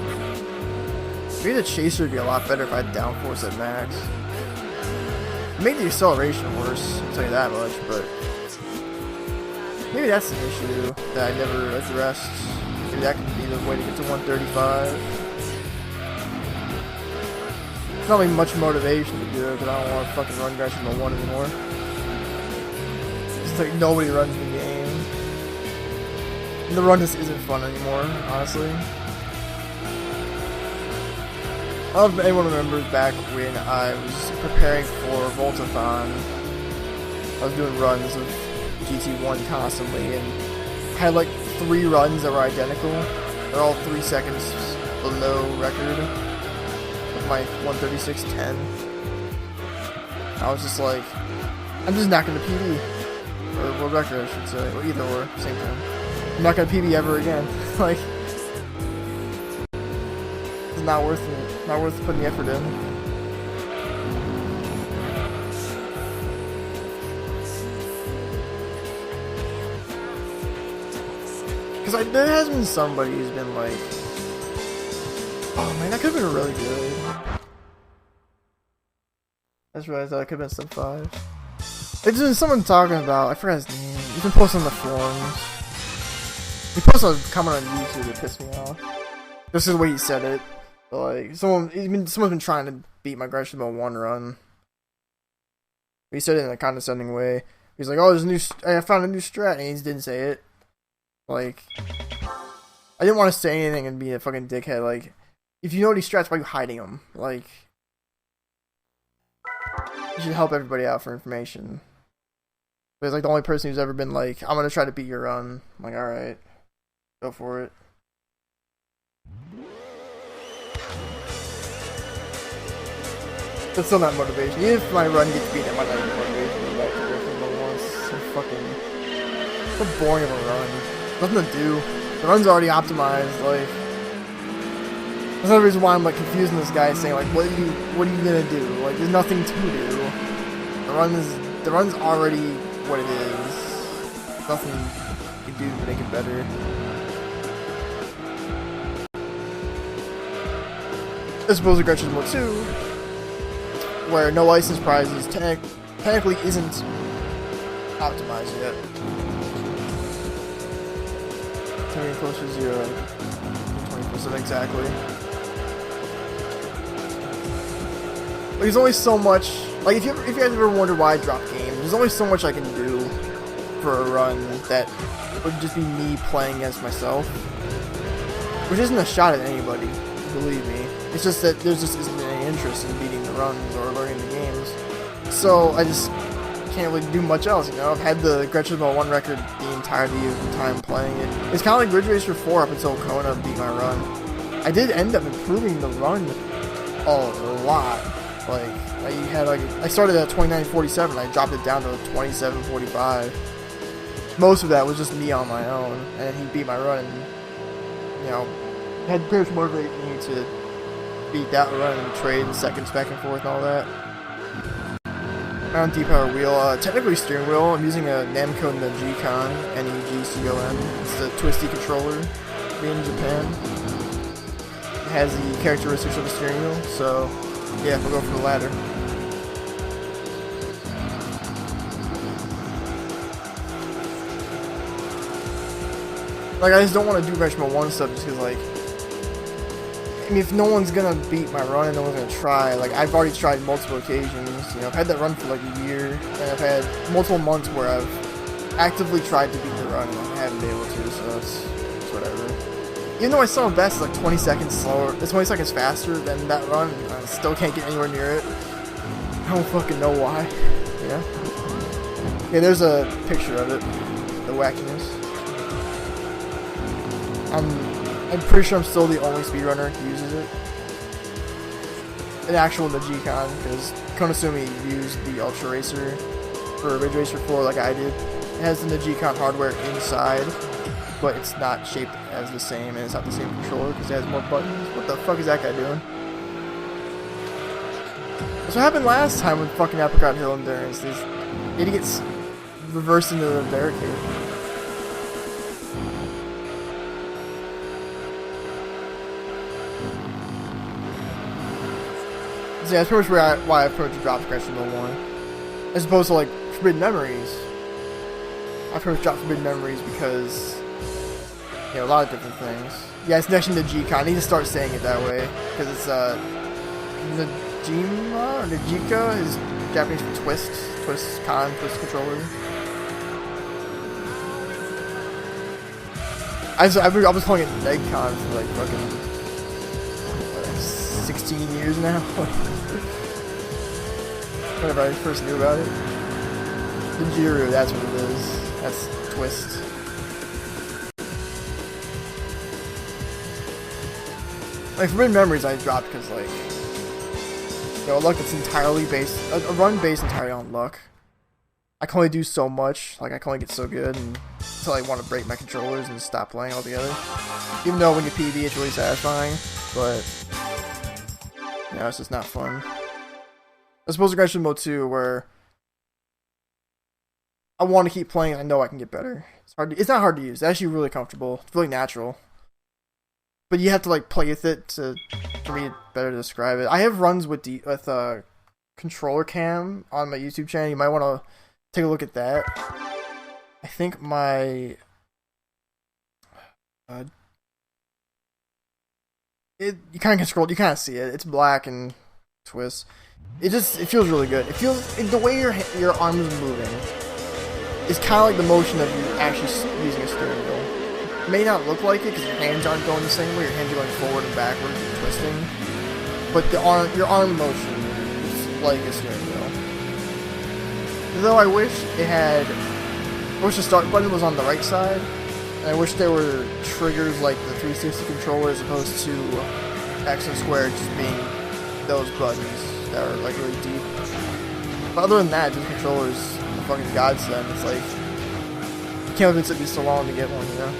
Maybe the chaser would be a lot better if I had downforce at max. It made the acceleration worse, I'll tell you that much, but maybe that's an issue that I never addressed. Maybe that could be the way to get to 135. It's not like much motivation to do it, because I don't want to fucking run Gran Turismo 1 anymore. It's like nobody runs the game. And the run just isn't fun anymore, honestly. I don't know if anyone remembers back when I was preparing for Voltathon. I was doing runs of GT1 constantly, and I had like 3 runs that were identical. They're all 3 seconds below record of my 136.10. I was just like, I'm just not going to PB. Or world record, I should say. Or either or, same thing. I'm not going to PB ever again. Like, it's not worth it. Not worth putting the effort in. Because there has been somebody who's been like, oh man, that could have been really good. I just realized that could have been sub 5. It's been someone talking about, I forgot his name. He's been posting on the forums. He posted a comment on YouTube that pissed me off. This is the way he said it. Like, someone's been trying to beat my Gran Turismo 1 run. He said it in a condescending way. He's like, oh, I found a new strat, and he just didn't say it. Like, I didn't want to say anything and be a fucking dickhead. Like, if you know these strats, why are you hiding them? Like, you should help everybody out for information. But he's like the only person who's ever been like, I'm gonna try to beat your run. I'm like, alright, go for it. That's still not motivation. Even if my run gets beat, it might not be motivation to go back to Griffin once. So fucking, so boring of a run. Nothing to do. The run's already optimized. Like, that's another reason why I'm like confusing this guy, saying like, what are you gonna do? Like, there's nothing to do. The run's already what it is. Nothing you can do to make it better. I suppose the Gran Turismo 2, where no license prizes technically isn't optimized yet. Coming close to 0, 20% exactly. Like, there's only so much. Like, if you guys ever wondered why I drop games, there's only so much I can do for a run that would just be me playing against myself, which isn't a shot at anybody, believe me. It's just that there just isn't any interest in beating the runs or learning the games. So I just can't really do much else, you know? I've had the Gran Turismo 1 record the entirety of the time playing it. It's kind of like Ridge Racer 4 up until Kona beat my run. I did end up improving the run a lot. Like, I started at 29.47, I dropped it down to 27.45. Most of that was just me on my own, and he beat my run, and, you know, had pretty much motivated me to beat that run and trade seconds back and forth and all that. On D-Power wheel, technically steering wheel, I'm using a Namco Negicon, Negcon. It's the twisty controller, made in Japan. It has the characteristics of a steering wheel, so yeah, we'll go for the latter. Like, I just don't want to do Gran Turismo 1 stuff just because, like, I mean, if no one's gonna beat my run and no one's gonna try, like, I've already tried multiple occasions, you know, I've had that run for like a year, and I've had multiple months where I've actively tried to beat the run and I haven't been able to, so it's whatever. Even though I saw best like 20 seconds slower, it's 20 seconds faster than that run, I still can't get anywhere near it. I don't fucking know why, yeah. Yeah, there's a picture of it, the wackiness. I'm pretty sure I'm still the only speedrunner who uses it. An actual Najikon, because Konosumi used the Ultra Racer for Ridge Racer 4 like I did. It has the Najikon hardware inside, but it's not shaped as the same, and it's not the same controller because it has more buttons. What the fuck is that guy doing? That's what happened last time with fucking Apricot Hill Endurance. These idiots reversed into the barricade. So yeah, that's pretty much why I approached Drop Scratch from the 1. As opposed to like Forbidden Memories. I approached Drop Forbidden Memories because, you know, a lot of different things. Yeah, it's next to Najika. I need to start saying it that way. Because it's, Najima, or Najika is Japanese for twist. Twist controller. I was calling it Negcon for like fucking 16 years now. Whenever I first knew about it. Nijiru, that's what it is. That's twist. Like Forbidden Memories I dropped because like, you know, luck that's entirely based, a run based entirely on luck. I can only do so much, like I can only get so good until I want to break my controllers and stop playing altogether. Even though when you PB it's really satisfying, but yeah, it's just not fun. I suppose Aggression Mode 2 where I want to keep playing, I know I can get better. It's not hard to use, it's actually really comfortable, it's really natural. But you have to like play with it for me to better describe it. I have runs with controller cam on my YouTube channel. You might want to take a look at that. I think my you kind of can scroll. You kind of see it. It's black and twists. It feels really good. It feels the way your arm is moving. It's kind of like the motion of you actually using a steering wheel. It may not look like it because your hands aren't going the same way. Your hands are going forward and backwards and twisting. But your arm motion is like a steering wheel. Though I wish the start button was on the right side. And I wish there were triggers like the 360 controller as opposed to X and square just being those buttons that are like really deep. But other than that, this controller's a fucking godsend. It's like, I can't believe it took me so long to get one, you know?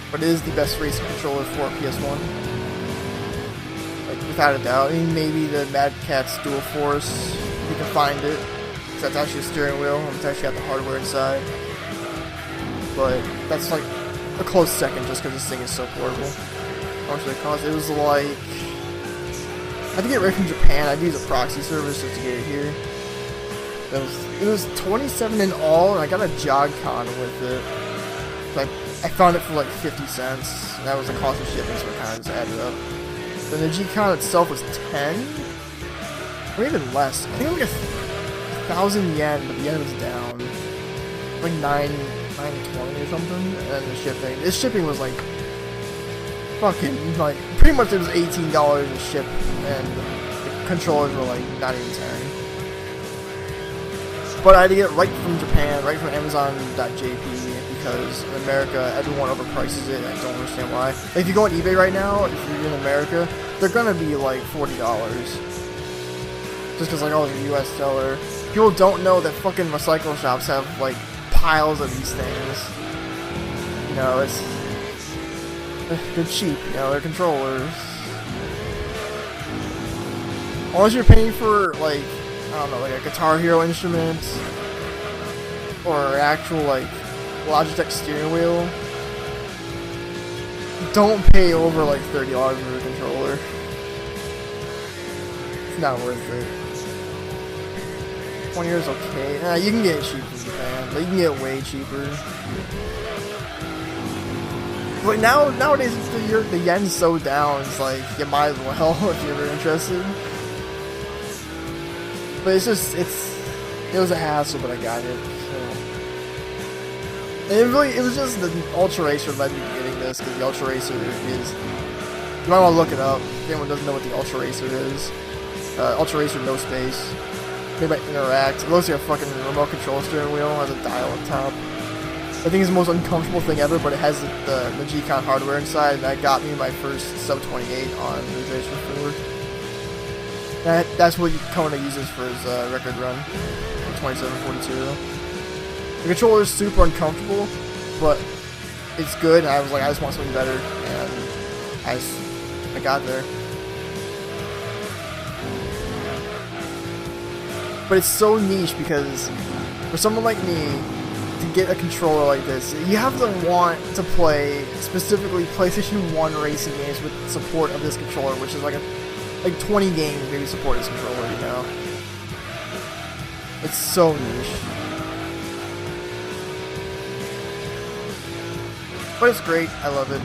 But it is the best racing controller for PS1. Like, without a doubt. I mean, maybe the Mad Catz Dual Force, you can find it. Because that's actually a steering wheel, and it's actually got the hardware inside. But that's like a close second just because this thing is so portable. How much did it cost? It was like, I had to get it right from Japan. I had to use a proxy service just to get it here. It was $27 in all, and I got a Jog-Con with it. I found it for like 50 cents, and that was the cost of shipping, so it kind of just added up. Then the G-Con itself was 10, or even less. I think it was like 1,000 yen, but the yen was down, like 920 or something. And then the shipping was like fucking like pretty much it was $18 to ship, and the controllers were like not even 10. But I had to get it right from Japan, right from Amazon.jp. Because in America, everyone overprices it, and I don't understand why. Like, if you go on eBay right now, if you're in America, they're gonna be like $40. Just because, like, oh, it's a US seller. People don't know that fucking recycle shops have, like, piles of these things. You know, they're cheap, you know, they're controllers. Unless you're paying for, like, I don't know, like a Guitar Hero instrument, or actual, like, Logitech steering wheel, don't pay over like $30 for a controller. It's not worth it. 20 years okay. You can get it cheap in Japan, but you can get it way cheaper. But nowadays the yen's so down, it's like you might as well if you're ever interested. But it was a hassle, but I got it. And it was just the Ultra Racer led me to getting this, because the Ultra Racer is, you might want to look it up if anyone doesn't know what the Ultra Racer is. Ultra Racer No Space. they might interact. It looks like a fucking remote control steering wheel, has a dial on top. I think it's the most uncomfortable thing ever, but it has the G-Con hardware inside, and that got me my first sub 28 on Ridge Racer 4. That's what Kona uses for his record run, 2742. The controller is super uncomfortable, but it's good, and I was like, I just want something better, and I got there. But it's so niche because for someone like me, to get a controller like this, you have to want to play specifically PlayStation 1 racing games with support of this controller, which is like 20 games maybe support this controller, you know? It's so niche. But it's great, I love it.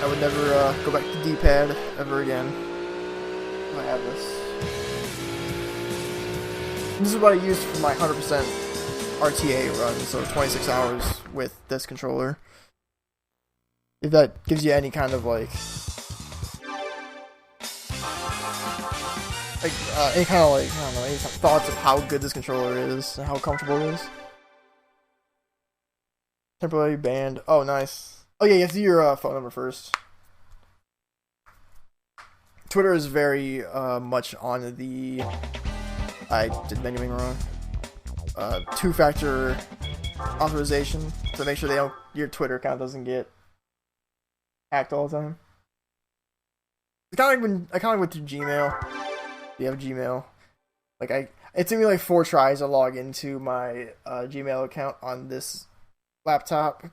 I would never go back to D-pad ever again. I have this. This is what I use for my 100% RTA run, so 26 hours with this controller. If that gives you any kind of any kind of I don't know, any thoughts of how good this controller is and how comfortable it is. Temporarily banned. Oh, nice. Oh yeah, you have to do your phone number first. Twitter is very much on the. I did menuing wrong. Two-factor authorization to make sure your Twitter account doesn't get hacked all the time. It's kind of like with your Gmail. You have Gmail. It took me like 4 tries to log into my Gmail account on this laptop.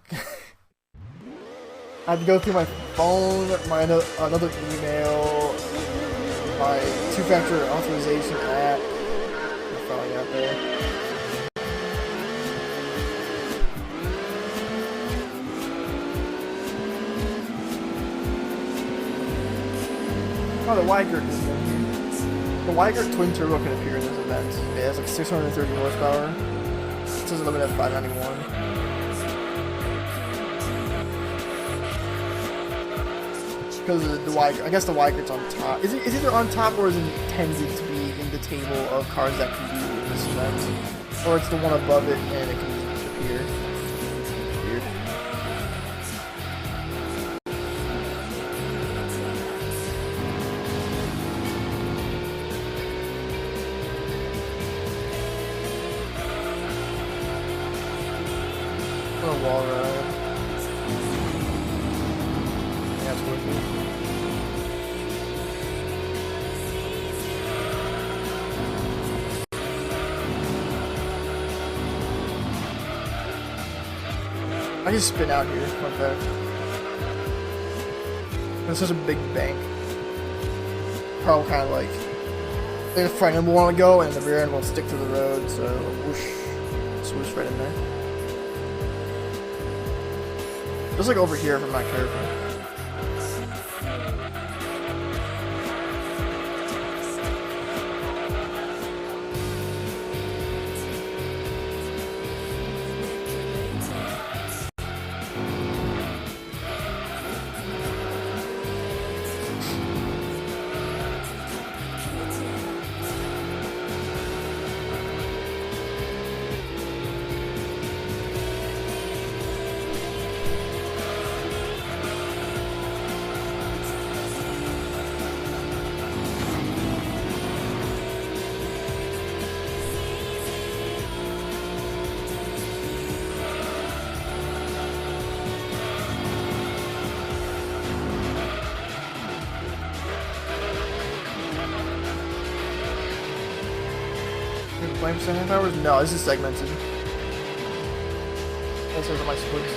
I had to go through my phone, another email, my two-factor authorization app. Finally got there. Oh, the Weigert is in here. The Weigert twin turbo can appear in this event. It has like 630 horsepower. It says limited at 591. Because of the Weigert, I guess the Weigert's on top. Is it either on top or is it intended to be in the table of cars that can be in this event? Or it's the one above it and it can appear. Weird. What a wall ride. That's worth it. I just spin out here, fun fact. It's such a big bank. Probably kind of like the front end will want to go and the rear end will stick to the road, so whoosh, swoosh right in there. Just like over here if I'm not careful. Playing for 7.5 hours? No, this is segmented. This is my splits.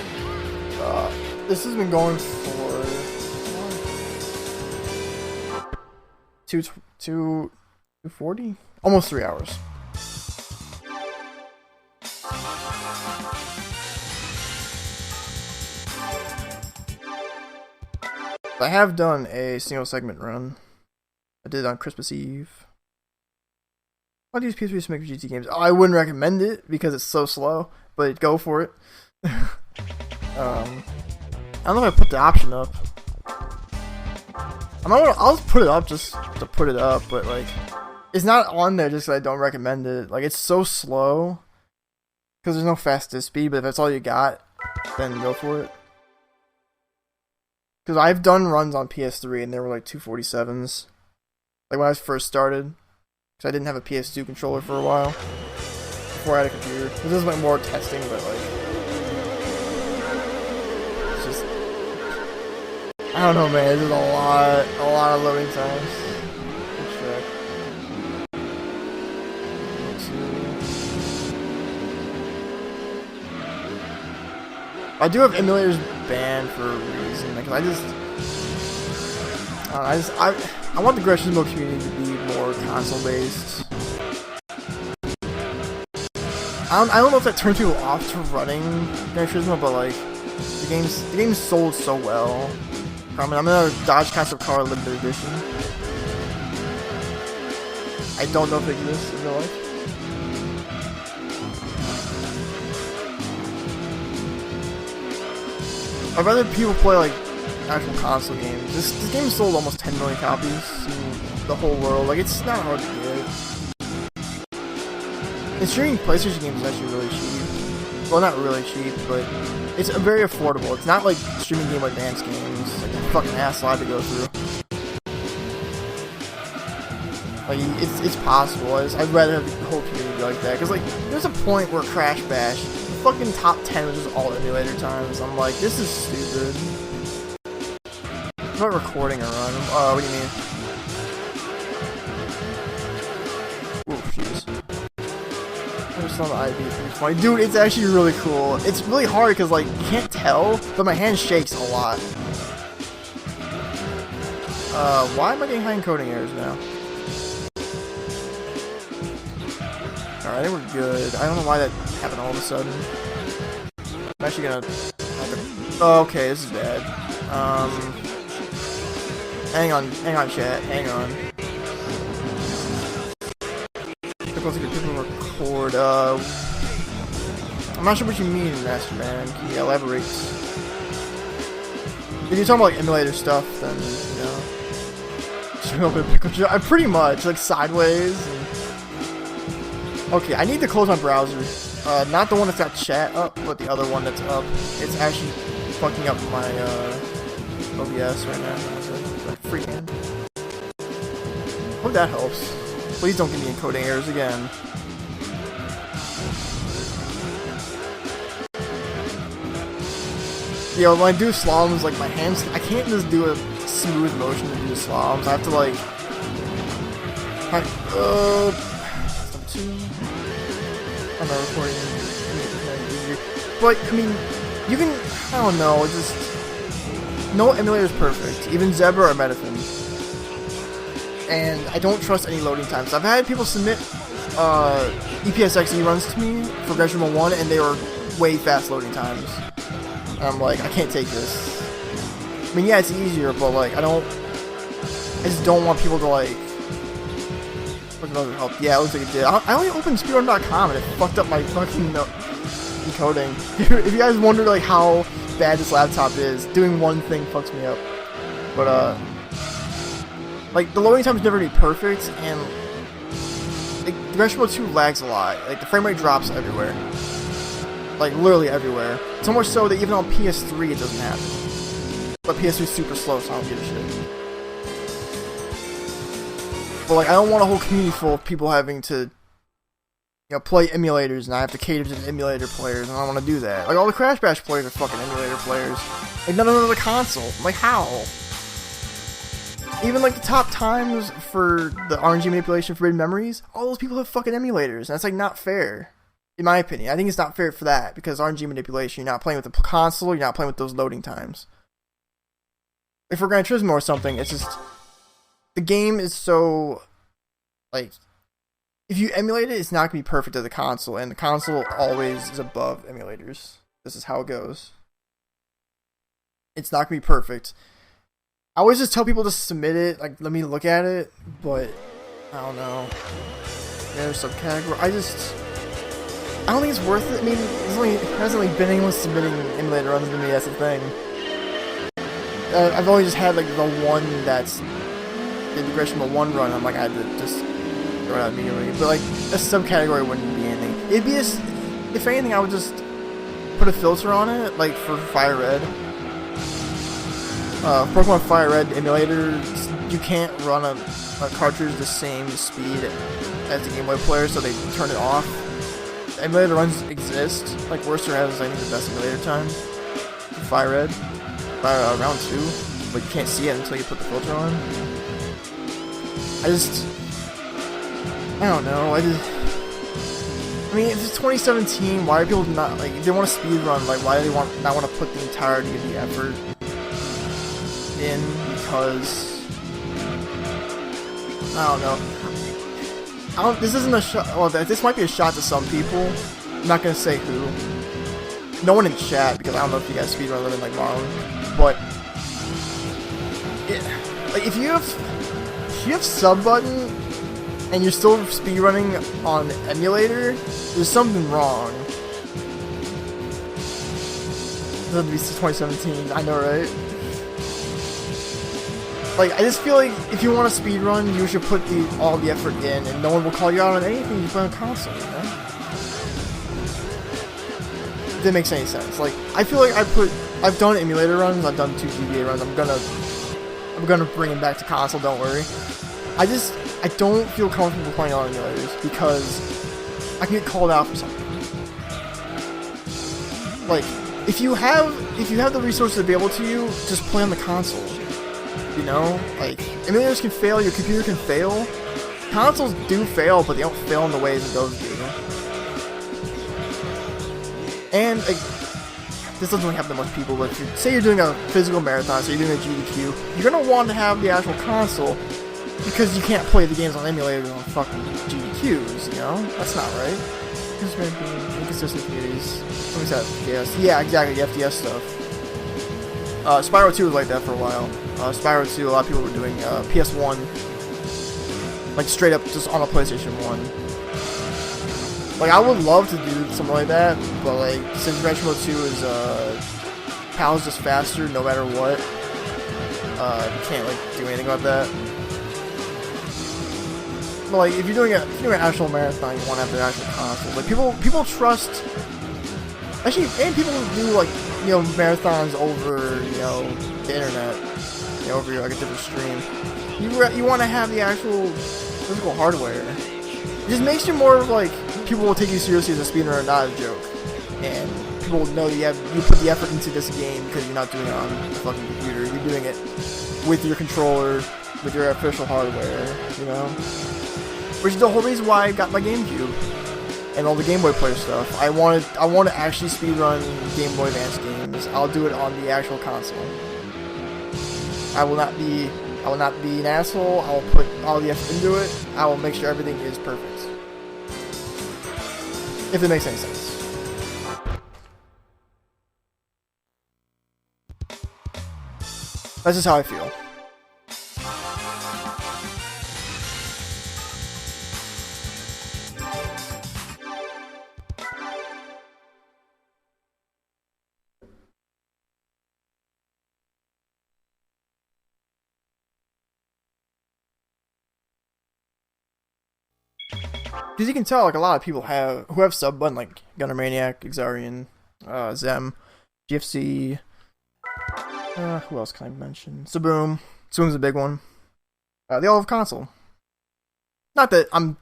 This has been going for 240? Almost 3 hours. I have done a single segment run. I did it on Christmas Eve. I'll use PS3 to make GT games. Oh, I wouldn't recommend it because it's so slow, but go for it. I don't know if I put the option up. I'll just put it up just to put it up, but like, It's not on there just 'cause I don't recommend it. Like, it's so slow. Because there's no fastest speed, but if that's all you got, then go for it. Because I've done runs on PS3 and they were like 247s. Like when I first started. Because I didn't have a PS2 controller for a while. Before I had a computer. This is like more testing, but like... It's just... I don't know, man. There's a lot of loading times. Let's check. I do have emulators banned for a reason, because I want the Gran Turismo community to be more console based. I don't know if that turns people off to running Gran Turismo, but like the game's sold so well. I mean, I'm in a Dodge Castle Car limited edition. I don't know if it exists in real life. I'd rather people play like actual console games. This game sold almost 10 million copies in the whole world. Like, it's not hard to get. And streaming PlayStation games is actually really cheap. Well, not really cheap, but it's very affordable. It's not like streaming Game Boy Advance games, like a fucking ass slide to go through. Like, it's possible. I'd rather have the whole community be like that. Because, like, there's a point where Crash Bash, the fucking top 10 was just all emulator times. I'm like, this is stupid. I'm not recording a run. What do you mean? Oh, jeez. I just saw the ID. It's funny. Dude, it's actually really cool. It's really hard because, like, you can't tell, but my hand shakes a lot. Why am I getting high encoding errors now? Alright, I think we're good. I don't know why that happened all of a sudden. I'm actually gonna... Oh, okay, this is bad. Hang on, chat. Hang on. Difficulty to people record, I'm not sure what you mean, Master Man. Can you elaborate? If you're talking about, like, emulator stuff, then, you know... I'm pretty much, like, sideways, and... Okay, I need to close my browser. Not the one that's got chat up, but the other one that's up. It's actually fucking up my, OBS right now. Freaking. Hope that helps. Please don't give me encoding errors again. Yo, when I do slaloms, like, my hands... I can't just do a smooth motion to do slaloms. I have to, like... I'm not recording. But, I mean, you can, I don't know, just, no emulator is perfect, even Zebra or Metafin. And I don't trust any loading times. I've had people submit EPSXE runs to me for Gran Turismo 1, and they were way fast loading times. And I'm like, I can't take this. I mean, yeah, it's easier, but like, I just don't want people to like, help. Yeah, it looks like it did. I only opened speedrun.com and it fucked up my fucking encoding. If you guys wonder like how bad this laptop is, doing one thing fucks me up. But like the loading times never be perfect, and like Gran Turismo 2 lags a lot. Like the frame rate drops everywhere, like literally everywhere. So much so that even on PS3 it doesn't happen. But PS3 is super slow, so I don't give a shit. But like, I don't want a whole community full of people having to, you know, play emulators, and I have to cater to the emulator players, and I don't want to do that. Like, all the Crash Bash players are fucking emulator players. Like, none of them are the console. I'm like, how? Even like the top times for the RNG manipulation forbidden memories, all those people have fucking emulators, and that's like not fair. In my opinion, I think it's not fair for that, because RNG manipulation, you're not playing with the console, you're not playing with those loading times. If for Gran Turismo or something, it's just... The game is so, like, if you emulate it, it's not going to be perfect to the console, and the console always is above emulators. This is how it goes. It's not going to be perfect. I always just tell people to submit it, like, let me look at it, but, I don't know. There's subcategory. I don't think it's worth it. I mean, there hasn't really been anyone submitting emulator runs to me, that's the thing. I've only just had, like, the one that's... the Gran Turismo 1 run, I'm like, I had to just throw it out immediately. But like a subcategory wouldn't be anything. It'd be if anything, I would just put a filter on it, like for Fire Red. Pokemon Fire Red emulator, you can't run a cartridge the same speed as the Game Boy player, so they turn it off. The emulator runs exist. Like Worcester has, I think, the best emulator time. Fire Red by round 2, but you can't see it until you put the filter on. I don't know. I mean, if it's 2017, why are people not, like, if they want to speedrun, like, why do they not want to put the entirety of the effort in? Because, I don't know. This isn't a shot, well, this might be a shot to some people. I'm not going to say who. No one in chat, because I don't know if you guys speedrun living like Marlon, but, like, if you have sub button, and you're still speedrunning on emulator, there's something wrong. That'll be 2017, I know, right? Like, I just feel like if you want to speedrun, you should put all the effort in, and no one will call you out on anything you play on console, you know? If that makes any sense. Like, I feel like I've done emulator runs, I've done 2 GBA runs, I'm gonna bring them back to console, don't worry. I don't feel comfortable playing on emulators because I can get called out for something. Like, if you have the resources to be able to, just play on the console. You know? Like, emulators can fail, your computer can fail. Consoles do fail, but they don't fail in the ways that those do. And, like, this doesn't really happen to most people, but say you're doing a physical marathon, so you're doing a GDQ, you're gonna want to have the actual console, because you can't play the games on emulators on fucking GDQs, you know? That's not right. There's going to be inconsistent communities. Something's that FPS. Yeah, exactly, the FDS stuff. Spyro 2 was like that for a while. Spyro 2, a lot of people were doing PS1, like straight up just on a PlayStation 1. Like, I would love to do something like that, but like, since Gran Turismo 2 is, PAL's just faster no matter what, you can't like do anything about that. But like, if you're doing an actual marathon, you want to have the actual console. Like, people trust. Actually, and people do like, you know, marathons over, you know, the internet, you know, over like a different stream. You want to have the actual physical hardware. It just makes you more like, people will take you seriously as a speedrunner, not a joke. And people will know you put the effort into this game because you're not doing it on a fucking computer. You're doing it with your controller, with your official hardware, you know. Which is the whole reason why I got my GameCube and all the Game Boy Player stuff. I want to actually speedrun Game Boy Advance games. I'll do it on the actual console. I will not be an asshole. I will put all the effort into it. I will make sure everything is perfect. If it makes any sense. That's just how I feel. Because you can tell, like, a lot of people who have sub button, like Gunner Maniac, Exarian, Zem, GFC. Who else can I mention? Saboom. Saboom's a big one. They all have console. Not that I'm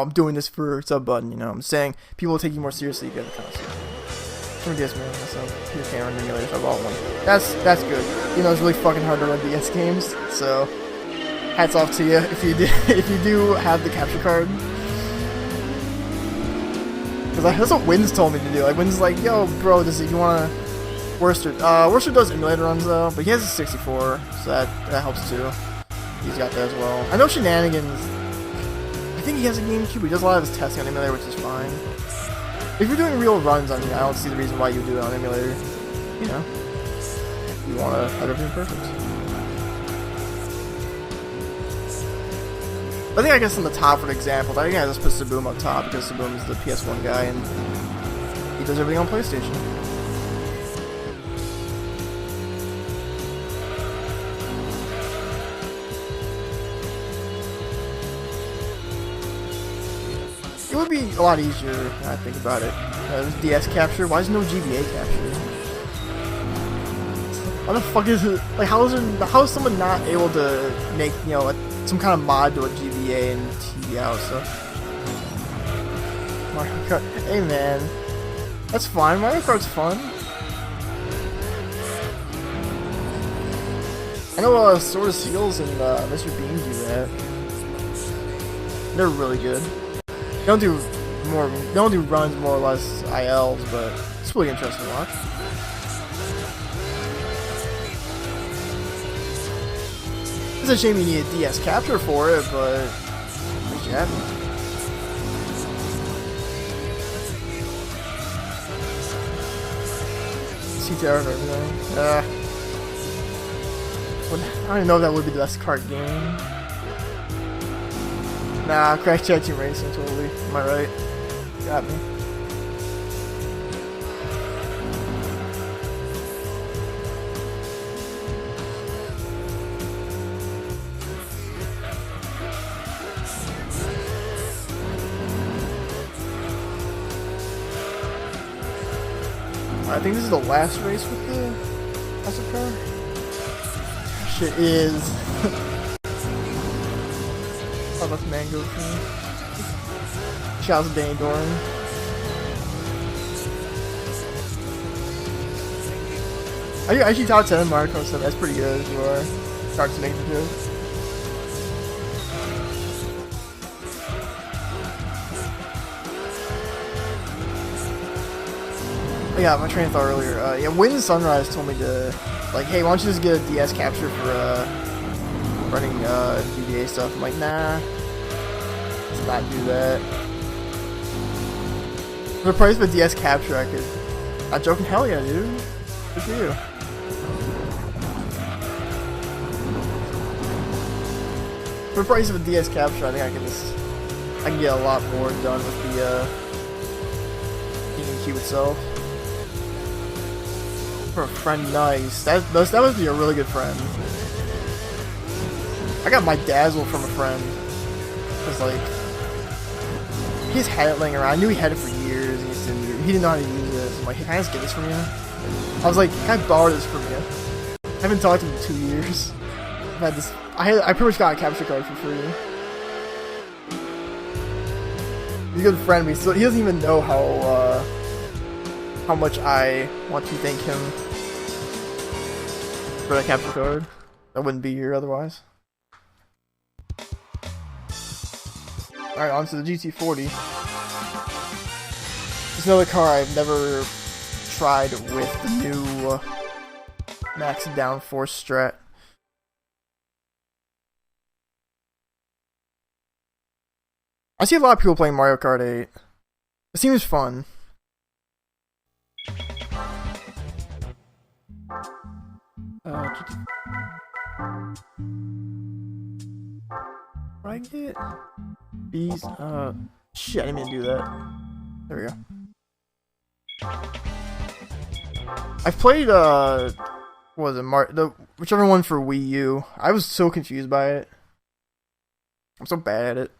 doing this for sub button. You know, I'm saying people will take you more seriously if you have a console. I'm DS man myself. You can't run emulator, so I bought one. That's good. You know, it's really fucking hard to run DS games. So, hats off to you if you do have the capture card. Because that's what Wins told me to do. Like, Wins is like, yo, bro, if you want to... Worcester does emulator runs, though, but he has a 64, so that helps, too. He's got that as well. I know Shenanigans... I think he has a GameCube, but he does a lot of his testing on emulator, which is fine. If you're doing real runs on here, I don't see the reason why you would do it on emulator. You know? You want to have everything perfect. I think I guess on the top for example, I think I just put Saboom up top because Saboom is the PS1 guy and he does everything on PlayStation. It would be a lot easier when I think about it. DS capture. Why is no GBA capture? What the fuck is it? Like, how is someone not able to make, you know, some kind of mod to a GBA and TV out? So, Mario Kart. Hey man, that's fine. Mario Kart's fun. I know Sword of Seals and Mr. Bean do that. They're really good. They don't do runs more or less ILs, but it's really interesting to watch. It's a shame you need a DS capture for it, but at least you have it. CTR and everything. I don't even know if that would be the best kart game. Nah, Crash Tag Team Racing, totally. Am I right? Got me. I think this is the last race with the classic car. Shit is. How much mango cream? Shouts to Danny Doran. I actually top 10 in Mario Kart 7. That's pretty good if you are. Start to make the joke. Oh, yeah, my train of thought earlier. Yeah, Wind Sunrise told me to, like, hey, why don't you just get a DS capture for running GBA stuff? I'm like, nah, let's not do that. For the price of a DS capture, I could. Not joking, hell yeah, dude. Good for you. For the price of a DS capture, I think I can get a lot more done with the GameCube itself. For a friend, nice. That must be a really good friend. I got my Dazzle from a friend. Cause like, he's had it laying around. I knew he had it for years. And he didn't know how to use it. So I'm like, hey, can I just get this from you? I was like, can I borrow this from you? I haven't talked to him in 2 years. I've had this. I pretty much got a capture card for free. He's a good friend, but he doesn't even know how much I want to thank him for that capture card. I wouldn't be here otherwise. Alright, on to the GT40. It's another car I've never tried with the new max downforce strat. I see a lot of people playing Mario Kart 8. It seems fun. Right it? Bees, shit, I didn't mean to do that. There we go. I've played, what was it, whichever one for Wii U. I was so confused by it. I'm so bad at it.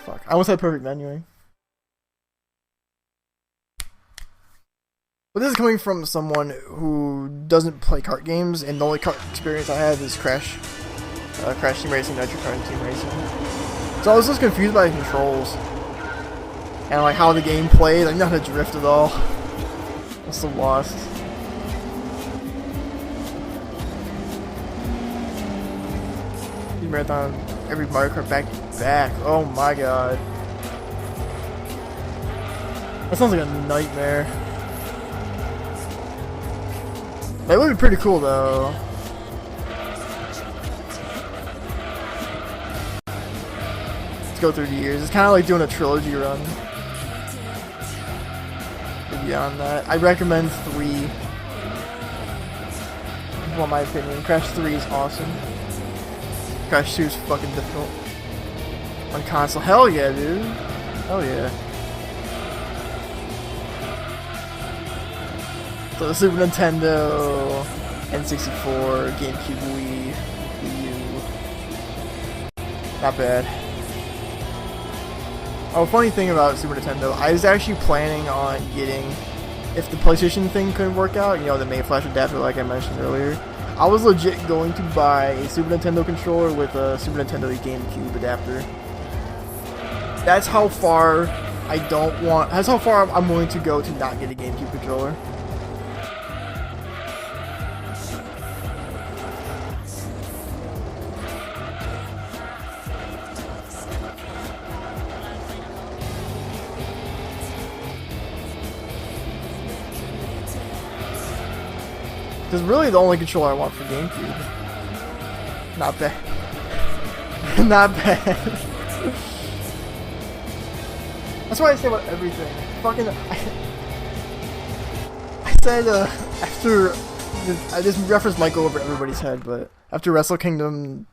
Fuck, I almost had perfect menuing. But this is coming from someone who doesn't play kart games, and the only kart experience I have is Crash Team Racing, Nitro Kart Team Racing. So I was just confused by the controls. And like how the game plays, I didn't know how to drift at all. I'm so lost. Marathon, every Mario Kart back to back. Oh my god. That sounds like a nightmare. That would be pretty cool though. Let's go through the years. It's kind of like doing a trilogy run. Beyond that, I recommend 3. Well, my opinion, Crash 3 is awesome. Crash 2 is fucking difficult. On console, hell yeah, dude. Hell yeah. So the Super Nintendo, N64, GameCube, Wii, GPU. Not bad. Oh, funny thing about Super Nintendo, I was actually planning on getting, if the PlayStation thing couldn't work out, you know, the main flash adapter like I mentioned earlier, I was legit going to buy a Super Nintendo controller with a Super Nintendo GameCube adapter. That's how far that's how far I'm willing to go to not get a GameCube controller. Because really the only controller I want for GameCube. Not bad. Not bad. That's what I say about everything. Fucking, I said after, I just referenced Michael over everybody's head, but after Wrestle Kingdom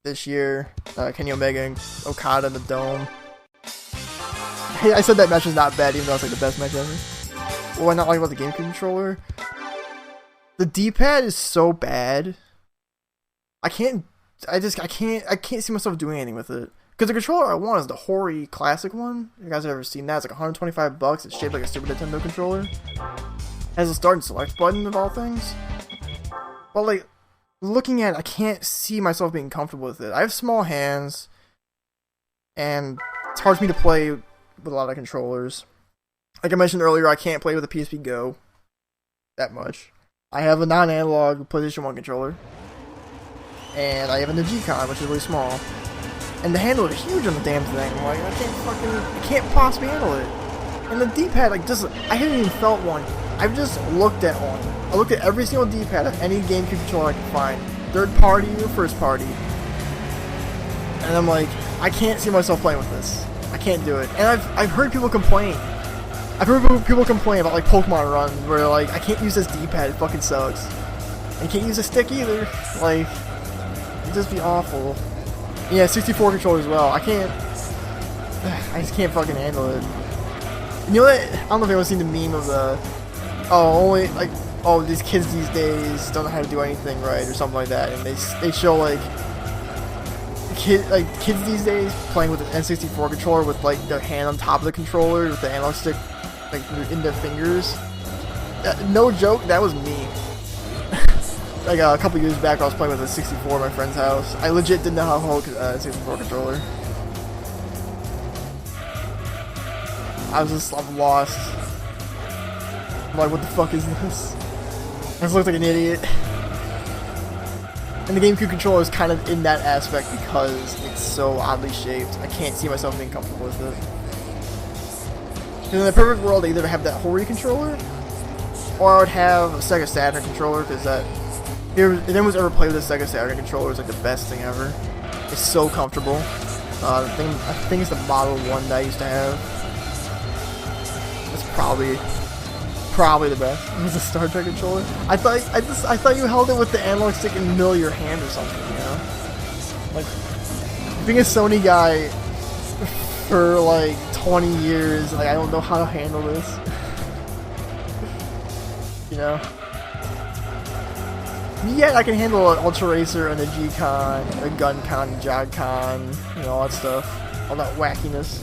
this year, Kenny Omega and Okada in the Dome, I said that match was not bad, even though it's like the best match ever. What I not like about the GameCube controller, the D-pad is so bad. I can't see myself doing anything with it. Because the controller I want is the Hori Classic one. You guys have ever seen that? It's like $125. It's shaped like a Super Nintendo controller. It has a start and select button of all things. But like, looking at it, I can't see myself being comfortable with it. I have small hands, and it's hard for me to play with a lot of controllers. Like I mentioned earlier, I can't play with a PSP Go that much. I have a non-analog PlayStation 1 controller, and I have a G-Con, which is really small. And the handle is huge on the damn thing. I'm like, I can't possibly handle it. And the D-pad, like, I haven't even felt one. I've just looked at one. I looked at every single D-pad of any GameCube controller I can find, third party or first party. And I'm like, I can't see myself playing with this. I can't do it. And I've heard people complain. I've heard people complain about like Pokemon runs where like I can't use this D-pad, it fucking sucks. And you can't use a stick either. Like, it'd just be awful. Yeah, 64 controller as well. I just can't fucking handle it. You know what? I don't know if anyone's seen the meme of the, these kids these days don't know how to do anything right or something like that, and they show like kids these days playing with an N64 controller with like their hand on top of the controller with the analog stick like in their fingers. No joke, that was me. Like a couple years back, I was playing with a 64 at my friend's house. I legit didn't know how to hold a 64 controller. I'm lost. I'm like, what the fuck is this? I just looked like an idiot. And the GameCube controller is kind of in that aspect because it's so oddly shaped. I can't see myself being comfortable with it. In the perfect world, I either have that Hori controller, or I would have a Sega Saturn controller, because if anyone's ever played with a Sega Saturn controller, it's like the best thing ever. It's so comfortable. I think it's the Model 1 that I used to have. It's probably the best. It was a Star Trek controller. I thought you held it with the analog stick in the middle of your hand or something, you know? Like, being a Sony guy for like 20 years, like I don't know how to handle this. You know? Yet I can handle an Ultra Racer and a G-Con, a Gun-Con, a Jog-Con, you know, all that stuff. All that wackiness.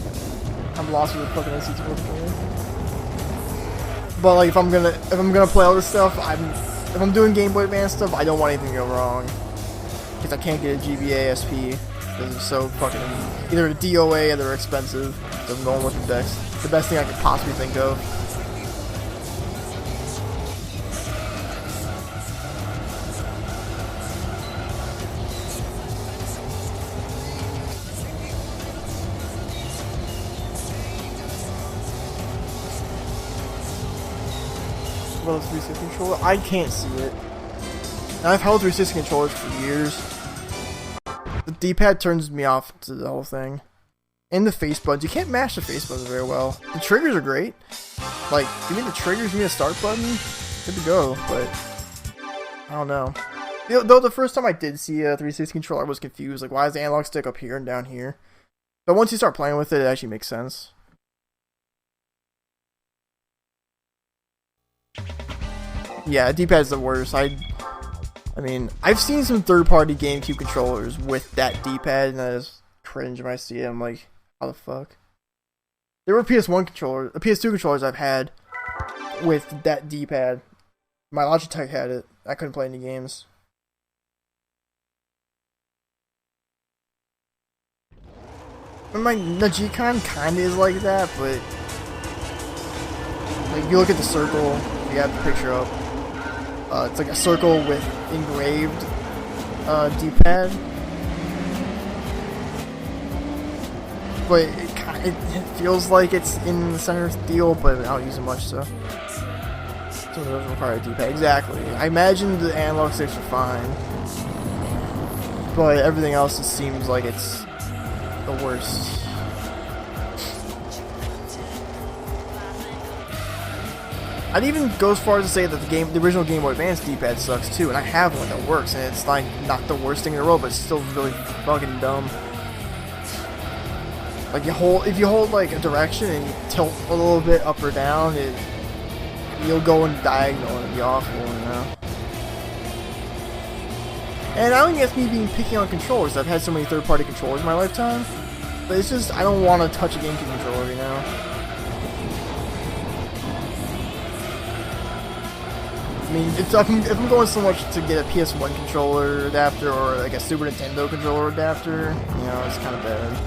I'm lost with the fucking N64 controller. But like if I'm gonna play all this stuff, if I'm doing Game Boy Advance stuff, I don't want anything to go wrong. Because I can't get a GBA SP. Because they're so fucking either a DOA or they're expensive. So I'm going with the best thing I could possibly think of. Well, 360 controller, I can't see it. And I've held 360 controllers for years. The D-pad turns me off to the whole thing. And the face buttons, you can't mash the face buttons very well. The triggers are great. Like, give me the triggers, give me a start button, good to go. But I don't know. You know, though the first time I did see a 360 controller, I was confused. Like, why is the analog stick up here and down here? But once you start playing with it, it actually makes sense. Yeah, D-pad's the worst. I I mean, I've seen some third-party GameCube controllers with that D-pad, and I just cringe when I see it. I'm like, how the fuck? There were PS1 controllers, PS2 controllers I've had with that D-pad. My Logitech had it. I couldn't play any games. The G-Con kind of is like that, but like you look at the circle, you have the picture up. It's like a circle with engraved D-pad, but it feels like it's in the center steel, but I don't use it much, so it doesn't require a D-pad. Exactly. I imagine the analog sticks are fine, but everything else just seems like it's the worst. I'd even go as far as to say that the original Game Boy Advance D-pad sucks too, and I have one that works, and it's like not the worst thing in the world, but it's still really fucking dumb. Like if you hold like a direction and you tilt a little bit up or down, you'll go in diagonal and it'll be awful, you know. And I don't think that's me being picky on controllers. I've had so many third-party controllers in my lifetime, but it's just I don't want to touch a GameCube controller, you know. I mean, if I'm going so much to get a PS1 controller adapter or like a Super Nintendo controller adapter, you know, it's kind of bad.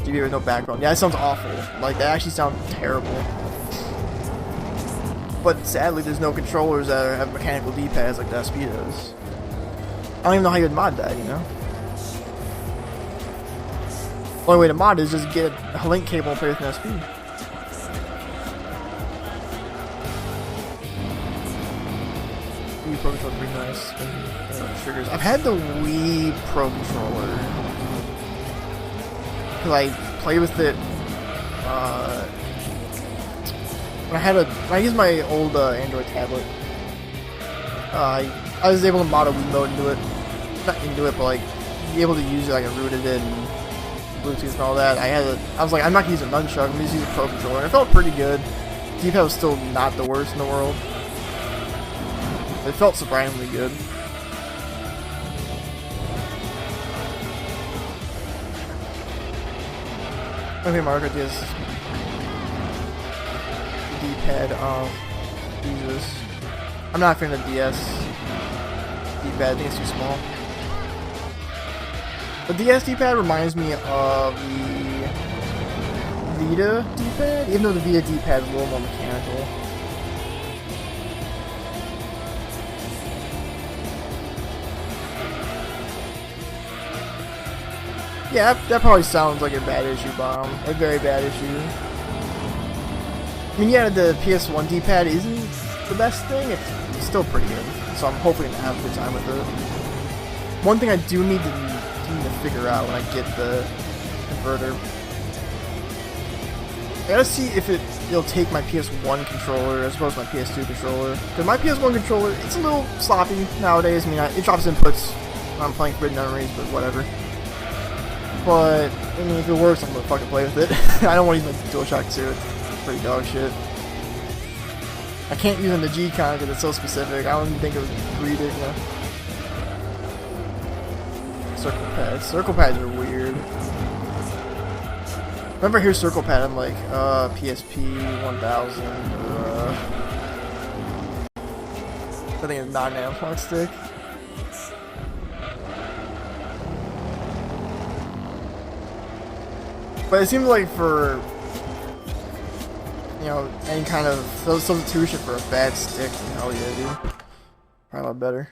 GB with no backbone. Yeah, that sounds awful. Like, that actually sounds terrible. But sadly, there's no controllers that have mechanical D-pads like the SP does. I don't even know how you would mod that, you know? The only way to mod is just get a link cable and play with an SP. Wii Pro Controller pretty nice. Triggers. I've had the Wii Pro Controller. Because I played with it when I used my old Android tablet. I was able to mod a Wii mode into it. Not into it, but like be able to use it. Like I rooted it and Bluetooth and all that. I was like, I'm not gonna use a nunchuck. I'm gonna use a Pro Controller. And it felt pretty good. D-pad was still not the worst in the world. It felt surprisingly good. Okay, Mario Kart DS. D-pad, Jesus. I'm not a fan of the DS. D-pad, I think it's too small. The DS D-pad reminds me of the Vita D-pad, even though the Vita D-pad is a little more mechanical. Yeah, that probably sounds like a bad issue, Bomb. A very bad issue. I mean, yeah, the PS1 D-pad isn't the best thing. It's still pretty good, so I'm hopefully gonna have a good time with it. One thing I do need to figure out when I get the converter, I gotta see if it'll take my PS1 controller as opposed to my PS2 controller. Because my PS1 controller, it's a little sloppy nowadays. I mean, it drops inputs when I'm playing Forbidden Memories, but whatever. But, I mean, if it works, I'm gonna fucking play with it. I don't want to use my DualShock 2. It's pretty dog shit. I can't use it in the G-Con because it's so specific. I don't even think it would read it, you know. Circle pads. Circle pads are weird. Whenever I hear circle pad, I'm like, PSP 1000, I think it's not an analog stick. But it seems like for, you know, any kind of substitution for a bad stick, hell yeah, dude. Probably a lot better.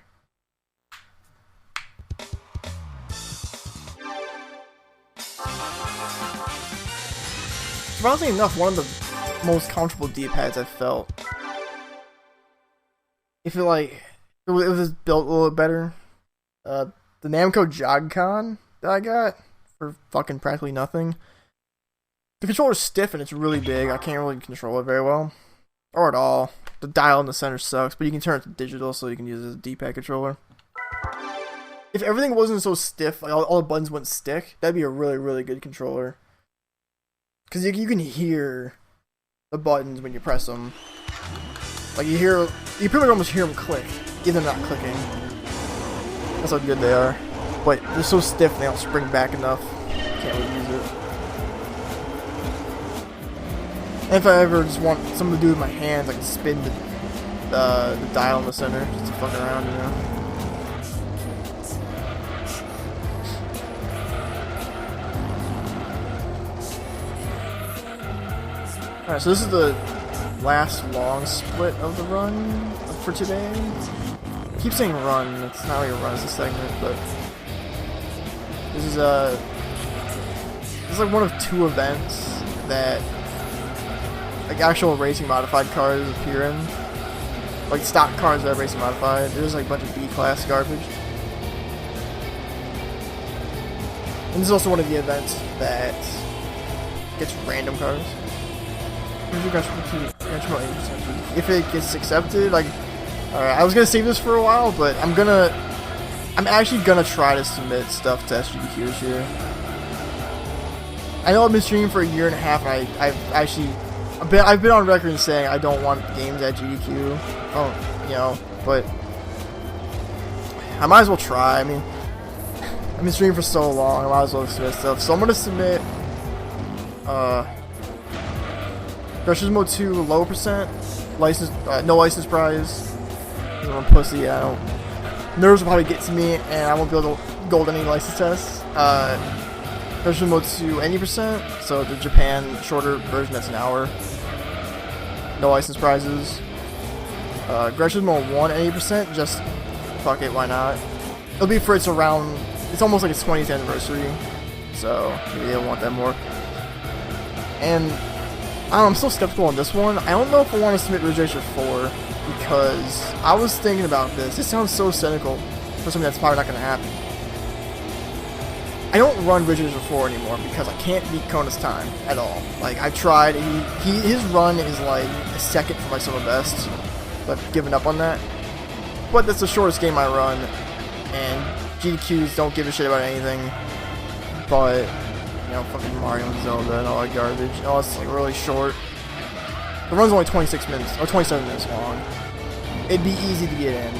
Surprisingly enough, one of the most comfortable D-pads I've felt. If it was built a little bit better. The Namco Jog-Con that I got for fucking practically nothing. The controller's stiff and it's really big. I can't really control it very well. Or at all. The dial in the center sucks, but you can turn it to digital so you can use it as a D-pad controller. If everything wasn't so stiff, like all the buttons wouldn't stick, that'd be a really, really good controller. Because you can hear the buttons when you press them. Like you hear You pretty much almost hear them click, even not clicking. That's how good they are. But they're so stiff they don't spring back enough. Can't really use it. And if I ever just want something to do with my hands, I can spin the dial in the center just to fuck around, you know. Alright, so this is the last long split of the run for today. I keep saying run, it's not really a run, it's a segment, but this is like one of 2 events that like actual racing modified cars appear in. Like stock cars that are racing modified. There's like a bunch of B-class garbage. And this is also one of the events that gets random cars. If it gets accepted, like, alright, I was gonna save this for a while, but I'm actually gonna try to submit stuff to SGDQ this year. I know I've been streaming for a year and a half, and I've been on record saying I don't want games at GDQ. Oh, you know, but I might as well try. I mean, I've been streaming for so long, I might as well submit stuff. So I'm gonna submit Gran Turismo 2 low percent, license, no license prize. I'm a pussy. Nerves will probably get to me, and I won't be able to gold any license tests. Gran Turismo 2 any percent, so the Japan shorter version that's an hour. No license prizes. Gran Turismo 1 any percent, just fuck it, why not? It'll be for it's almost like its 20th anniversary, so maybe they'll want that more. And I'm still skeptical on this one. I don't know if I want to submit Ridge Racer 4 because I was thinking about this. It sounds so cynical for something that's probably not going to happen. I don't run Ridge Racer 4 anymore because I can't beat Kona's time at all. Like, I tried. His run is like a second for my summer best, but I've given up on that. But that's the shortest game I run, and GDQs don't give a shit about anything but, you know, fucking Mario and Zelda and all that garbage. Oh, it's like really short. The run's only 26 minutes, or 27 minutes long. It'd be easy to get in.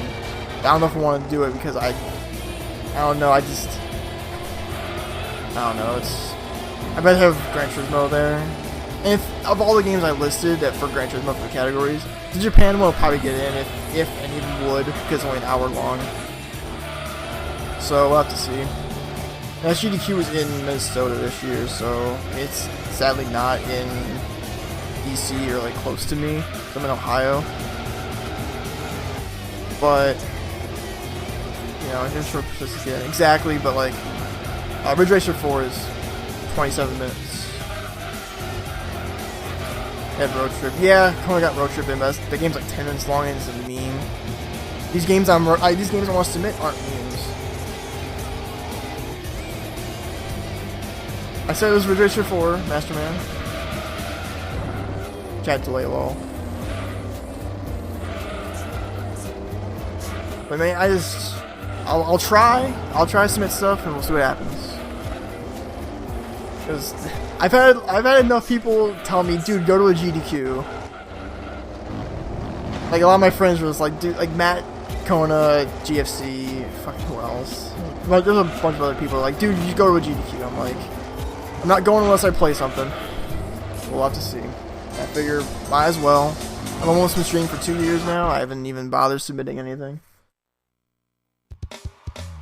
I don't know if I want to do it because I don't know, I don't know, I bet have Gran Turismo there. And if, of all the games I listed that for Gran Turismo for the categories, the Japan one will probably get in if and even would, because it's only an hour long. So we'll have to see. SGDQ was in Minnesota this year, so it's sadly not in DC or like close to me. I'm in Ohio. But, you know, here's for again. Exactly, but like, Ridge Racer 4 is 27 minutes. Had Road Trip. Yeah, Kona got Road Trip in, but the game's like 10 minutes long and it's a meme. These games I want to submit aren't memes. I said it was Ridge Racer 4, Masterman. Chad delay lol. But man, I'll try to submit stuff and we'll see what happens. Because I've had enough people tell me, dude, go to a GDQ. Like a lot of my friends were just like, dude, like Matt, Kona, GFC, fucking who else? Like there's a bunch of other people like, dude, you go to a GDQ. I'm like, I'm not going unless I play something. We'll have to see. I figure, might as well. I've almost been streaming for 2 years now. I haven't even bothered submitting anything.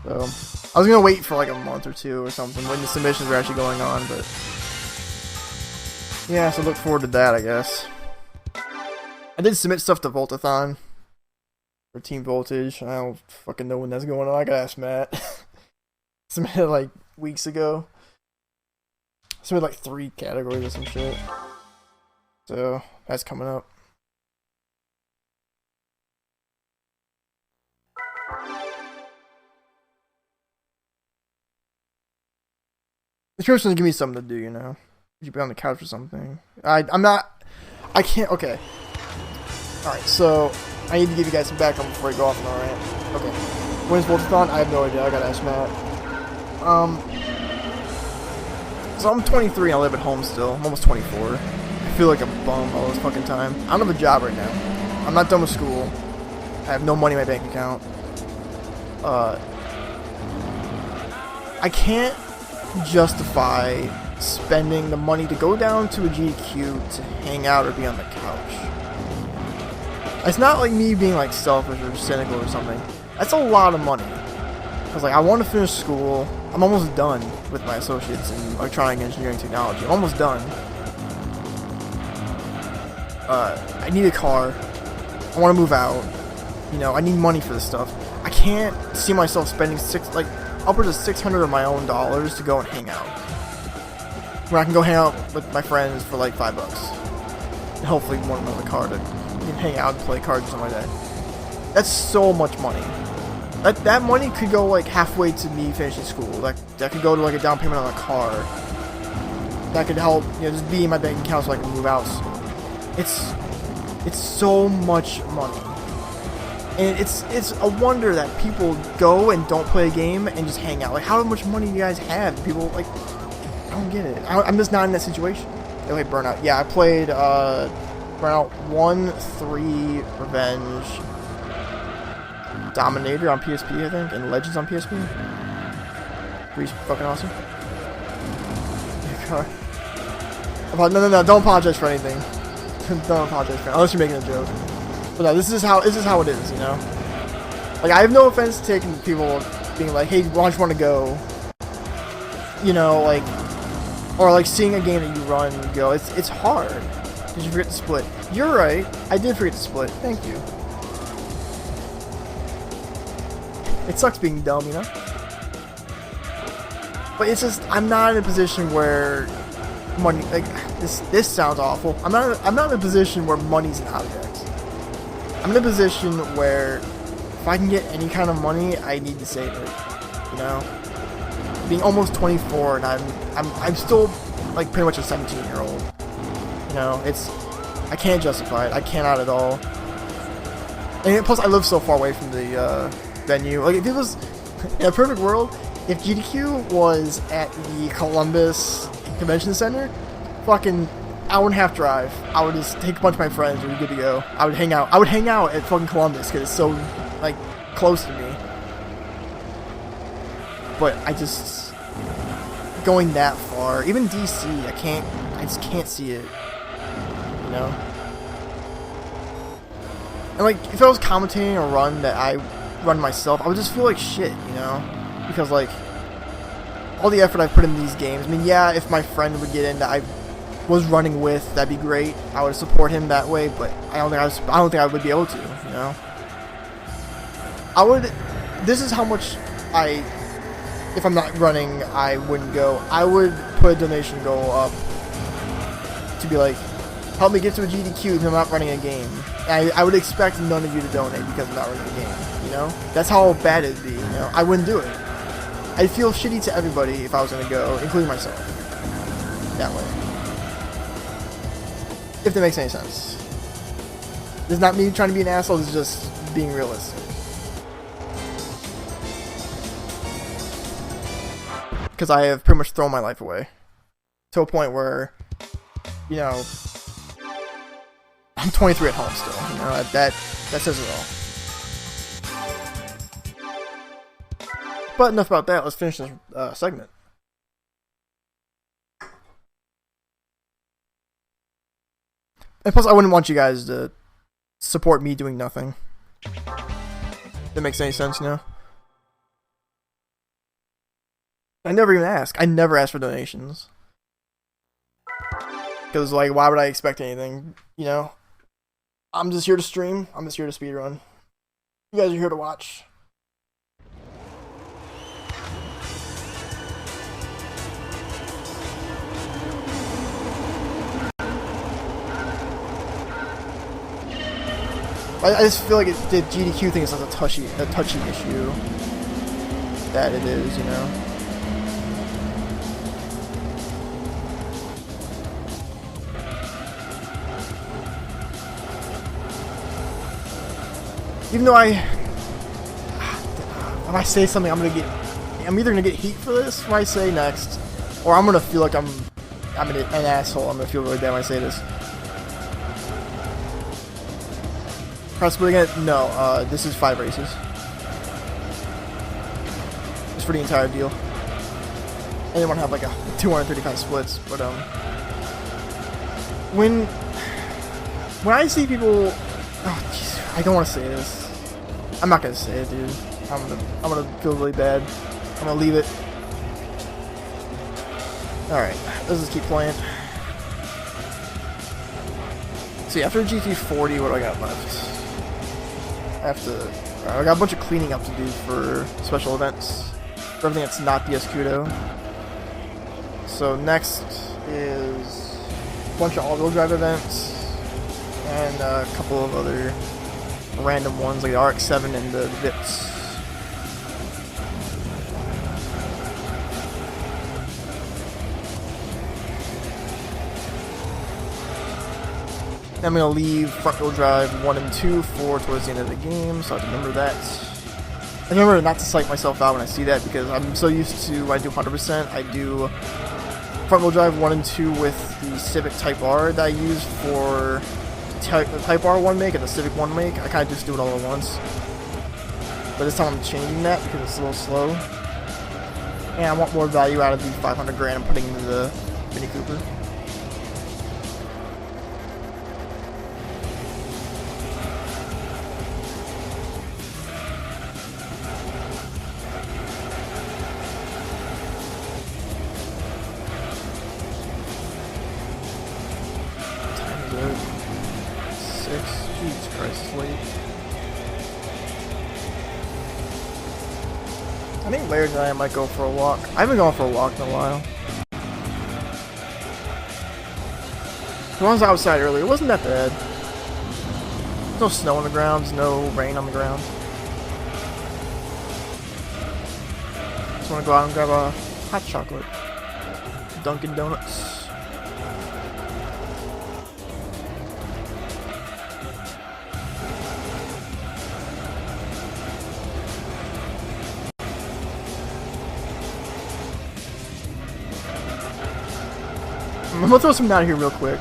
So, I was gonna wait for like a month or 2 or something when the submissions were actually going on, but yeah, so look forward to that, I guess. I did submit stuff to Voltathon for Team Voltage. I don't fucking know when that's going on. I gotta ask Matt. Submitted like weeks ago. Submitted like 3 categories or some shit. So that's coming up. This person's gonna give me something to do, you know. You should be on the couch or something. I can't, okay. Alright, so I need to give you guys some background before I go off on a rant. Okay. When's Voltathon? I have no idea. I gotta ask Matt. So I'm 23 and I live at home still. I'm almost 24. I feel like a bum all this fucking time. I don't have a job right now. I'm not done with school. I have no money in my bank account. I can't justify spending the money to go down to a GDQ to hang out or be on the couch. It's not like me being like selfish or cynical or something. That's a lot of money. Cause like I want to finish school. I'm almost done with my associates in electronic engineering technology. I'm almost done. I need a car. I want to move out. You know, I need money for this stuff. I can't see myself spending upwards of $600 of my own dollars to go and hang out. Where I can go hang out with my friends for like $5. And hopefully one another car to hang out and play cards or something like that. That's so much money. That money could go like halfway to me finishing school. That could go to like a down payment on a car. That could help, you know, just be in my bank account so I can move out soon. It's so much money. And it's a wonder that people go and don't play a game and just hang out. Like, how much money do you guys have? People, like, I don't get it. I'm just not in that situation. Okay, Burnout. Yeah, I played Burnout 1, 3, Revenge, Dominator on PSP, I think, and Legends on PSP. Pretty fucking awesome. No, don't apologize for anything. Don't apologize for it, unless you're making a joke. But no, this is how it is, you know? Like, I have no offense taking people being like, hey, why don't you want to go? You know, like, or like seeing a game that you run and go, it's hard. Did you forget to split? You're right, I did forget to split. Thank you. It sucks being dumb, you know? But it's just, I'm not in a position where money, like, this sounds awful. I'm not in a position where money's an object. I'm in a position where if I can get any kind of money, I need to save it. You know? Being almost 24 and I'm still like pretty much a 17-year-old. You know, I can't justify it. I cannot at all. And plus I live so far away from the venue. Like, if it was in a perfect world, if GDQ was at the Columbus Convention Center, fucking hour and a half drive. I would just take a bunch of my friends and we'd be good to go. I would hang out at fucking Columbus because it's so, like, close to me. But I just, going that far, even DC, I just can't see it, you know? And like, if I was commentating a run that I run myself, I would just feel like shit, you know? Because like, all the effort I've put in these games, I mean, yeah, if my friend would get in that I was running with, that'd be great. I would support him that way, but I don't think I would be able to, you know? This is how much if I'm not running, I wouldn't go. I would put a donation goal up to be like, help me get to a GDQ if I'm not running a game. I would expect none of you to donate because I'm not running a game, you know? That's how bad it'd be, you know? I wouldn't do it. I'd feel shitty to everybody if I was gonna go, including myself. That way. If that makes any sense. This is not me trying to be an asshole, this is just being realistic. Because I have pretty much thrown my life away. To a point where, you know, I'm 23 at home still, you know, that says it all. But enough about that, let's finish this segment. And plus, I wouldn't want you guys to support me doing nothing. If that makes any sense, you know? I never even ask. I never ask for donations. Because, like, why would I expect anything, you know? I'm just here to stream. I'm just here to speedrun. You guys are here to watch. I just feel like the GDQ thing is like a touchy issue that it is, you know. Even though if I say something, I'm either gonna get heat for this when I say next, or I'm gonna feel like I'm an asshole. I'm gonna feel really bad when I say this. Try splitting it? No, this is 5 races. It's for the entire deal. I didn't want to have like a 235 splits, but when I see people, oh jeez, I don't want to say this. I'm not gonna say it, dude. I'm gonna feel really bad. I'm gonna leave it. All right, let's just keep playing. See, after GT40, what do I got left? I got a bunch of cleaning up to do for special events, for everything that's not the Escudo. So next is a bunch of all-wheel drive events, and a couple of other random ones like the RX-7 and the VIPs. I'm going to leave front-wheel drive 1 and 2 for towards the end of the game, so I have to remember that. I remember not to psych myself out when I see that, because I'm so used to when I do 100%, I do front-wheel drive 1 and 2 with the Civic Type R that I use for the Type R one make and the Civic one make. I kind of just do it all at once. But this time I'm changing that because it's a little slow. And I want more value out of the 500 grand I'm putting into the Mini Cooper. Jesus Christ, it's late. I think Laird and I might go for a walk. I haven't gone for a walk in a while. I was outside earlier. It wasn't that bad. There's no snow on the ground. There's no rain on the ground. Just want to go out and grab a hot chocolate. Dunkin' Donuts. I'm gonna throw some down here real quick.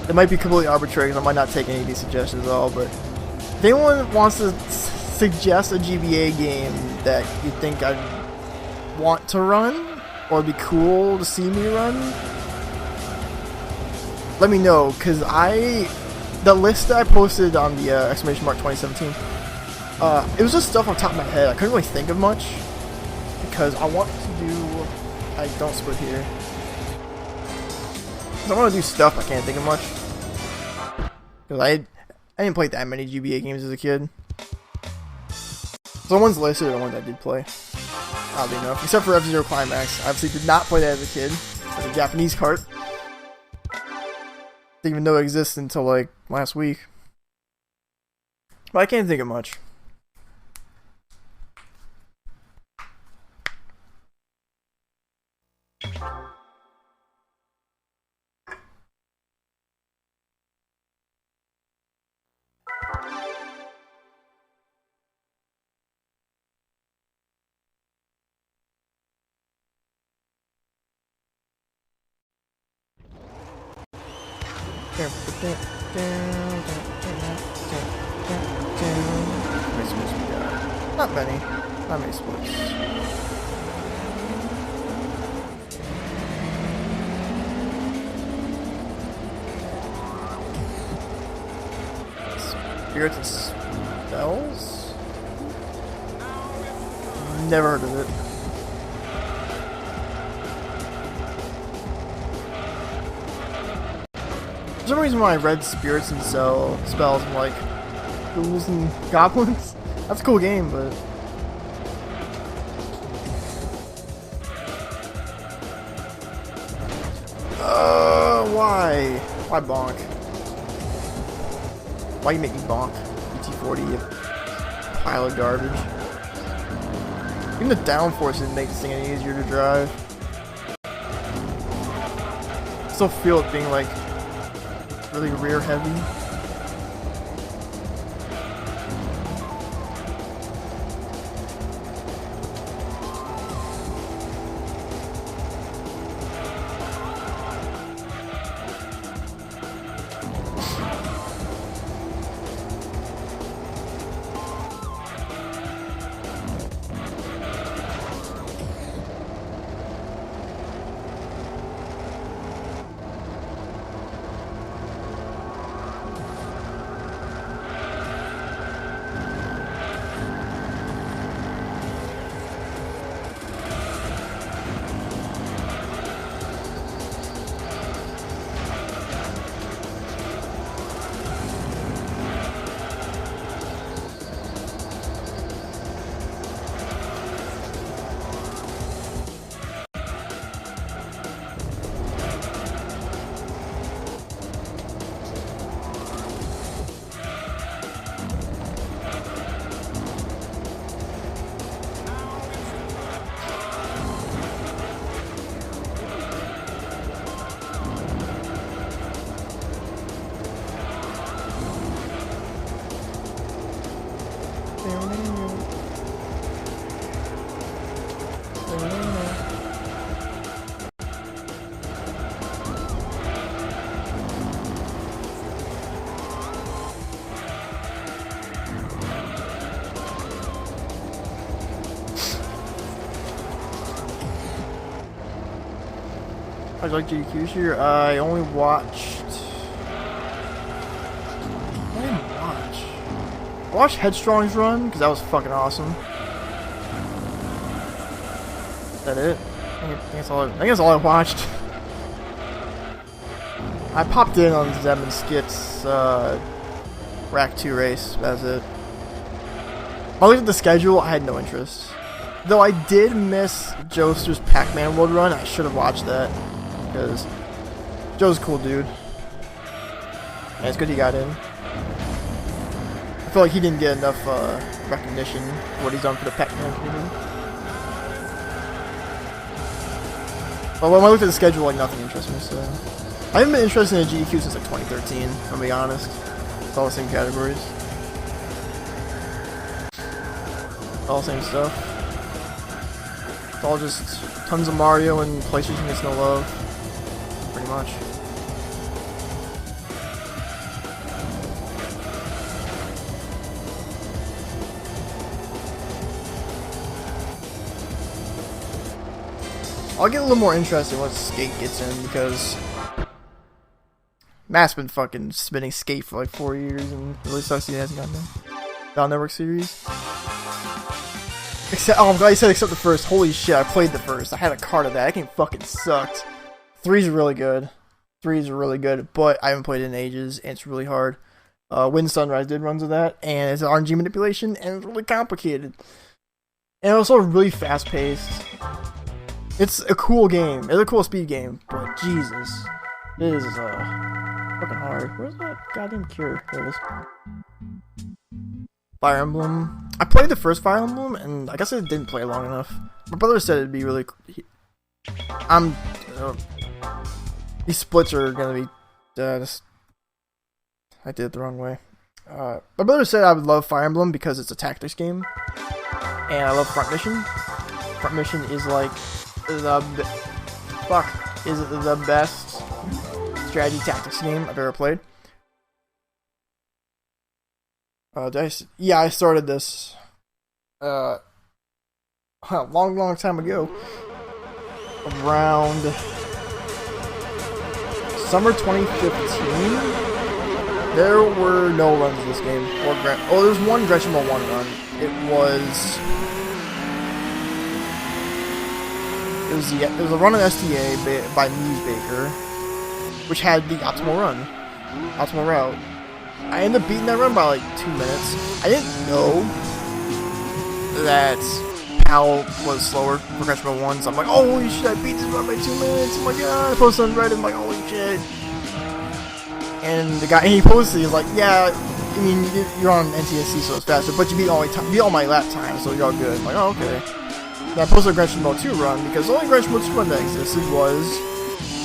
It might be completely arbitrary because I might not take any of these suggestions at all, but if anyone wants to suggest a GBA game that you think I'd want to run, or it'd be cool to see me run, let me know, because the list that I posted on the exclamation mark 2017, it was just stuff on top of my head. I couldn't really think of much, because I want to do, I don't split here. I want to do stuff I can't think of much. Because I didn't play that many GBA games as a kid. Someone's listed are ones I did play. Oddly enough. Except for F-Zero Climax. I obviously did not play that as a kid. As a Japanese cart. Didn't even know it existed until like last week. But I can't think of much. Not many. Not many splits. Spirits and Spells? Never heard of it. For some reason when I read Spirits and Spells, I'm like, ghouls and goblins? That's a cool game, but... Why? Why bonk? Why you make me bonk? GT40, you pile of garbage. Even the downforce didn't make this thing any easier to drive. I still feel it being like really rear heavy. I like GDQ here. I only watched. I didn't watch. I watched Headstrong's run because that was fucking awesome. Is that it? I think that's all I watched. I popped in on Zeb and Skit's Rack 2 race. That's it. I looked at the schedule. I had no interest. Though I did miss Joester's Pac-Man World Run. I should have watched that. Because Joe's a cool dude. And it's good he got in. I feel like he didn't get enough recognition for what he's done for the Pac-Man community. But when I looked at the schedule, like nothing interested me, so... I haven't been interested in GDQ since like 2013, if I'm being honest. It's all the same categories. All the same stuff. It's all just tons of Mario and PlayStation gets no love. Pretty much. I'll get a little more interested once Skate gets in because Matt's been fucking spinning Skate for like 4 years and it really sucks he hasn't gotten there. Down Network Series. Except, oh, I'm glad you said except the first. Holy shit, I played the first. I had a card of that. That game fucking sucked. 3's really good. 3's really good, but I haven't played it in ages, and it's really hard. Wind Sunrise did runs of that, and it's RNG manipulation, and it's really complicated. And also really fast-paced. It's a cool game. It's a cool speed game, but Jesus. It is fucking hard. Where's that goddamn cure? There it is. Fire Emblem. I played the first Fire Emblem, and I guess I didn't play it long enough. My brother said it'd be really... these splits are gonna be... I did it the wrong way. My brother said I would love Fire Emblem because it's a tactics game. And I love Front Mission. Front Mission is like... is the best strategy tactics game I've ever played. I started this long time ago. Around summer 2015. There were no runs in this game. There's one Gran Turismo 1 run. It was a run on STA by Muse Baker, which had the optimal route. I ended up beating that run by like 2 minutes. I didn't know that PAL was slower for Gran Turismo 1, so I'm like, oh, holy shit, I beat this run by 2 minutes. Oh my god, I posted on Reddit, I'm like, holy shit. And the guy, and he posted, he was like, yeah, I mean, you're on NTSC, so it's faster, but you beat all my lap time, so you're all good. I'm like, oh, okay. And I posted a Gran Turismo 2 run, because the only Gran Turismo 2 run that existed was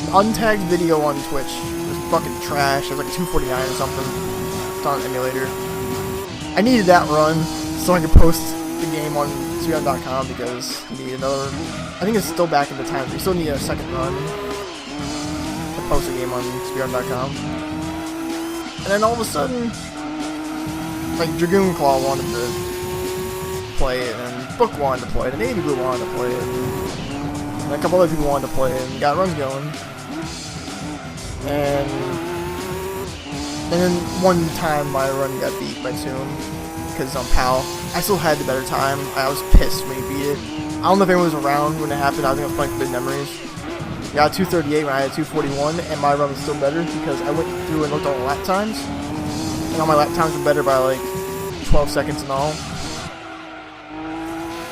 an untagged video on Twitch. It was fucking trash. It was like a 249 or something. It's on an emulator. I needed that run so I could post the game on speedrun.com because you need another... I think it's still back in the time. You still need a second run to post a game on speedrun.com. And then all of a sudden, like, Dragoon Claw wanted to play it, and Book wanted to play it, and Navy Blue wanted to play it, and a couple other people wanted to play it, and got runs going. And then one time my run got beat by Toon, because it's on PAL. I still had the better time. I was pissed when he beat it. I don't know if anyone was around when it happened. I think I was playing Good Memories. I got 238 when I had 241, and my run was still better because I went through and looked at all the lap times. And all my lap times were better by like 12 seconds and all.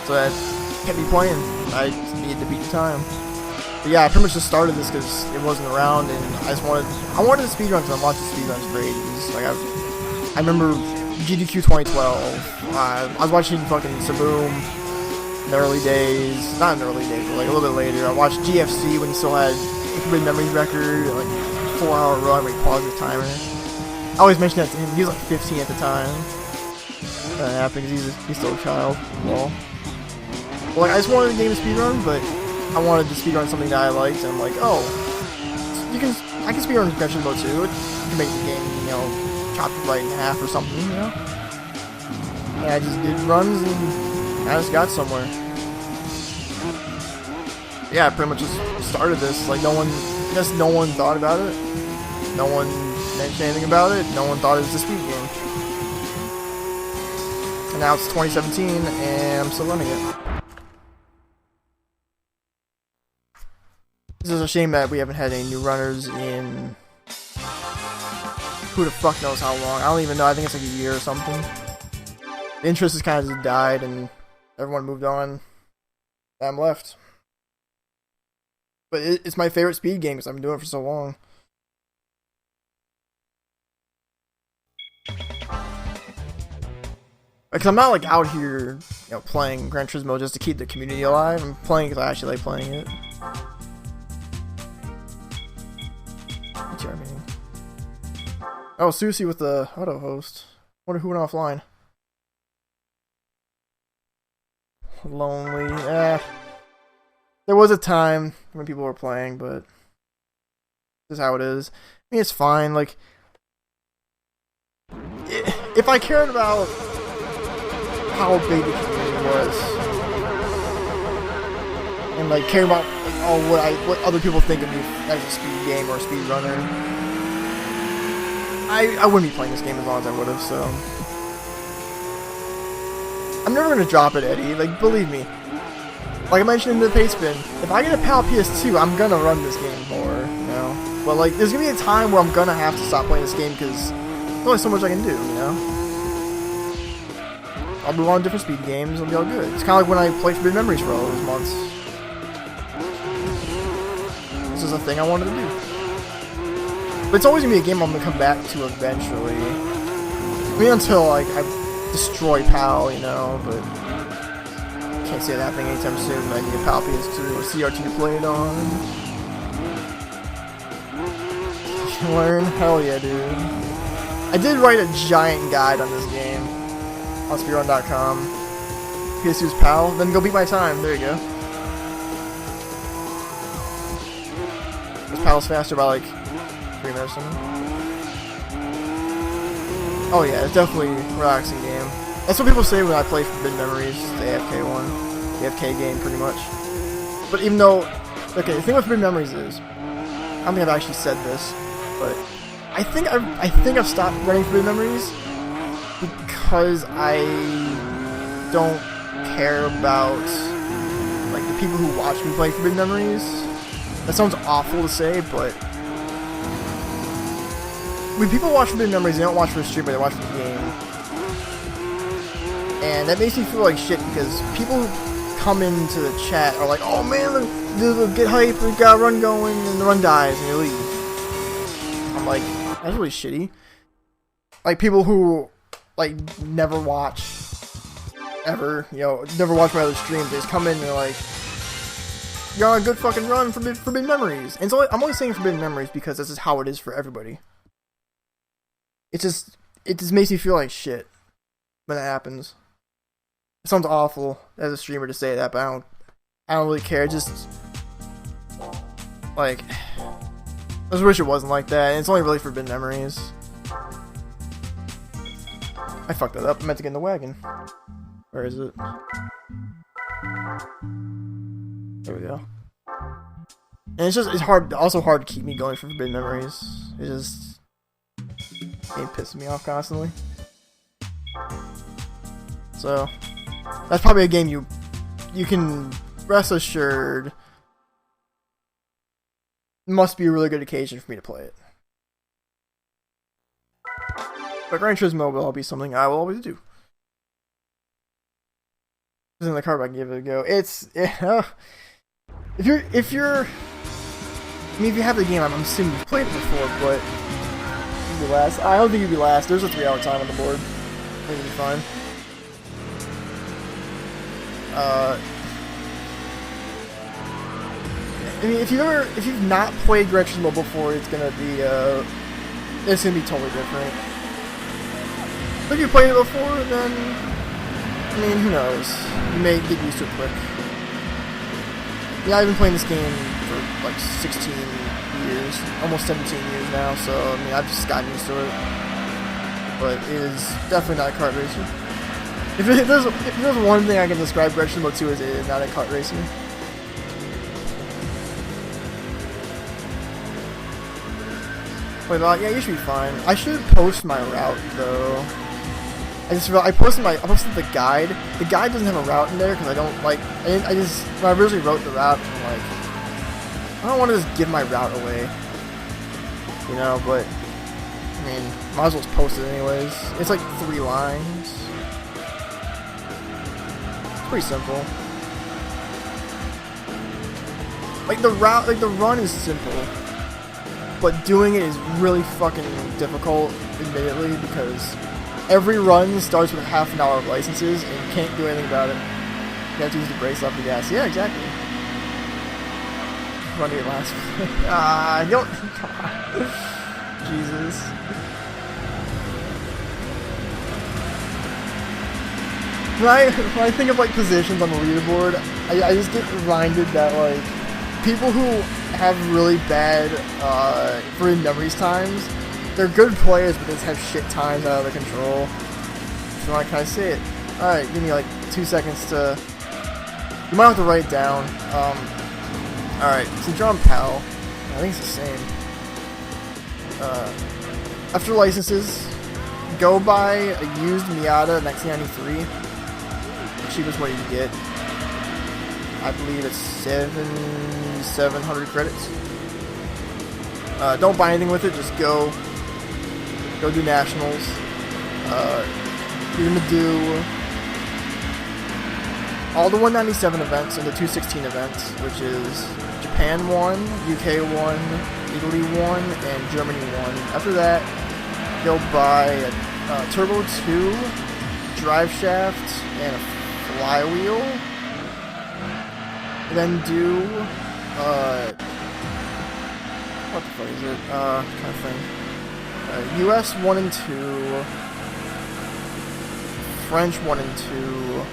So that kept me playing. I just needed to beat the time. But yeah, I pretty much just started this because it wasn't around, and I wanted to speedrun because I'm watching speedruns for ages. Like I remember GDQ 2012. I was watching fucking Saboom in the early days. Not in the early days, but like a little bit later. I watched GFC when he still had a Good Memories record, like 4-hour run where he paused his timer. I always mention that to him. He was like 15 at the time. that happened because he's still a child. Well, like, I just wanted the game to speedrun, but I wanted to speedrun something that I liked, and I'm like, oh, I can speedrun Gran Turismo too. You can make the game, you know, chop it right in half or something, you know? And I just did runs, and I just got somewhere. Yeah, I pretty much just started this. Like, no one thought about it. No one mentioned anything about it. No one thought it was a speed game. And now it's 2017, and I'm still running it. This is a shame that we haven't had any new runners in who the fuck knows how long. I don't even know. I think it's like a year or something. The interest has kind of just died, and everyone moved on. I'm left. But it's my favorite speed game because I've been doing it for so long. Because I'm not like out here, you know, playing Gran Turismo just to keep the community alive. I'm playing because I actually like playing it. What's your meeting? Oh, Susie with the auto host. Wonder who went offline. Lonely. There was a time when people were playing, but this is how it is. I mean, it's fine. Like, if I cared about how big the community was, and like care about like, what other people think of me as a speed game or a speed runner, I wouldn't be playing this game as long as I would have. So I'm never gonna drop it, Eddie. Like, believe me. Like I mentioned in the paid spin, if I get a PAL PS2, I'm gonna run this game more, you know. But like, there's gonna be a time where I'm gonna have to stop playing this game because there's only so much I can do, you know. I'll move on to different speed games, it'll be all good. It's kind of like when I played Forbidden Memories for all those months. This is a thing I wanted to do. But it's always gonna be a game I'm gonna come back to eventually. I mean, until like I destroy PAL, you know, but can't see it happening anytime soon. I need a PAL PS2 or CRT to play it on. Learn? Hell yeah, dude. I did write a giant guide on this game on speedrun.com. PS2's PAL, then go beat my time. There you go. This PAL's faster by like 3 minutes or something. Oh yeah, it's definitely a relaxing game. That's what people say when I play Forbidden Memories, the AFK one. The AFK game, pretty much. But even though... Okay, the thing with Forbidden Memories is... I don't think I've actually said this, but... I think I've stopped running Forbidden Memories because I don't care about like the people who watch me play Forbidden Memories. That sounds awful to say, but... when people watch Forbidden Memories, they don't watch for the stream, but they watch for the game. And that makes me feel like shit because people who come into the chat are like, oh man, get hype, we got a run going, and the run dies, and you leave. I'm like, that's really shitty. Like, people who, like, never watch, ever, you know, never watch my other streams, they just come in and they're like, you're on a good fucking run for Forbidden Memories. And so I'm only saying Forbidden Memories because this is how it is for everybody. It just makes me feel like shit when that happens. It sounds awful as a streamer to say that, but I don't really care. Just like, I just wish it wasn't like that. And it's only really Forbidden Memories. I fucked that up. I meant to get in the wagon. Where is it? There we go. And it's hard. Also hard to keep me going for Forbidden Memories. It just game pisses me off constantly. So that's probably a game you can rest assured must be a really good occasion for me to play it. But Gran Turismo will be something I will always do. It's in the car, but I can give it a go. If you have the game, I'm assuming you've played it before, but you'd be last. I don't think you'd be last. There's a 3-hour time on the board. I think you'll be fine. I mean, if you've not played Gran Turismo before, it's gonna be totally different. If you played it before, then I mean, who knows? You may get used to it quick. Yeah, I've been playing this game for like 16 years, almost 17 years now, so I mean, I've just gotten used to it. But it is definitely not a kart racer. If there's one thing I can describe Gran Turismo 2 as, it is not a kart racer. Wait, yeah, you should be fine. I should post my route though. I posted the guide. The guide doesn't have a route in there because I don't like. When I originally wrote the route, I'm like, I don't want to just give my route away, you know. But I mean, might as well just post it anyways. It's like 3 lines. It's pretty simple. Like the route, like the run is simple, but doing it is really fucking difficult, admittedly, because every run starts with half an hour of licenses, and you can't do anything about it. You have to use the brakes off the gas. Yeah, exactly. Run to your last. Don't. Come on. Jesus. When I think of like positions on the leaderboard, I just get reminded that like people who have really bad free memories times, they're good players, but they just have shit times out of their control. So like, can I say it? Alright, give me like 2 seconds to... You might have to write it down. Alright, since you're on PAL, I think it's the same. After licenses, go buy a used Miata 1993. The cheapest way you can get. I believe it's 700 credits. Don't buy anything with it, just go do nationals. You're gonna do all the 197 events and the 216 events, which is Japan 1, UK 1, Italy 1, and Germany 1. After that, go buy a Turbo 2, drive shaft, and a flywheel. Then do what the fuck is it? Kind of thing. US 1 and 2, French 1 and 2,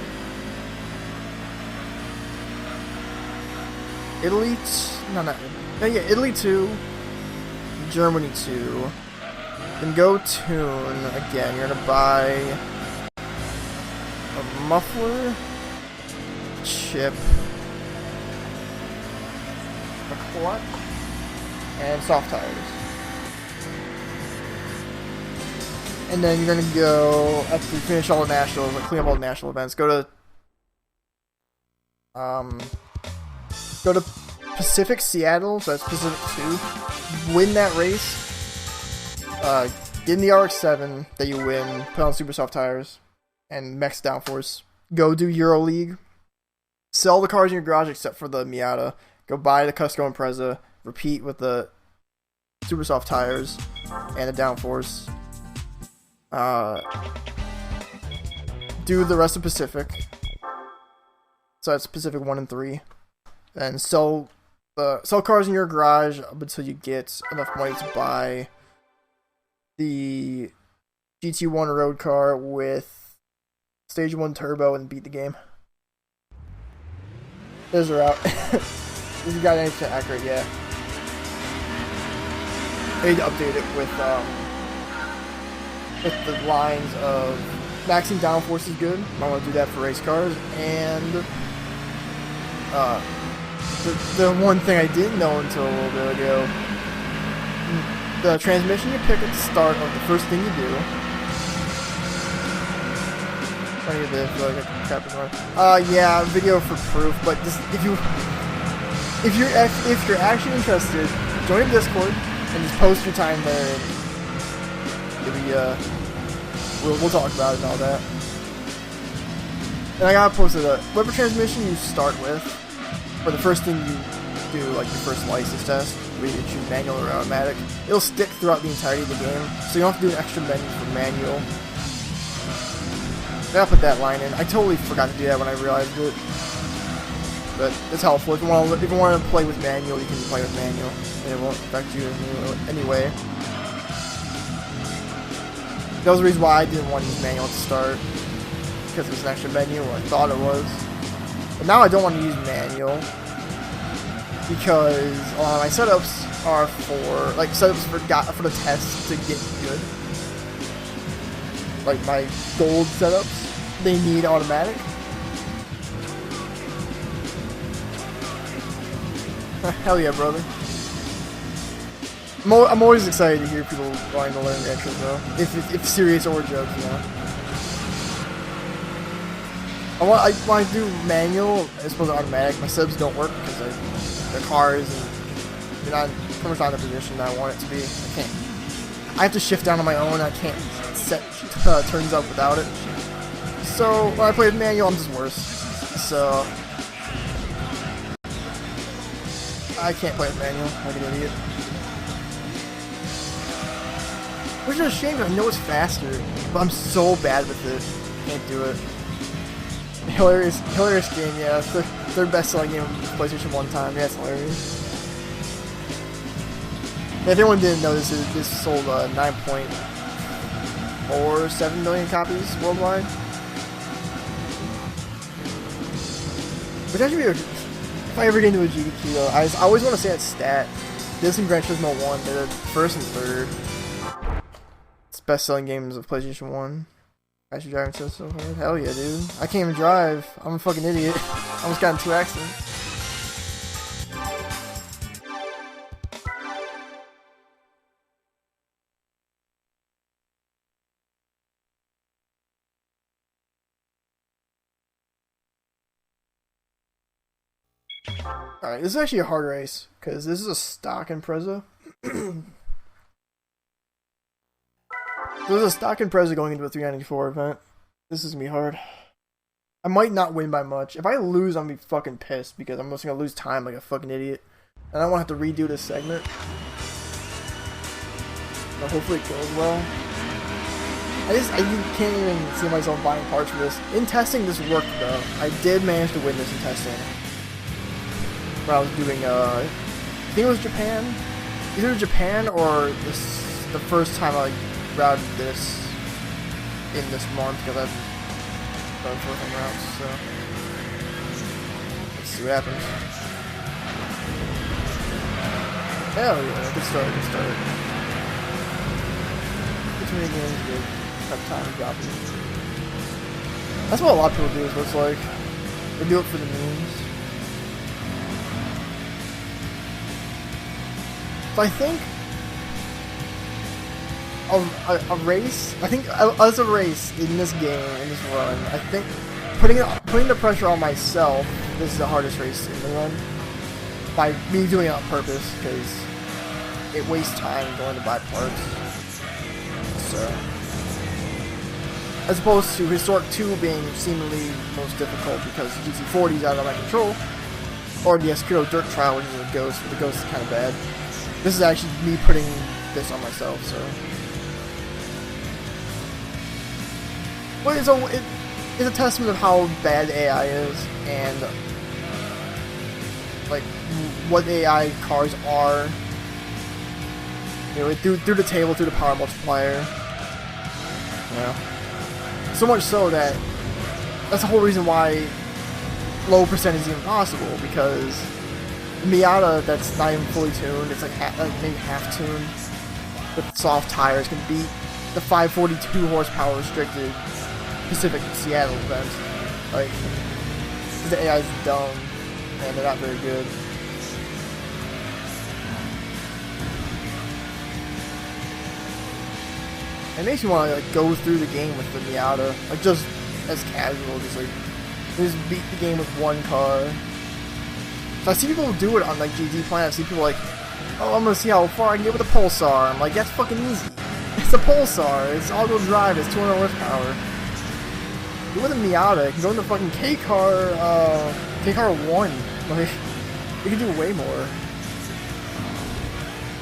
Italy, Italy 2, Germany 2, then go tune again. You're gonna buy a muffler, chip, a clutch, and soft tires. And then you're gonna go, after you finish all the nationals, or clean up all the national events, go to Pacific Seattle, so that's Pacific 2, win that race, get in the RX-7 that you win, put on super soft tires, and max downforce, go do EuroLeague, sell the cars in your garage except for the Miata, go buy the Cusco Impreza, repeat with the super soft tires, and the downforce, do the rest of Pacific. So that's Pacific 1 and 3. And sell cars in your garage up until you get enough money to buy the GT1 road car with Stage 1 turbo and beat the game. There's a route. If you got anything accurate, yeah. I need to update it with the lines of maxing downforce is good. I want to do that for race cars, and the one thing I didn't know until a little bit ago, the transmission you pick at the start of the first thing you do. I need to feel like a captain one. Yeah, video for proof, but just if you're actually interested, join the Discord and just post your time there. We'll talk about it and all that. And I gotta post whatever transmission you start with, or the first thing you do, like your first license test, where you choose manual or automatic, it'll stick throughout the entirety of the game, so you don't have to do an extra menu for manual. I gotta put that line in. I totally forgot to do that when I realized it. But it's helpful. If you want to play with manual, you can play with manual, and it won't affect you anyway. That was the reason why I didn't want to use manual to start. because it's an extra menu, or I thought it was. But now I don't want to use manual because my setups are for for the test to get good. Like my gold setups, they need automatic. Hell yeah, brother. I'm always excited to hear people wanting to learn Gran Turismo, if serious or jokes, you know. When I do manual as opposed to automatic, my subs don't work because the cars and you're not pretty much not in the position that I want it to be. I have to shift down on my own. I can't set turns up without it. So when I play with manual, I'm just worse. So I can't play with manual like an idiot. Which is a shame because I know it's faster, but I'm so bad with it. Can't do it. Hilarious game, yeah. It's their best-selling game of PlayStation 1 time. Yeah, it's hilarious. Yeah, if anyone didn't know, this sold 9.47 million copies worldwide. Which actually, if I ever get into a GDQ though, I always want to say that stat. This and Gran Turismo 1, they're the first and third. It's best-selling games of PlayStation 1. I should drive so hard. Hell yeah, dude. I can't even drive. I'm a fucking idiot. I almost got in 2 accidents. Alright, this is actually a hard race, because this is a stock Impreza. There's a stock Impreza going into a 394 event. This is gonna be hard. I might not win by much. If I lose, I'm gonna be fucking pissed, because I'm just gonna lose time like a fucking idiot. And I won't have to redo this segment. But hopefully it goes well. I can't even see myself buying parts for this. In testing, this worked though. I did manage to win this in testing. When I was doing, I think it was Japan. Either Japan or the first time I routed this in this month, because I've done 14 routes, so let's see what happens. Hell yeah, good start. Between games, good. Have time dropping. That's what a lot of people do, it looks like. They do it for the memes. So I think a race. I think as a race in this game, in this run, I think putting the pressure on myself. This is the hardest race in the run. By me doing it on purpose, because it wastes time going to buy parts. So, as opposed to Historic 2 being seemingly most difficult because GT40 is out of my control, or the Escudo Dirt Trial, which is a ghost. The ghost is kind of bad. This is actually me putting this on myself, so. Well, it's a testament of how bad AI is, and like what AI cars are. You know, through the table, through the power multiplier. Yeah. So much so that that's the whole reason why low percent is even possible, because the Miata that's not even fully tuned, it's like maybe half tuned with soft tires, can beat the 542 horsepower restricted Pacific Seattle event. Like, the AI is dumb and they're not very good. It makes me want to like go through the game with the Miata, like just as casual, just beat the game with one car. So I see people do it on like GT Planet. I see people like, oh, I'm gonna see how far I can get with a Pulsar. I'm like, that's fucking easy. It's a Pulsar. It's all-wheel drive. It's 200 horsepower. Do with a Miata. You can go in the fucking K-Car 1. Like, you can do way more.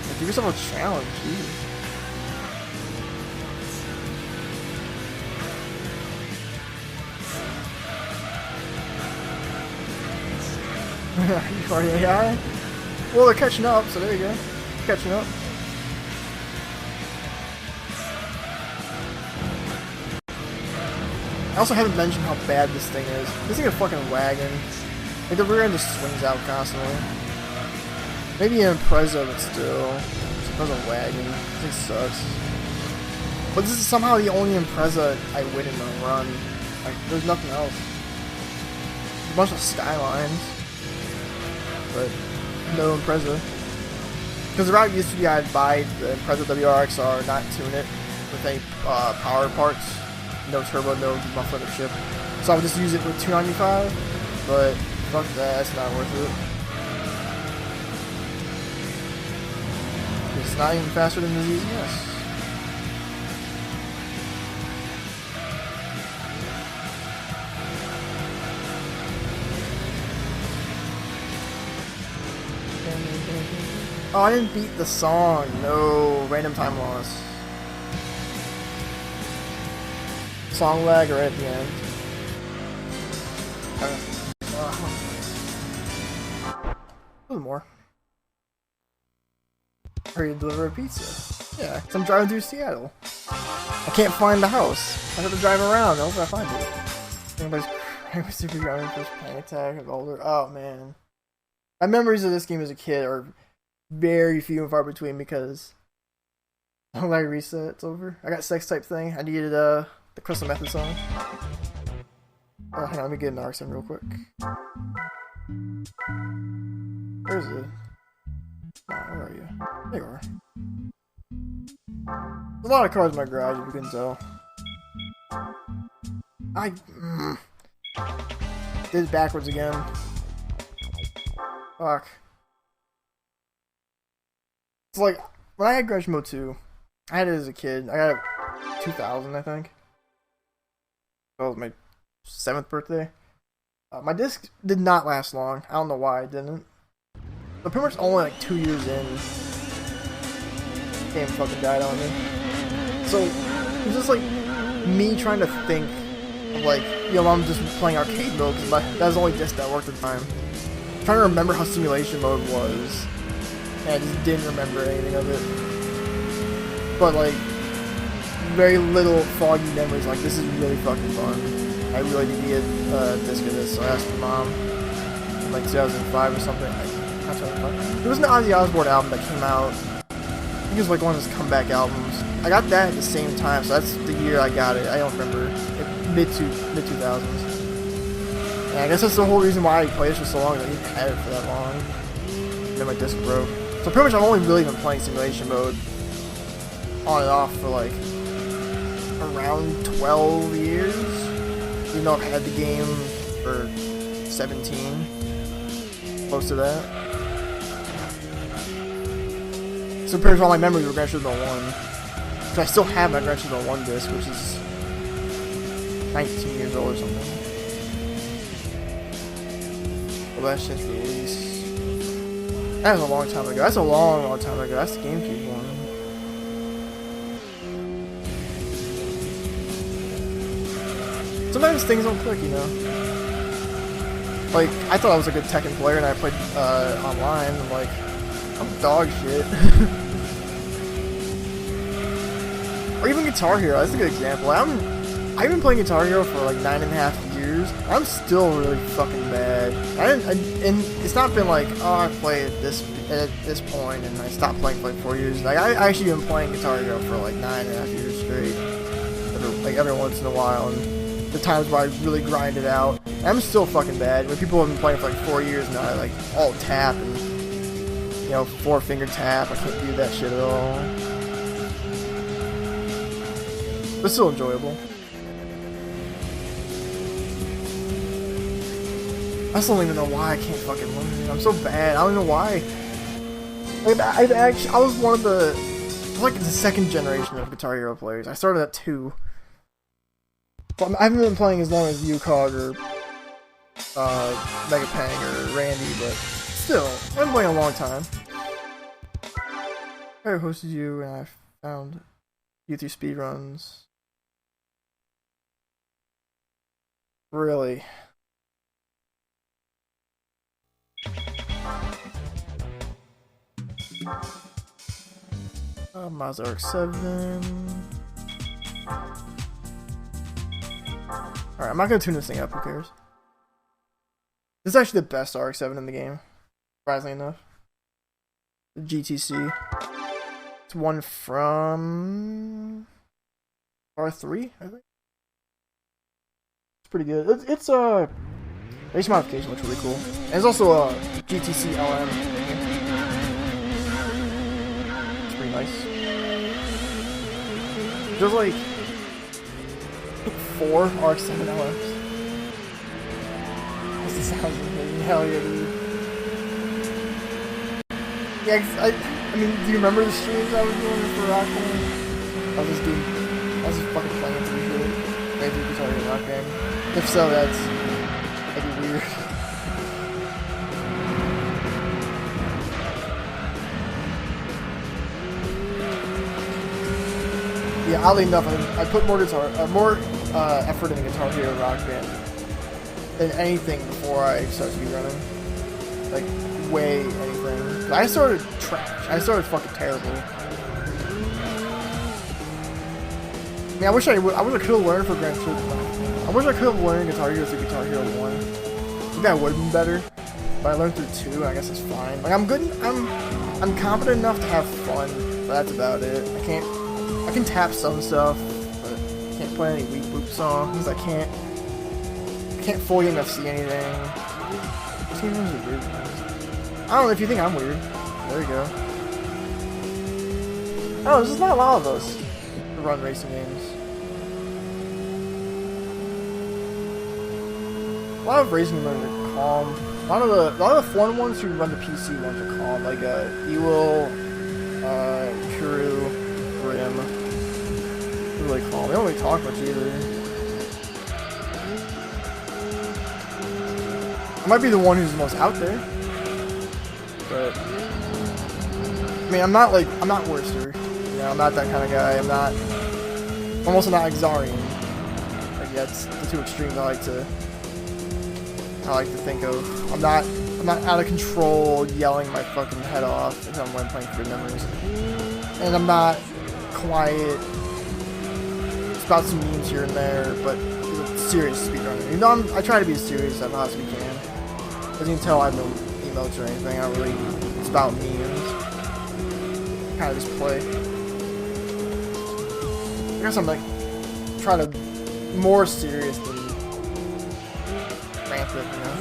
Like, give yourself a challenge. Jesus. You already AI? Well, they're catching up, so there you go. Catching up. I also haven't mentioned how bad this thing is. This thing is a fucking wagon. Like the rear end just swings out constantly. Maybe an Impreza, but still. It's a wagon. This thing sucks. But this is somehow the only Impreza I win in the run. Like, there's nothing else. A bunch of Skylines. But no Impreza. Because the route used to be I'd buy the Impreza WRXR, not tune it with any power parts. No turbo, no muffler, no chip. So I would just use it with 295, but fuck that, it's not worth it. It's not even faster than the ZZS. Oh, I didn't beat the song. No, random time loss. Song lag right at the end. A little more. Hurry to deliver a pizza. Yeah, because I'm driving through Seattle. I can't find the house. I have to drive around. I hope I find it. Anybody's super driving first panic attack of older. Oh man. My memories of this game as a kid are very few and far between because when I reset, it's over. I got sex type thing. I needed the Crystal Method song. Oh, hang on, let me get an Arxon real quick. Where is it? Oh, where are you? There you are. There's a lot of cars in my garage, if you can tell. I did it backwards again. Fuck. It's like, when I had Gran Turismo 2, I had it as a kid. I got it 2000, I think. That was my 7th birthday. My disc did not last long. I don't know why it didn't. But pretty much only like 2 years in, the game fucking died on me. So, it was just like me trying to think of like, you know, I'm just playing arcade mode because that was the only disc that worked at the time. I'm trying to remember how simulation mode was. And I just didn't remember anything of it. But like, very little foggy memories, like this is really fucking fun. I really need to get a disc of this, so I asked my mom in like 2005 or something. Not 2005. It was an Ozzy Osbourne album that came out. I think it was like one of his comeback albums. I got that at the same time, so that's the year I got it. I don't remember. Mid 2000s. And I guess that's the whole reason why I played it for so long. I didn't have it for that long. And then my disc broke. So pretty much I've only really been playing simulation mode on and off for like around 12 years. Even though I've had the game for 17. Close to that. So pretty much all my memories were Gran Turismo 1. So I still have my Gran Turismo 1 disc, which is 19 years old or something. Well, that's just release. That was a long time ago. That's a long, long time ago. That's the GameCube one. Sometimes things don't click, you know. Like, I thought I was a good Tekken player and I played online. I'm like, I'm dog shit. Or even Guitar Hero, that's a good example. I've been playing Guitar Hero for like 9.5 years. I'm still really fucking bad. And it's not been like, oh, I played at this point and I stopped playing for like 4 years. Like I actually been playing Guitar Hero for like 9.5 years straight. Every once in a while, and the times where I really grind it out. And I'm still fucking bad. When people have been playing for like 4 years now, I like alt tap and, you know, 4-finger tap. I can't do that shit at all. But still enjoyable. I still don't even know why I can't fucking learn it. I'm so bad. I don't know why. Like, I was one of the, like the second generation of Guitar Hero players. I started at 2. But I haven't been playing as long as UCog or Megapang or Randy, but still, I've been playing a long time. I hosted you and I found you through speedruns. Really? Mazda RX-7. Alright, I'm not gonna tune this thing up, who cares? This is actually the best RX-7 in the game, surprisingly enough. The GTC. It's one from R3, I think. It's pretty good. It's race modification looks really cool. And it's also a GTC LM. It's pretty nice. There's like 4 RX-7 LMs. This sounds amazing. Hell yeah, dude. Yeah, I mean, do you remember the streams I was doing for Rock Band? I was just fucking playing pretty good. I do Guitar Hero Rock Band. If so, that'd be weird. Yeah, oddly enough, I put more effort in the Guitar Hero Rock Band than anything before I started speedrunning. Like, way anything. I started trash. I started fucking terrible. I mean, I wish I could have learned for Gran Turismo. I wish I could have learned Guitar Hero through Guitar Hero 1. I think that would have been better. But I learned through 2, and I guess it's fine. Like, I'm confident enough to have fun, but that's about it. I can tap some stuff, but I can't play any weak boop songs. I can't fully NFC anything. This game is weird. I don't know if you think I'm weird. There you go. Oh, there's just not a lot of us to run racing games. A lot of racing games are calm. A lot of the foreign ones who run the PC ones are calm, like Ewell, Kuru, Grim. They're really calm. They don't really talk much either. I might be the one who's the most out there. But I mean, I'm not Worcester, you know. I'm not that kind of guy. I'm also not Exarian. Like, yeah, it's the two extremes I like to think of. I'm not out of control, yelling my fucking head off when I'm playing Good Memories, and I'm not quiet. It's about some memes here and there, but serious speedrunner. You know, I try to be as serious as I possibly can. As you can tell, I have no emotes or anything. I don't really. It's about memes. Kind of just play. I guess I'm like trying to more serious than rampant, you know.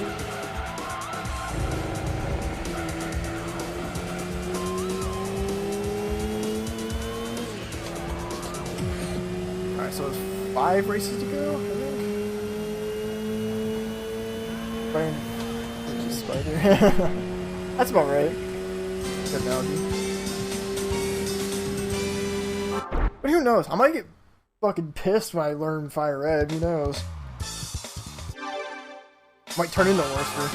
All right, so there's 5 races to go. I think. Spider. That's about right. Good analogy. But who knows? I might get fucking pissed when I learn Fire Red. Who knows? Might turn into Worcester.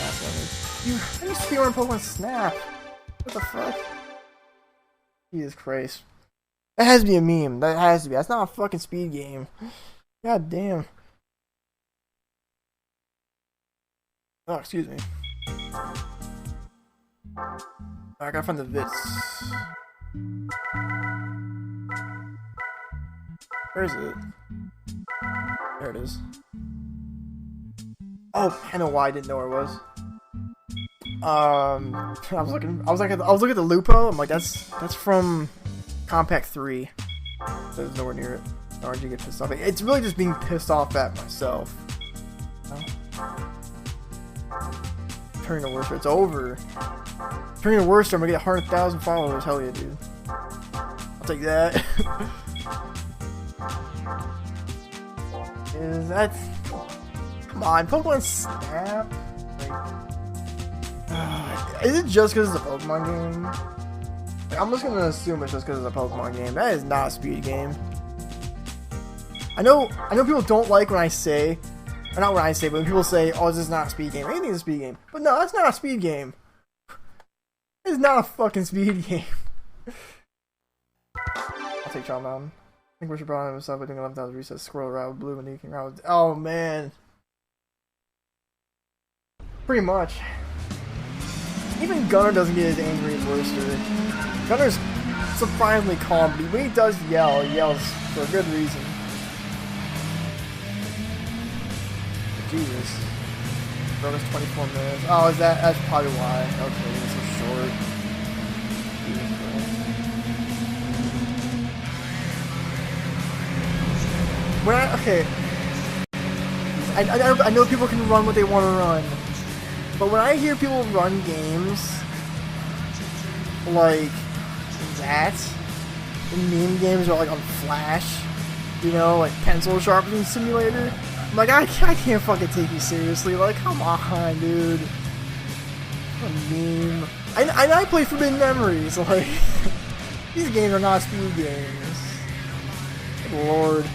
I used to be on Pokemon Snap. What the fuck? Jesus Christ. That has to be a meme. That has to be. That's not a fucking speed game. God damn. Oh, excuse me. I gotta find the Vits. Where is it? There it is. Oh, I know why I didn't know where it was. I was looking at the Lupo. I'm like, that's from Compact 3. So there's nowhere near it. RNG get pissed off. It's really just being pissed off at myself. Turning to Worcester, it's over. Turning to Worcester, I'm gonna get 100,000 followers. Hell yeah, dude. I'll take that. Come on, Pokemon Snap? Like, is it just because it's a Pokemon game? Like, I'm just gonna assume it's just because it's a Pokemon game. That is not a speed game. I know people don't like when I say, or not when I say, but when people say, oh, this is not a speed game. Anything's a speed game. But no, that's not a speed game. It's not a fucking speed game. I'll take Charm Mountain. I think we should probably have himself by doing 11,000 resets, Squirrel Route, Blue, and Deacon Route. Oh, man. Pretty much. Even Gunner doesn't get as angry as Worcester. Gunner's surprisingly calm, but when he does yell, he yells for a good reason. Jesus. Bro, it's 24 minutes. Oh, is that's probably why. Okay, it's so short. Jesus Christ. Okay. I know people can run what they want to run. But when I hear people run games like that, in meme games or like on Flash, you know, like pencil sharpening simulator, I'm like, I can't fucking take you seriously. Like, come on, dude. A meme. I play Forbidden Memories. Like, these games are not speed games. Good Lord.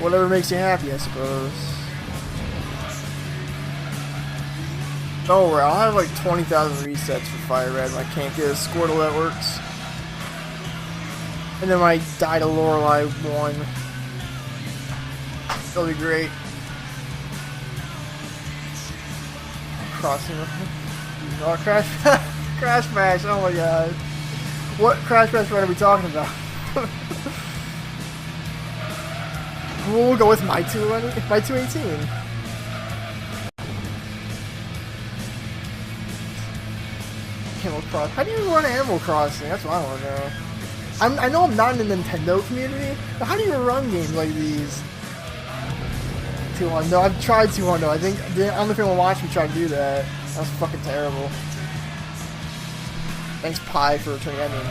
Whatever makes you happy, I suppose. Don't worry, I'll have like 20,000 resets for Fire Red when I can't get a Squirtle that works. And then when I die to Lorelei 1. That'll be great. Crossing. Oh, Crash Bash, oh my god. What Crash Bash run are we talking about? We'll go with my 218. Animal Crossing. How do you run Animal Crossing? That's what I want to know. I know I'm not in the Nintendo community, but how do you run games like these? 2-1. No, I've tried 2-1. I think I don't know if anyone watched me try to do that. That was fucking terrible. Thanks, Pi, for returning that name.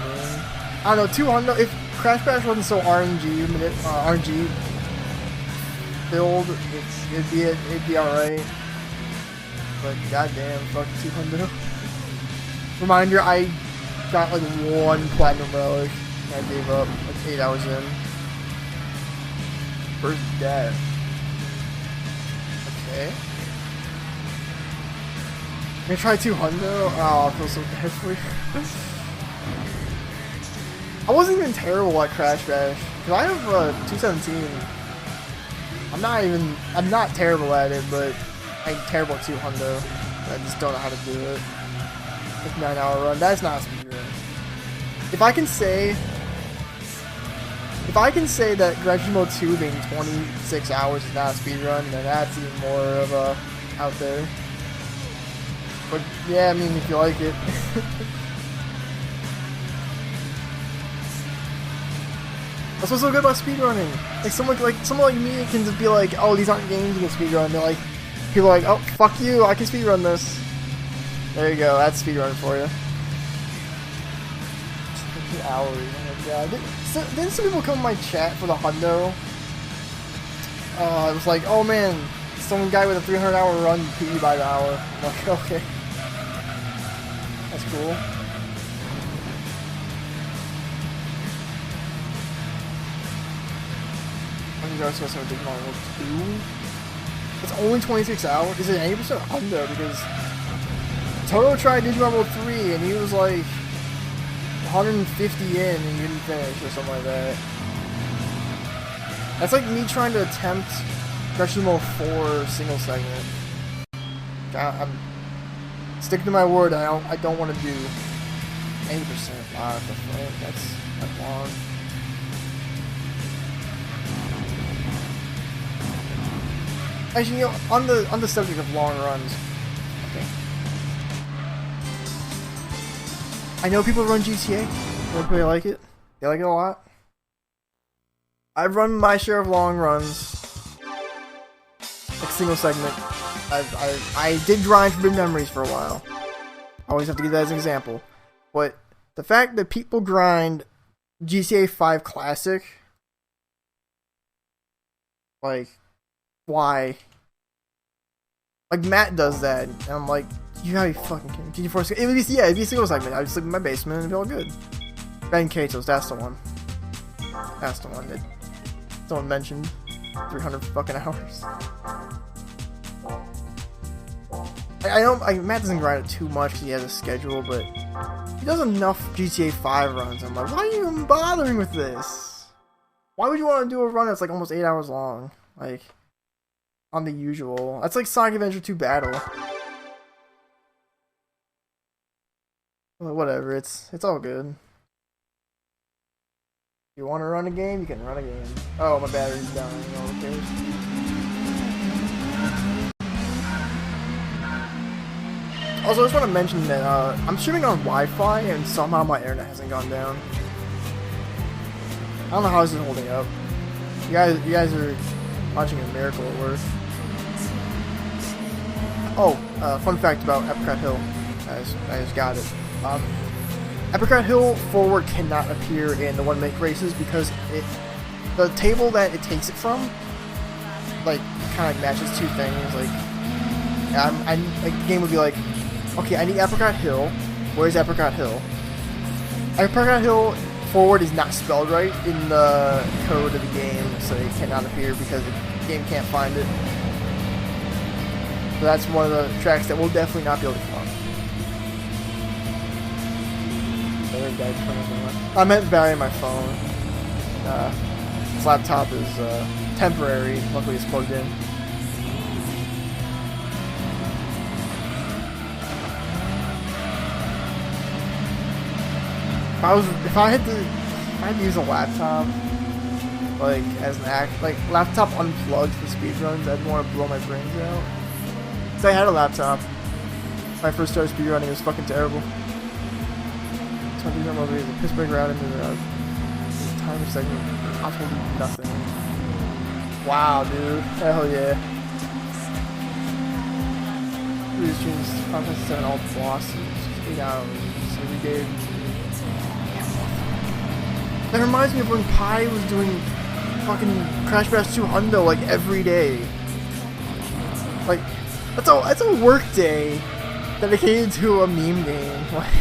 I don't know, 200. If Crash Bash wasn't so RNG filled, it'd be alright. But goddamn, fuck 200. Reminder, I got like 1 platinum relic and I gave up like 8 hours in. First death. Okay. I'm gonna try 200. Oh, I feel so bad for you. I wasn't even terrible at Crash Bash. Cause I have 217. I'm not terrible at it, but I'm terrible at 200. I just don't know how to do it. Like 9-hour run. That's not a speed run. If I can say that Gran Turismo 2 being 26 hours is not a speed run, then that's even more of a out there. But yeah, I mean, if you like it. That's what's so good about speedrunning. Like someone like me can just be like, oh, these aren't games you can speedrun. They're like, people are like, oh, fuck you, I can speedrun this. There you go, that's speedrun for you. 2 hours, oh my god. Didn't some people come in my chat for the hundo? It was like, oh man, some guy with a 300-hour run beat you by the hour. I'm like, okay. That's cool. It's only 26 hours? Is it 80% hundo? Because Toto tried Digimon World 3 and he was like 150 in and he didn't finish or something like that. That's like me trying to attempt Gran Turismo 4 single segment. I'm sticking to my word. I don't want to do 80%. Wow, that's long. Actually, you know, on the subject of long runs, okay. I know people run GTA. They like it. They like it a lot. I've run my share of long runs, like single segment. I did grind Forbidden Memories for a while. I always have to give that as an example. But the fact that people grind GTA 5 Classic, like, why? Like, Matt does that, and I'm like, you gotta be fucking kidding me. It'd be a single segment. I'd sleep in my basement and it'd be all good. Ben Katos, that's the one. That's the one that someone mentioned. 300 fucking hours. I know Matt doesn't grind it too much because he has a schedule, but he does enough GTA 5 runs. I'm like, why are you even bothering with this? Why would you want to do a run that's like almost 8 hours long? Like, on the usual. That's like Sonic Adventure 2 Battle. Well, whatever, it's all good. If you want to run a game, you can run a game. Oh, my battery's dying. Oh, who cares? Also, I just want to mention that I'm streaming on Wi-Fi and somehow my internet hasn't gone down. I don't know how this is holding up. You guys are watching a miracle at work. Oh, fun fact about Apricot Hill. I just got it. Apricot Hill forward cannot appear in the one-make races because the table that it takes it from, like, kind of matches two things. Like, the game would be like, okay, I need Apricot Hill. Where's Apricot Hill? Apricot Hill forward is not spelled right in the code of the game, so it cannot appear because the game can't find it. So that's one of the tracks that we'll definitely not be able to come on. I meant battery in my phone. This laptop is temporary. Luckily, it's plugged in. If I had to use a laptop, like as an laptop unplugged for speedruns, I'd want to blow my brains out. So I had a laptop. When I first started speedrunning, it was fucking terrible. So I did over the Pittsburgh route into the timer segment. Absolutely nothing. Wow, dude. Hell yeah. We just changed 5.7 all bosses. 8 hours. So we gave. That reminds me of when Pi was doing fucking Crash Bash 2 Hundo like every day. Like, that's a work day dedicated to a meme game. Like,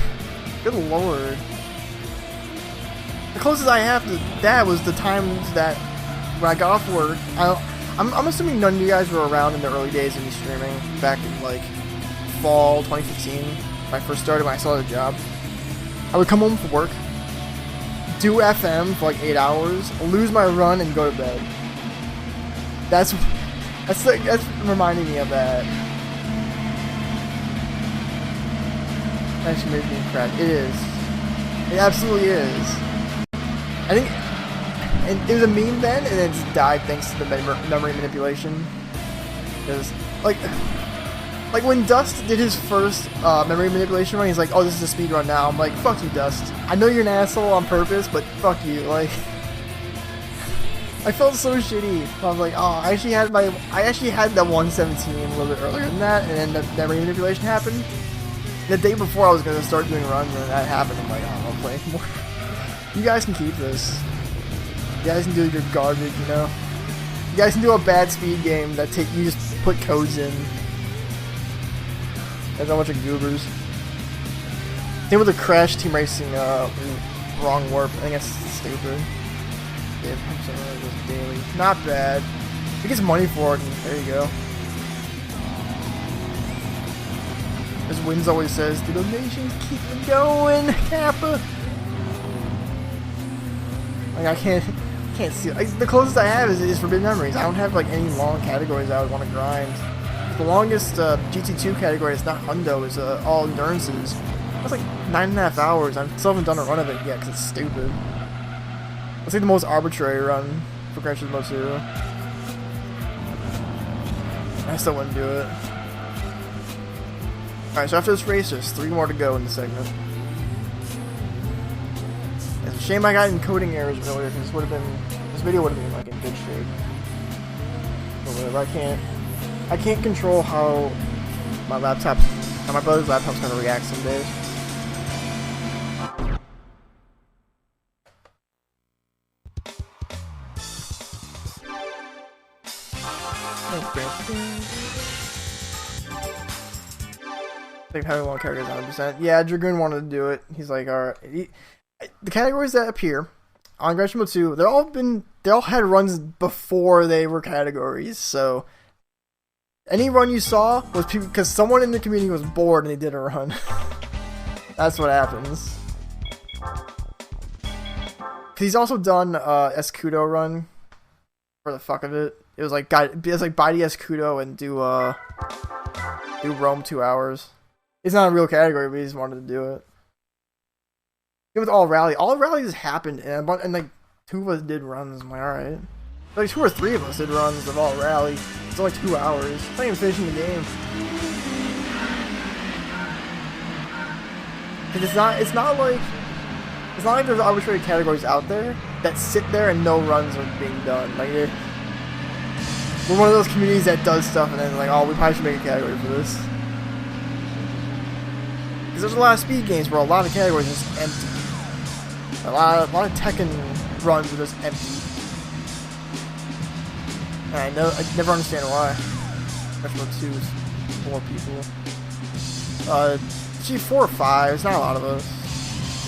good lord. The closest I have to that was the times that when I got off work. I'm assuming none of you guys were around in the early days of me streaming back in like fall 2015 when I first started, when I saw the job. I would come home from work, do FM for like 8 hours, lose my run, and go to bed. That's reminding me of that. That actually made me crack. It is. It absolutely is. I think, and it was a meme then, and it's died thanks to the memory manipulation. Because, like when Dust did his first memory manipulation run, he's like, "Oh, this is a speed run now." I'm like, "Fuck you, Dust. I know you're an asshole on purpose, but fuck you." Like, I felt so shitty. I was like, "Oh, I actually had that 117 a little bit earlier than that, and then the memory manipulation happened." The day before I was gonna start doing runs, and that happened. I'm like, "Oh, I'll play more." You guys can keep this. You guys can do your garbage, you know. You guys can do a bad speed game that you just put codes in. There's a bunch of goobers. Same with the Crash Team Racing wrong warp. I think that's stupid. Yeah, daily. Not bad. He gets money for it, and there you go. As Wins always says, the donations keep it going, Kappa. Like, I can't see. The closest I have is Forbidden Memories. I don't have like any long categories I would want to grind. The longest GT2 category is not Hundo, is all endurances. That's like 9.5 hours. I still haven't done a run of it yet because it's stupid. That's like the most arbitrary run for Gran Turismo 2. I still wouldn't do it. Alright, so after this race, there's 3 more to go in the segment. It's a shame I got encoding errors earlier, because this video would have been like in good shape. But whatever, I can't control how my brother's laptop's gonna react some days. I think having one character is 100%. Yeah, Dragoon wanted to do it. He's like, alright. The categories that appear on Gran Turismo 2, they all had runs before they were categories, so any run you saw was because someone in the community was bored and they did a run. That's what happens. Cause he's also done Escudo run for the fuck of it. It was like buy the Escudo and do Rome 2 hours. It's not a real category, but he just wanted to do it. With all rallies happened, and like 2 of us did runs. I'm like, alright. Like 2 or 3 of us did runs of all rally. It's only 2 hours. It's not even finishing the game. Because it's not like there's arbitrary categories out there that sit there and no runs are being done. Like we're one of those communities that does stuff and then like, oh, we probably should make a category for this. Because there's a lot of speed games where a lot of categories are just empty. A lot of Tekken runs are just empty. And I never understand why. Metro 2 is 4 people. Gee, 4 or 5. It's not a lot of us.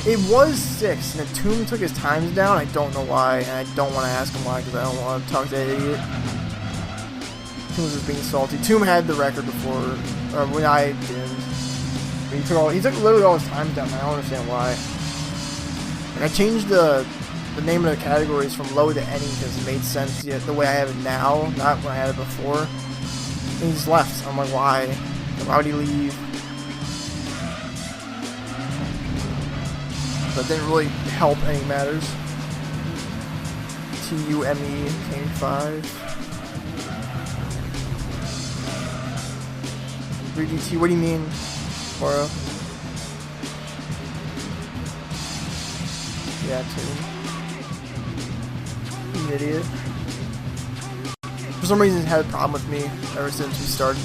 It was 6, and the Tomb took his times down. I don't know why, and I don't want to ask him why because I don't want to talk to that idiot. Tomb was just being salty. Tomb had the record before, or when I did. He took literally all his times down. I don't understand why. And I changed the name of the categories from low to any because it made sense the way I have it now, not when I had it before. And he just left. I'm like, why? Why would he leave? But it didn't really help any matters. TUME came 5. 3DT, what do you mean, Cora? Yeah, 2. You idiot. For some reason, he's had a problem with me ever since we started.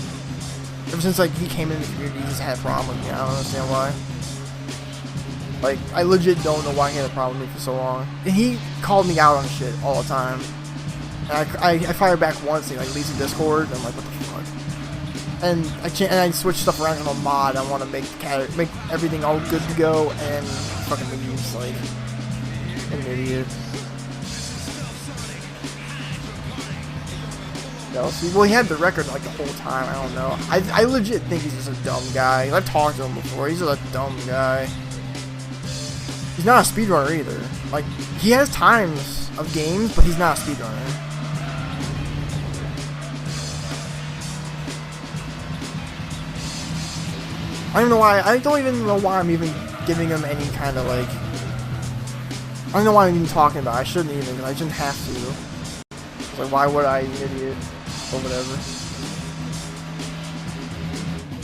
Ever since like he came into the community, he's had a problem with me. I don't understand why. Like, I legit don't know why he had a problem with me for so long. And he called me out on shit all the time. And I fired back once, and he like leaves the Discord, and I'm like, what the fuck? And I switched stuff around. I'm a mod. I want to make everything all good to go, and fucking leaves like an idiot. No, see, well, he had the record like the whole time. I don't know. I legit think he's just a dumb guy. I've talked to him before. He's just a dumb guy. He's not a speedrunner either. Like, he has times of games, but he's not a speedrunner. I don't know why. I don't even know why I'm even giving him any kind of like. I don't know why I'm even talking about it. I shouldn't even. I shouldn't have to. Like, why would I, you idiot? Or whatever.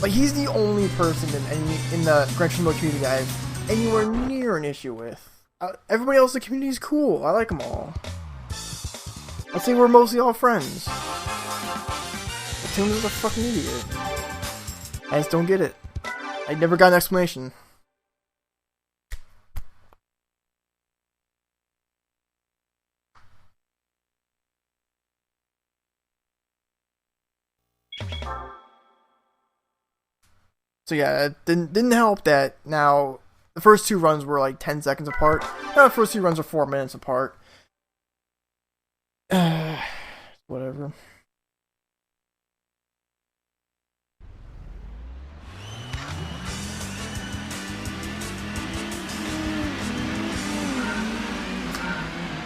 Like, he's the only person in the Gran Turismo community I have anywhere near an issue with. Everybody else in the community is cool. I like them all. I'd say we're mostly all friends. But Tim is a fucking idiot. I just don't get it. I never got an explanation. So yeah, it didn't help that now the first 2 runs were like 10 seconds apart. Now the first 2 runs are 4 minutes apart. Whatever.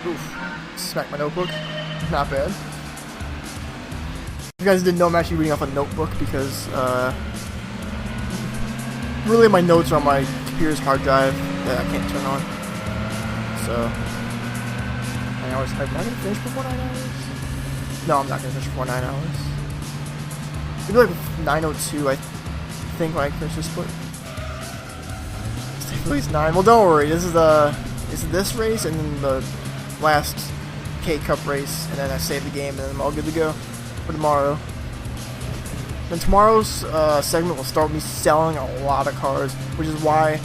Oof. Smack my notebook. Not bad. If you guys didn't know, I'm actually reading off a notebook because, really my notes are on my computer's hard drive that I can't turn on. So, 9 hours. Am I going to finish before 9 hours? No, I'm not going to finish before 9 hours. Maybe like 9:02, I think, when I finish this split. At least 9. Well, don't worry. This is this race and then the last K-Cup race, and then I save the game, and then I'm all good to go for tomorrow. Then tomorrow's segment will start with me selling a lot of cars, which is why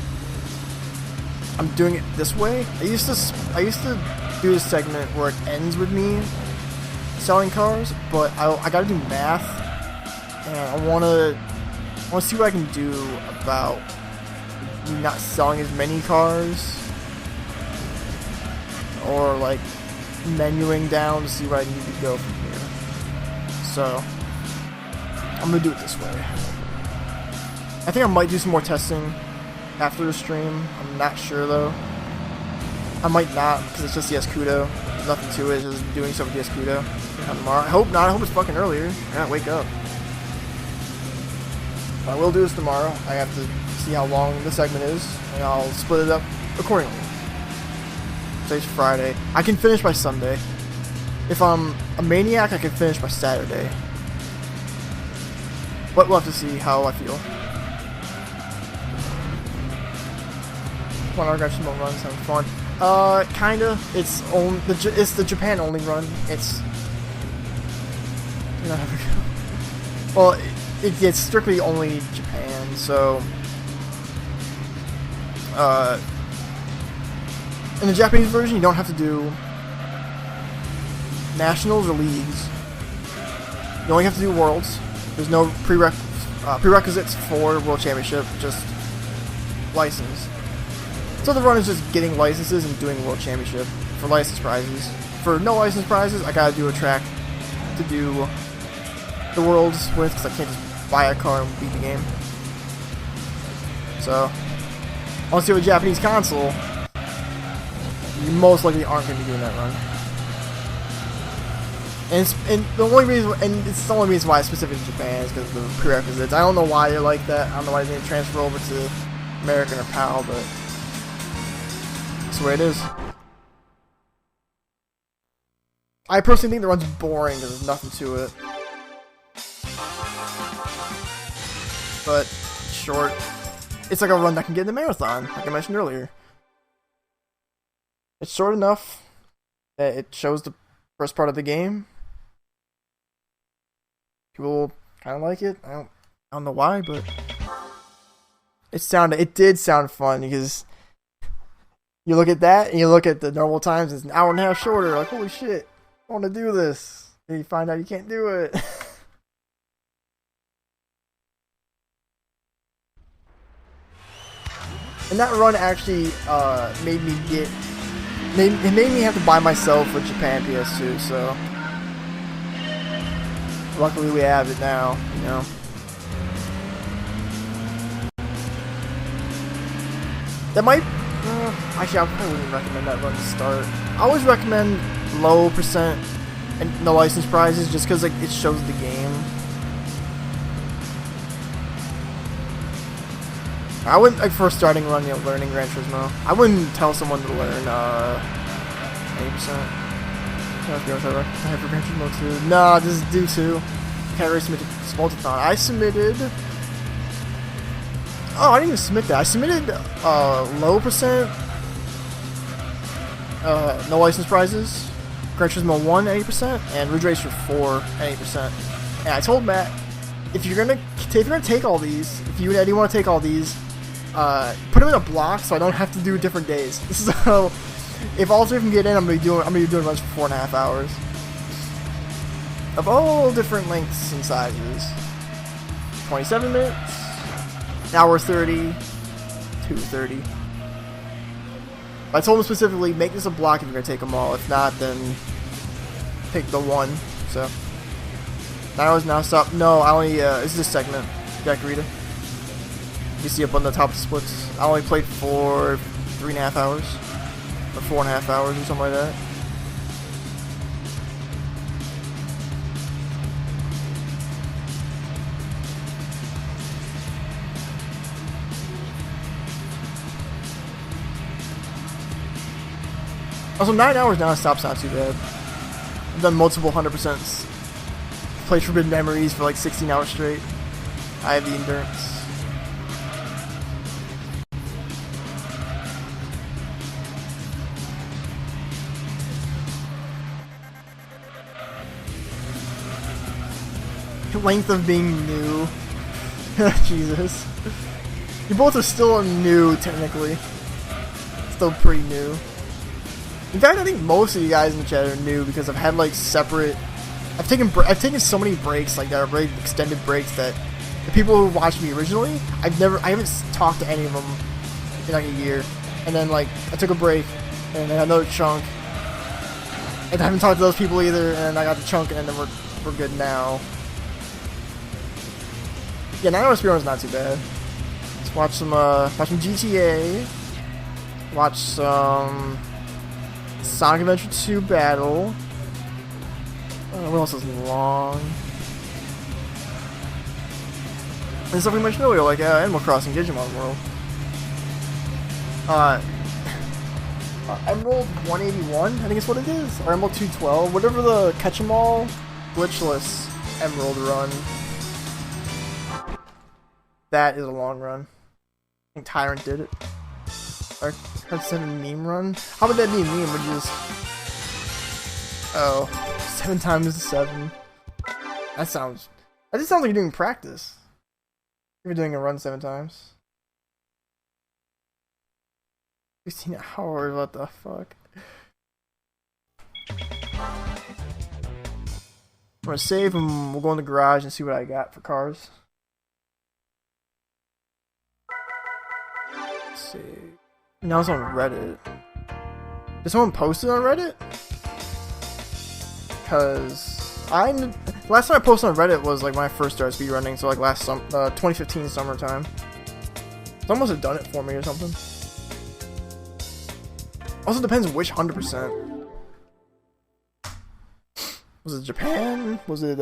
I'm doing it this way. I used to do this segment where it ends with me selling cars, but I gotta do math, and I wanna see what I can do about me not selling as many cars, or like menuing down to see where I need to go from here. So I'm gonna do it this way. I think I might do some more testing after the stream. I'm not sure though. I might not, because it's just the Escudo. There's nothing to it, it's just doing stuff with the Escudo. Tomorrow. I hope not, I hope it's fucking earlier. I gotta wake up. But I will do this tomorrow. I have to see how long the segment is, and I'll split it up accordingly. Today's Friday. I can finish by Sunday. If I'm a maniac, I can finish by Saturday. But we'll have to see how I feel. 1 hour Gran Turismo run sounds fun. Kinda. It's the Japan only run. It's well, it's strictly only Japan. So in the Japanese version, you don't have to do nationals or leagues. You only have to do worlds. There's no prerequisites for World Championship, just license. So the run is just getting licenses and doing World Championship for license prizes. For no license prizes, I gotta do a track to do the worlds with, because I can't just buy a car and beat the game. So, unless you have a Japanese console, you most likely aren't going to be doing that run. And it's the only reason why it's specific to Japan is because of the prerequisites. I don't know why they're like that. I don't know why they didn't transfer over to American or PAL, but that's the way it is. I personally think the run's boring because there's nothing to it. But it's short. It's like a run that can get in the marathon, like I mentioned earlier. It's short enough that it shows the first part of the game. People kind of like it. I don't know why, but it did sound fun because you look at that and you look at the normal times. It's an hour and a half shorter. Like, holy shit, I want to do this. And you find out you can't do it. And that run actually made me have to buy myself a Japan PS2, so luckily we have it now, you know. That might actually I probably wouldn't recommend that run to start. I always recommend low percent and no license prizes just because like it shows the game. I wouldn't, like, for a starting run, you know, learning Gran Turismo, I wouldn't tell someone to learn 80%. I have for Gran Turismo 2. No, just do 2. Can't really submit to Multithon. I submitted. Oh, I didn't even submit that. I submitted low percent, no license prizes, Gran Turismo 1 80%, and Ridge Racer 4 80%. And I told Matt, if you're gonna take all these, if you and Eddie want to take all these, put them in a block so I don't have to do different days. So if all three can get in, I'm gonna be doing runs for 4.5 hours of all different lengths and sizes. 27 minutes, hour 30, 2:30. I told him specifically, make this a block if you're gonna take them all. If not, then pick the one. So 9 hours now. Stop. No, I only it's this segment, Jacarita. You see up on the top of the splits. I only played for 3.5 hours. Or 4.5 hours or something like that. Also, 9 hours non-stop's not too bad. I've done multiple 100%s. Played Forbidden Memories for like 16 hours straight. I have the endurance. Length of being new. Jesus. You both are still new, technically. Still pretty new. In fact, I think most of you guys in the chat are new because I've had like separate. I've taken so many breaks, like that are very extended breaks, that the people who watched me originally, I haven't talked to any of them in like a year. And then like I took a break, and then another chunk, and I haven't talked to those people either. And I got the chunk, and then we're good now. Yeah, 9 hour speedrun is not too bad. Let's watch some GTA. Watch some Sonic Adventure 2 Battle. What else is long? And stuff we mentioned earlier, like Animal Crossing Digimon World. Emerald 181, I think is what it is, or Emerald 212, whatever the catch 'em all glitchless Emerald run. That is a long run. I think Tyrant did it. Or Hard 7 meme run? How would that be a meme? Would you just... Oh. 7 times 7. That just sounds like you're doing practice. You're doing a run 7 times. 16 hours, what the fuck? I'm gonna save and we'll go in the garage and see what I got for cars. Let's see. Now it's on Reddit. Did someone post it on Reddit? Because last time I posted on Reddit was like when I first started speedrunning, so like 2015 summertime. Someone must have done it for me or something. Also depends which 100%. Was it Japan? Was it